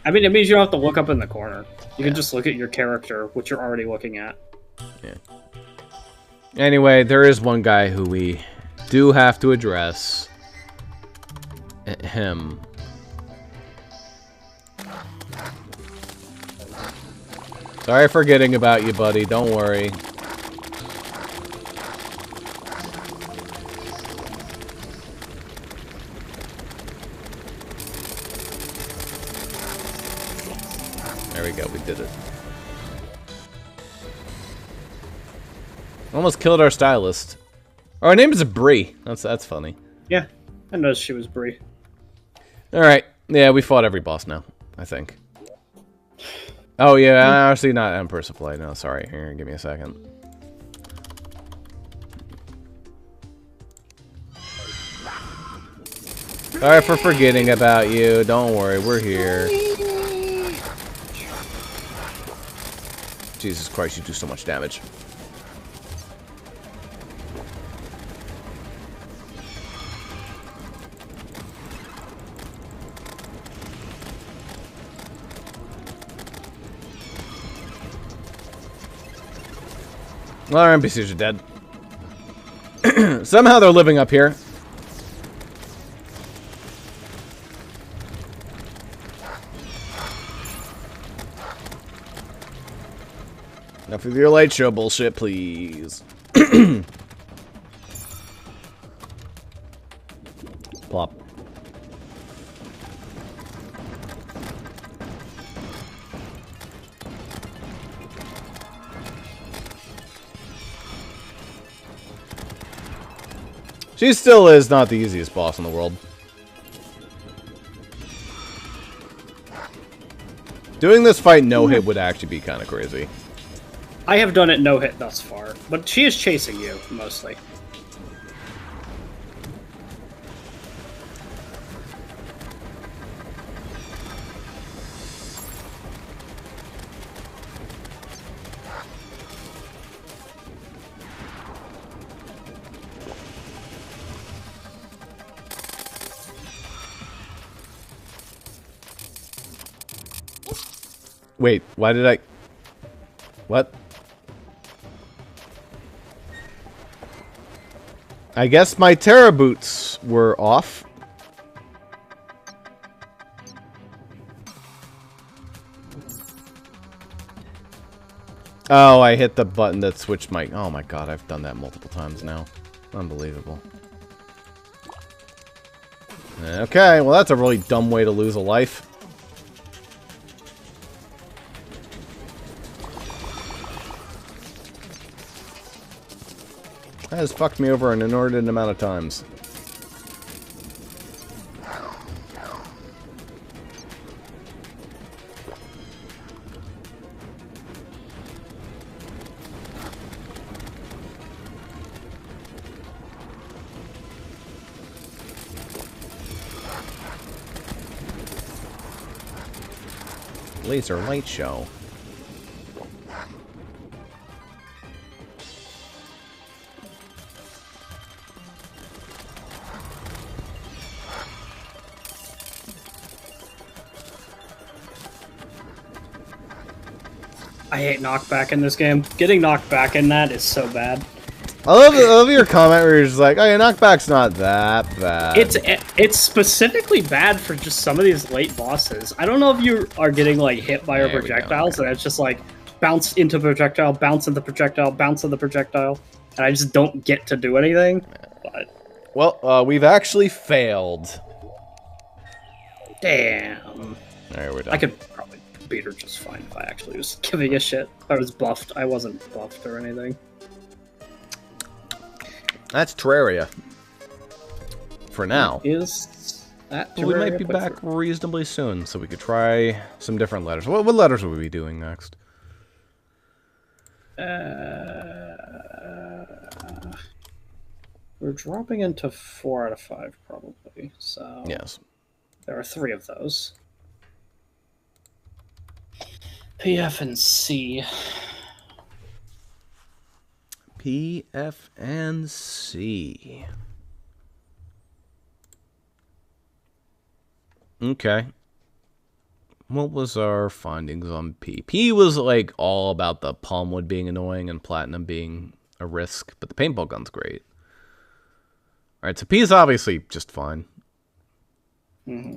Speaker 2: I mean, it means you don't have to look up in the corner. You can just look at your character, which you're already looking at.
Speaker 1: Yeah. Anyway, there is one guy who we do have to address. Him. Sorry for forgetting about you, buddy. Don't worry. There we go. We did it. Almost killed our stylist. Oh, her name is Bree. That's funny.
Speaker 2: Yeah, I noticed she was Bree.
Speaker 1: All right. Yeah, we fought every boss now, I think. Oh, yeah, actually not Empress of Play. No, sorry. Here, give me a second. Sorry for forgetting about you. Don't worry, we're here. Jesus Christ, you do so much damage. Well, our NPCs are dead. Somehow they're living up here. Enough of your light show bullshit, please. Plop. She still is not the easiest boss in the world. Doing this fight no-hit would actually be kind of crazy.
Speaker 2: I have done it no-hit thus far, but she is chasing you, mostly.
Speaker 1: Wait, why did I... What? I guess my Terra boots were off. Oh, I hit the button that switched my... Oh my god, I've done that multiple times now. Unbelievable. Okay, well that's a really dumb way to lose a life. That has fucked me over an inordinate amount of times. laser light show.
Speaker 2: I hate knockback in this game. Getting knocked back in that is so bad.
Speaker 1: I love your comment where you're just like, oh yeah, knockback's not that bad.
Speaker 2: It's specifically bad for just some of these late bosses. I don't know if you are getting like hit by your projectiles, and it's just like bounce into projectile, bounce into projectile, bounce into projectile, and I just don't get to do anything. But
Speaker 1: well, we've actually failed.
Speaker 2: Damn.
Speaker 1: Alright, we're done.
Speaker 2: I could probably beat her just fine if I actually was giving a shit. I was buffed. I wasn't buffed or anything.
Speaker 1: That's Terraria. For now.
Speaker 2: Is that Terraria?
Speaker 1: We might be back reasonably soon, so we could try some different letters. What letters will we be doing next?
Speaker 2: We're dropping into 4 out of 5, probably. So
Speaker 1: yes.
Speaker 2: There are 3 of those. P, F, and C.
Speaker 1: P, F, and C. Okay. What was our findings on P? P was like all about the palmwood being annoying and platinum being a risk, but the paintball gun's great. Alright, so P is obviously just fine.
Speaker 2: Mm-hmm.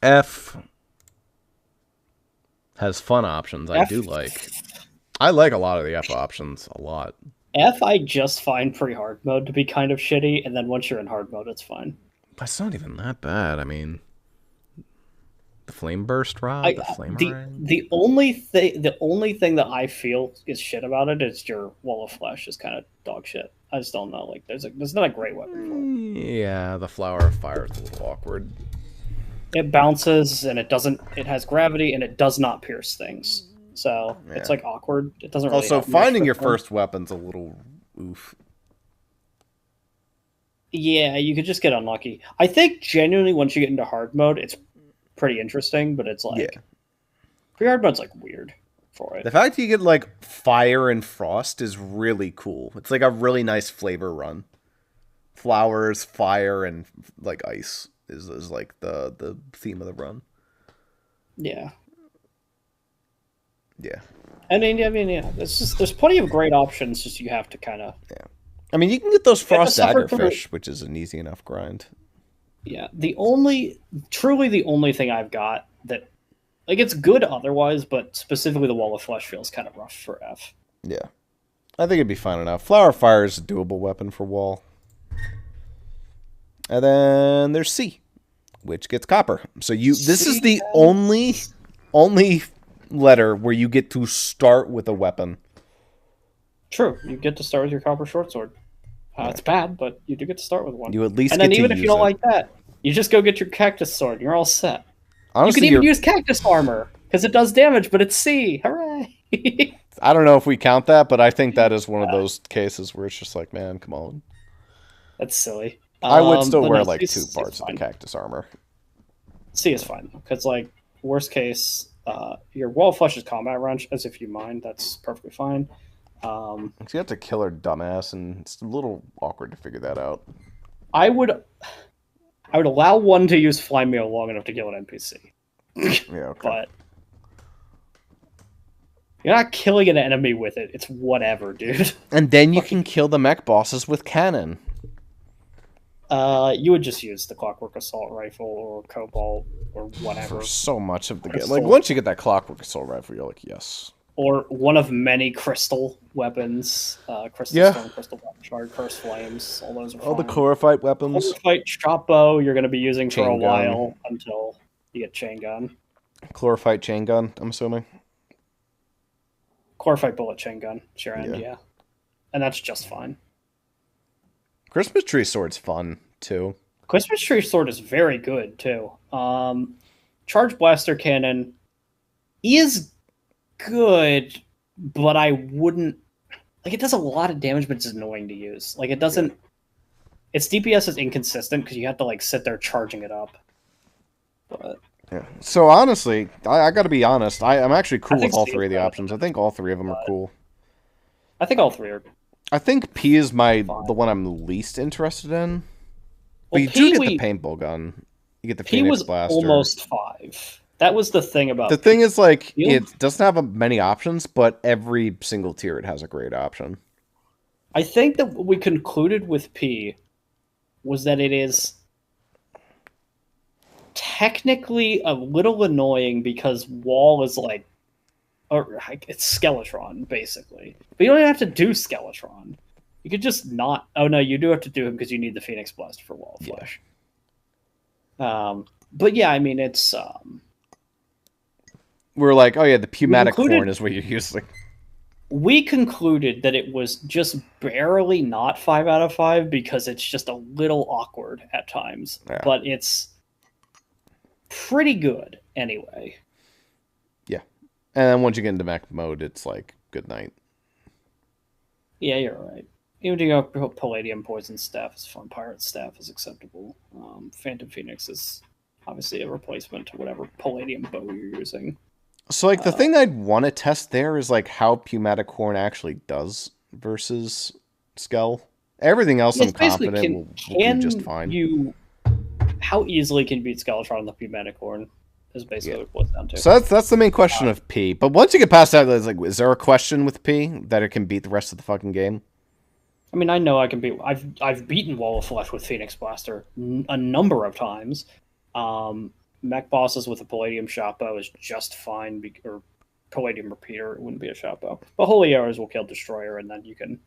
Speaker 1: F has fun options. I do like. I like a lot of the F options. A lot.
Speaker 2: F I just find pre-hard mode to be kind of shitty, and then once you're in hard mode, it's fine.
Speaker 1: But it's not even that bad. I mean, the flame burst rod, the flame
Speaker 2: the only thing that I feel is shit about it is your wall of flesh is kind of dog shit. I just don't know. Like, there's not a great weapon for it.
Speaker 1: Yeah, the flower of fire is a little awkward.
Speaker 2: It bounces and it doesn't. It has gravity and it does not pierce things. So it's like awkward. It doesn't really.
Speaker 1: Also, finding your first weapon's a little oof.
Speaker 2: Yeah, you could just get unlucky. I think genuinely once you get into hard mode, it's pretty interesting, but it's like pre-hard mode's like weird for it.
Speaker 1: The fact you get like fire and frost is really cool. It's like a really nice flavor run. Flowers, fire, and like ice is like the theme of the run.
Speaker 2: Yeah.
Speaker 1: Yeah.
Speaker 2: I mean, yeah. There's plenty of great options. Just you have to kind of.
Speaker 1: Yeah. I mean, you can get those frost daggerfish, which is an easy enough grind.
Speaker 2: Yeah. Truly the only thing I've got that, like, it's good otherwise, but specifically the wall of flesh feels kind of rough for F.
Speaker 1: Yeah. I think it'd be fine enough. Flower of fire is a doable weapon for wall. And then there's C, which gets copper. So this is the only letter where you get to start with a weapon.
Speaker 2: True, you get to start with your copper short sword. It's bad, but you do get to start with one.
Speaker 1: You at least
Speaker 2: and then even if you don't like that, you just go get your cactus sword. And you're all set.
Speaker 1: Honestly,
Speaker 2: you can even use cactus armor because it does damage, but it's C. Hooray!
Speaker 1: I don't know if we count that, but I think that is one of those cases where it's just like, man, come on.
Speaker 2: That's silly.
Speaker 1: I would still wear like 2 parts of the cactus armor.
Speaker 2: C is fine because, like, worst case, your wall flushes combat wrench as if you mind. That's perfectly fine.
Speaker 1: So you have to kill her dumbass, and it's a little awkward to figure that out.
Speaker 2: I would allow one to use fly meal long enough to kill an NPC.
Speaker 1: Yeah, okay.
Speaker 2: But you're not killing an enemy with it. It's whatever, dude.
Speaker 1: And then you can kill the mech bosses with cannon.
Speaker 2: You would just use the Clockwork Assault Rifle or Cobalt or whatever.
Speaker 1: For so much of the game. Like, once you get that Clockwork Assault Rifle, you're like, yes.
Speaker 2: Or one of many crystal weapons. Crystal Stone, Crystal Shard, Curse Flames. All those are fine.
Speaker 1: All the Chlorophyte weapons.
Speaker 2: Chlorophyte Chop Bow you're going to be using for a while until you get Chain Gun.
Speaker 1: Chlorophyte Chain Gun, I'm assuming.
Speaker 2: Chlorophyte Bullet Chain Gun. It's your end, yeah. And that's just fine.
Speaker 1: Christmas Tree Sword's fun, too.
Speaker 2: Christmas Tree Sword is very good, too. Charge Blaster Cannon is good, but I wouldn't... Like, it does a lot of damage, but it's annoying to use. Like, it doesn't... Its DPS is inconsistent, because you have to, like, sit there charging it up. But
Speaker 1: Yeah. So honestly, I got to be honest. I'm actually
Speaker 2: I
Speaker 1: cool with
Speaker 2: think
Speaker 1: all
Speaker 2: C is
Speaker 1: three of the
Speaker 2: better than
Speaker 1: options. I
Speaker 2: F,
Speaker 1: think all three of them are
Speaker 2: but
Speaker 1: cool.
Speaker 2: I think all three are
Speaker 1: I think P is the
Speaker 2: fine.
Speaker 1: one I'm least interested in. But
Speaker 2: Well,
Speaker 1: you do get the paintball gun. You get the
Speaker 2: P
Speaker 1: Phoenix
Speaker 2: was
Speaker 1: Blaster.
Speaker 2: almost 5. That was the thing
Speaker 1: The
Speaker 2: about
Speaker 1: thing
Speaker 2: P.
Speaker 1: is, like,
Speaker 2: Field,
Speaker 1: it doesn't have many options, but every single tier it has a great option.
Speaker 2: I think that what we concluded with P was that it is technically a little annoying because Wall is like, or it's Skeletron basically, but you don't even have to do Skeletron. You could just not. Oh no, you do have to do him because you need the Phoenix Blast for Wall
Speaker 1: Yeah.
Speaker 2: Flash. But yeah, I mean it's.
Speaker 1: We're like, oh yeah, the
Speaker 2: We
Speaker 1: pneumatic horn
Speaker 2: concluded
Speaker 1: is what you're using.
Speaker 2: we concluded that it was just barely not 5 out of 5 because it's just a little awkward at times,
Speaker 1: Yeah.
Speaker 2: but it's pretty good anyway.
Speaker 1: Yeah. And then once you get into mech mode, it's like, good night.
Speaker 2: Yeah, you're right. Even to go Palladium Poison Staff is fun. Pirate Staff is acceptable. Phantom Phoenix is obviously a replacement to whatever Palladium bow you're using.
Speaker 1: So, like, the thing I'd want to test there is, like, how pneumatic horn actually does versus Skell. Everything else I'm confident will do just fine.
Speaker 2: How easily can you beat Skeletron on the Pneumatic Horn? Is basically what it boils down to.
Speaker 1: So that's the main question of P. But once you get past that, it's like, is there a question with P that it can beat the rest of the fucking game?
Speaker 2: I mean, I know I can beat. I've beaten Wall of Flesh with Phoenix Blaster a number of times. Mech bosses with a Palladium shot bow is just fine, or Palladium Repeater, it wouldn't be a shot bow. But Holy Arrows will kill Destroyer, and then you can.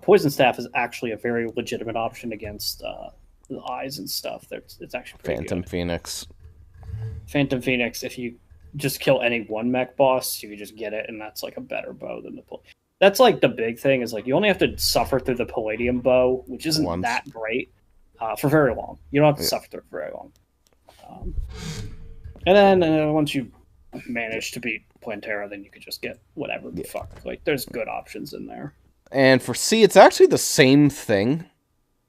Speaker 2: Poison Staff is actually a very legitimate option against the eyes and stuff. It's actually pretty
Speaker 1: Phantom
Speaker 2: good.
Speaker 1: Phoenix.
Speaker 2: Phantom Phoenix, if you just kill any one mech boss, you can just get it, and that's like a better bow than the. That's like the big thing is like you only have to suffer through the Palladium bow, which isn't that great for very long. You don't have to suffer through it for very long. And then once you manage to beat Plantera, then you could just get whatever the fuck. Like there's good options in there.
Speaker 1: And for C, it's actually the same thing.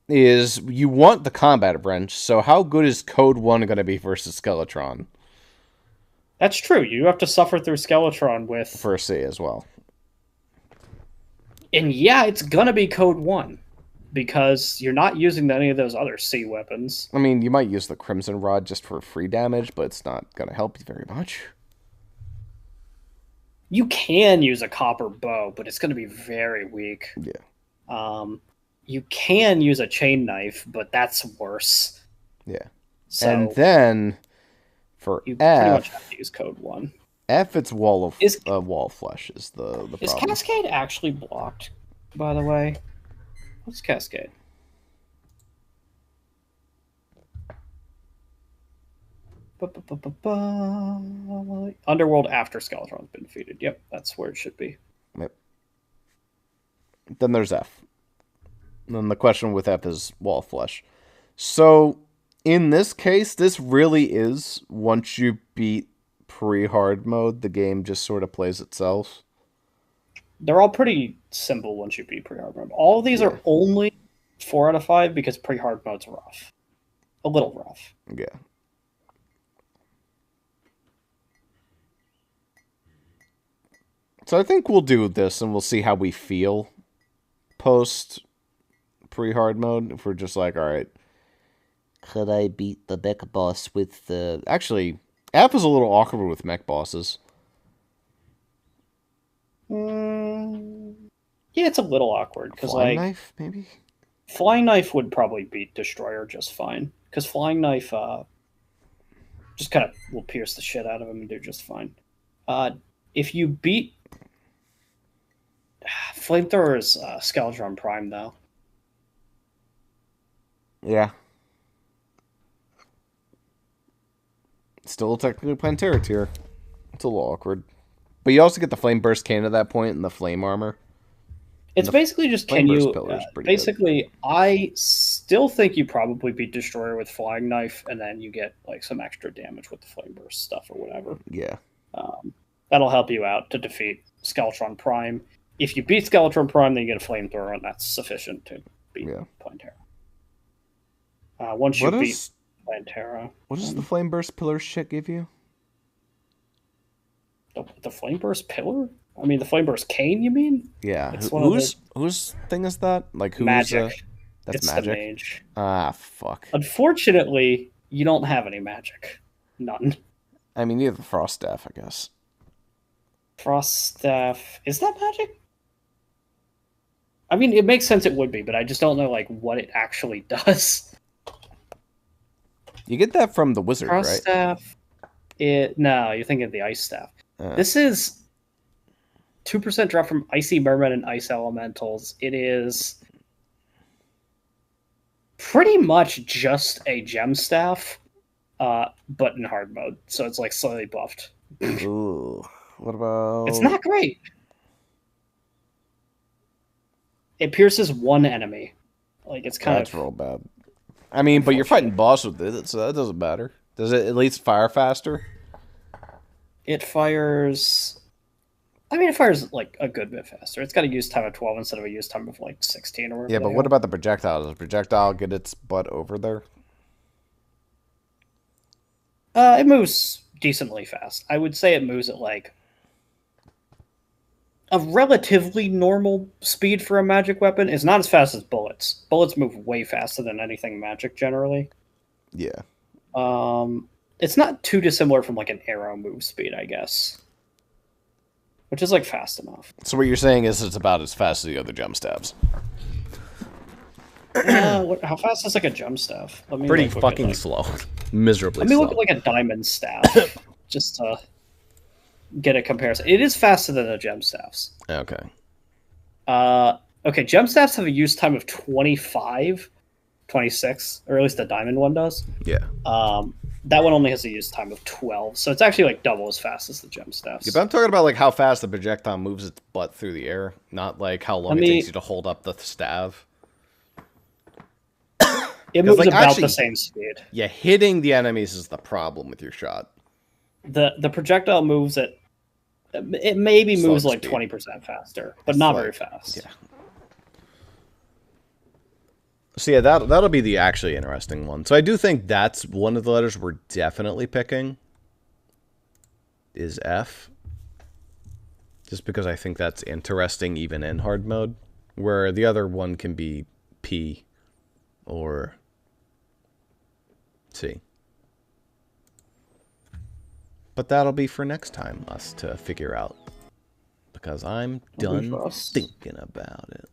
Speaker 1: Is you want the combat wrench, so how good is Code 1 going to be versus Skeletron?
Speaker 2: That's true. You have to suffer through Skeletron with...
Speaker 1: For C as well.
Speaker 2: And yeah, it's going to be Code 1. Because you're not using any of those other C weapons.
Speaker 1: I mean, you might use the Crimson Rod just for free damage, but it's not going to help you very much.
Speaker 2: You can use a copper bow, but it's going to be very weak.
Speaker 1: Yeah.
Speaker 2: You can use a chain knife, but that's worse.
Speaker 1: Yeah.
Speaker 2: So
Speaker 1: and then for
Speaker 2: you
Speaker 1: F,
Speaker 2: pretty much have to use Code 1.
Speaker 1: F, it's wall flesh is the problem.
Speaker 2: Is Cascade actually blocked, by the way? What's Cascade? Underworld after Skeletron's been defeated. Yep, that's where it should be.
Speaker 1: Yep. Then there's F. And then the question with F is wall flesh. So in this case, this really is once you beat pre-hard mode, the game just sort of plays itself.
Speaker 2: They're all pretty simple once you beat pre-hard mode. All of these are only 4 out of 5 because pre-hard mode's rough. A little rough.
Speaker 1: Yeah. So I think we'll do this and we'll see how we feel post pre-hard mode. If we're just like, all right, could I beat the mech boss with the... Actually, F is a little awkward with mech bosses.
Speaker 2: Yeah, it's a little awkward because
Speaker 1: Flying Knife, maybe?
Speaker 2: Flying Knife would probably beat Destroyer just fine because Flying Knife just kind of will pierce the shit out of him and do just fine. If you beat Flamethrower is Skeletron Prime though.
Speaker 1: Yeah. Still technically Plantera tier. It's a little awkward. But you also get the Flame Burst Cannon at that point and the Flame Armor.
Speaker 2: It's basically just can you... basically,
Speaker 1: good.
Speaker 2: I still think you probably beat Destroyer with Flying Knife and then you get like some extra damage with the Flame Burst stuff or whatever.
Speaker 1: Yeah.
Speaker 2: That'll help you out to defeat Skeletron Prime. If you beat Skeletron Prime, then you get a Flamethrower and that's sufficient to beat Plantera. Once you beat playing Terra.
Speaker 1: What does the flame burst pillar shit give you?
Speaker 2: The flame burst pillar? I mean, the flame burst cane. You mean?
Speaker 1: Yeah.
Speaker 2: It's one of the
Speaker 1: Whose thing is that? Like who's
Speaker 2: magic.
Speaker 1: that's
Speaker 2: It's
Speaker 1: magic.
Speaker 2: the mage.
Speaker 1: Ah, fuck.
Speaker 2: Unfortunately, you don't have any magic. None.
Speaker 1: I mean, you have the frost staff, I guess.
Speaker 2: Frost staff. Is that magic? I mean, it makes sense it would be, but I just don't know like what it actually does.
Speaker 1: You get that from the wizard,
Speaker 2: Frost
Speaker 1: right?
Speaker 2: staff. No, you're thinking of the ice staff. This is 2% drop from Icy Merman and Ice Elementals. It is pretty much just a gem staff, but in hard mode. So it's like slightly buffed.
Speaker 1: Ooh. What about...
Speaker 2: It's not great. It pierces one enemy. Like it's kind
Speaker 1: That's real bad. I mean, but you're fighting boss with it, so that doesn't matter. Does it at least fire faster?
Speaker 2: It fires... I mean, it fires like a good bit faster. It's got a use time of 12 instead of a use time of like 16 or whatever.
Speaker 1: Yeah, but what about the projectile? Does the projectile get its butt over there?
Speaker 2: It moves decently fast. I would say it moves at like a relatively normal speed for a magic weapon. It's not as fast as bullets. Bullets move way faster than anything magic generally.
Speaker 1: Yeah.
Speaker 2: It's not too dissimilar from like an arrow move speed, I guess. Which is like fast enough.
Speaker 1: So what you're saying is it's about as fast as the other gem stabs.
Speaker 2: How fast is like a gem staff?
Speaker 1: Pretty fucking slow. Miserably
Speaker 2: slow. Let me look
Speaker 1: slow.
Speaker 2: at like a diamond staff. Just to get a comparison. It is faster than the gem staffs.
Speaker 1: Okay.
Speaker 2: Okay, gem staffs have a use time of 25, 26, or at least the diamond one does.
Speaker 1: Yeah.
Speaker 2: That one only has a use time of 12, so it's actually like double as fast as the gem staffs.
Speaker 1: Yeah, but I'm talking about like how fast the projectile moves its butt through the air, not like how long it takes you to hold up the staff.
Speaker 2: It moves
Speaker 1: like,
Speaker 2: about
Speaker 1: actually,
Speaker 2: the same speed.
Speaker 1: Yeah, hitting the enemies is the problem with your shot.
Speaker 2: The projectile moves at... It maybe moves
Speaker 1: Slow
Speaker 2: like
Speaker 1: speed.
Speaker 2: 20% faster, but not very fast.
Speaker 1: Yeah. So yeah, that'll be the actually interesting one. So I do think that's one of the letters we're definitely picking. Is F. Just because I think that's interesting even in hard mode. Where the other one can be P or C. But that'll be for next time, us to figure out. Because I'm done thinking about it.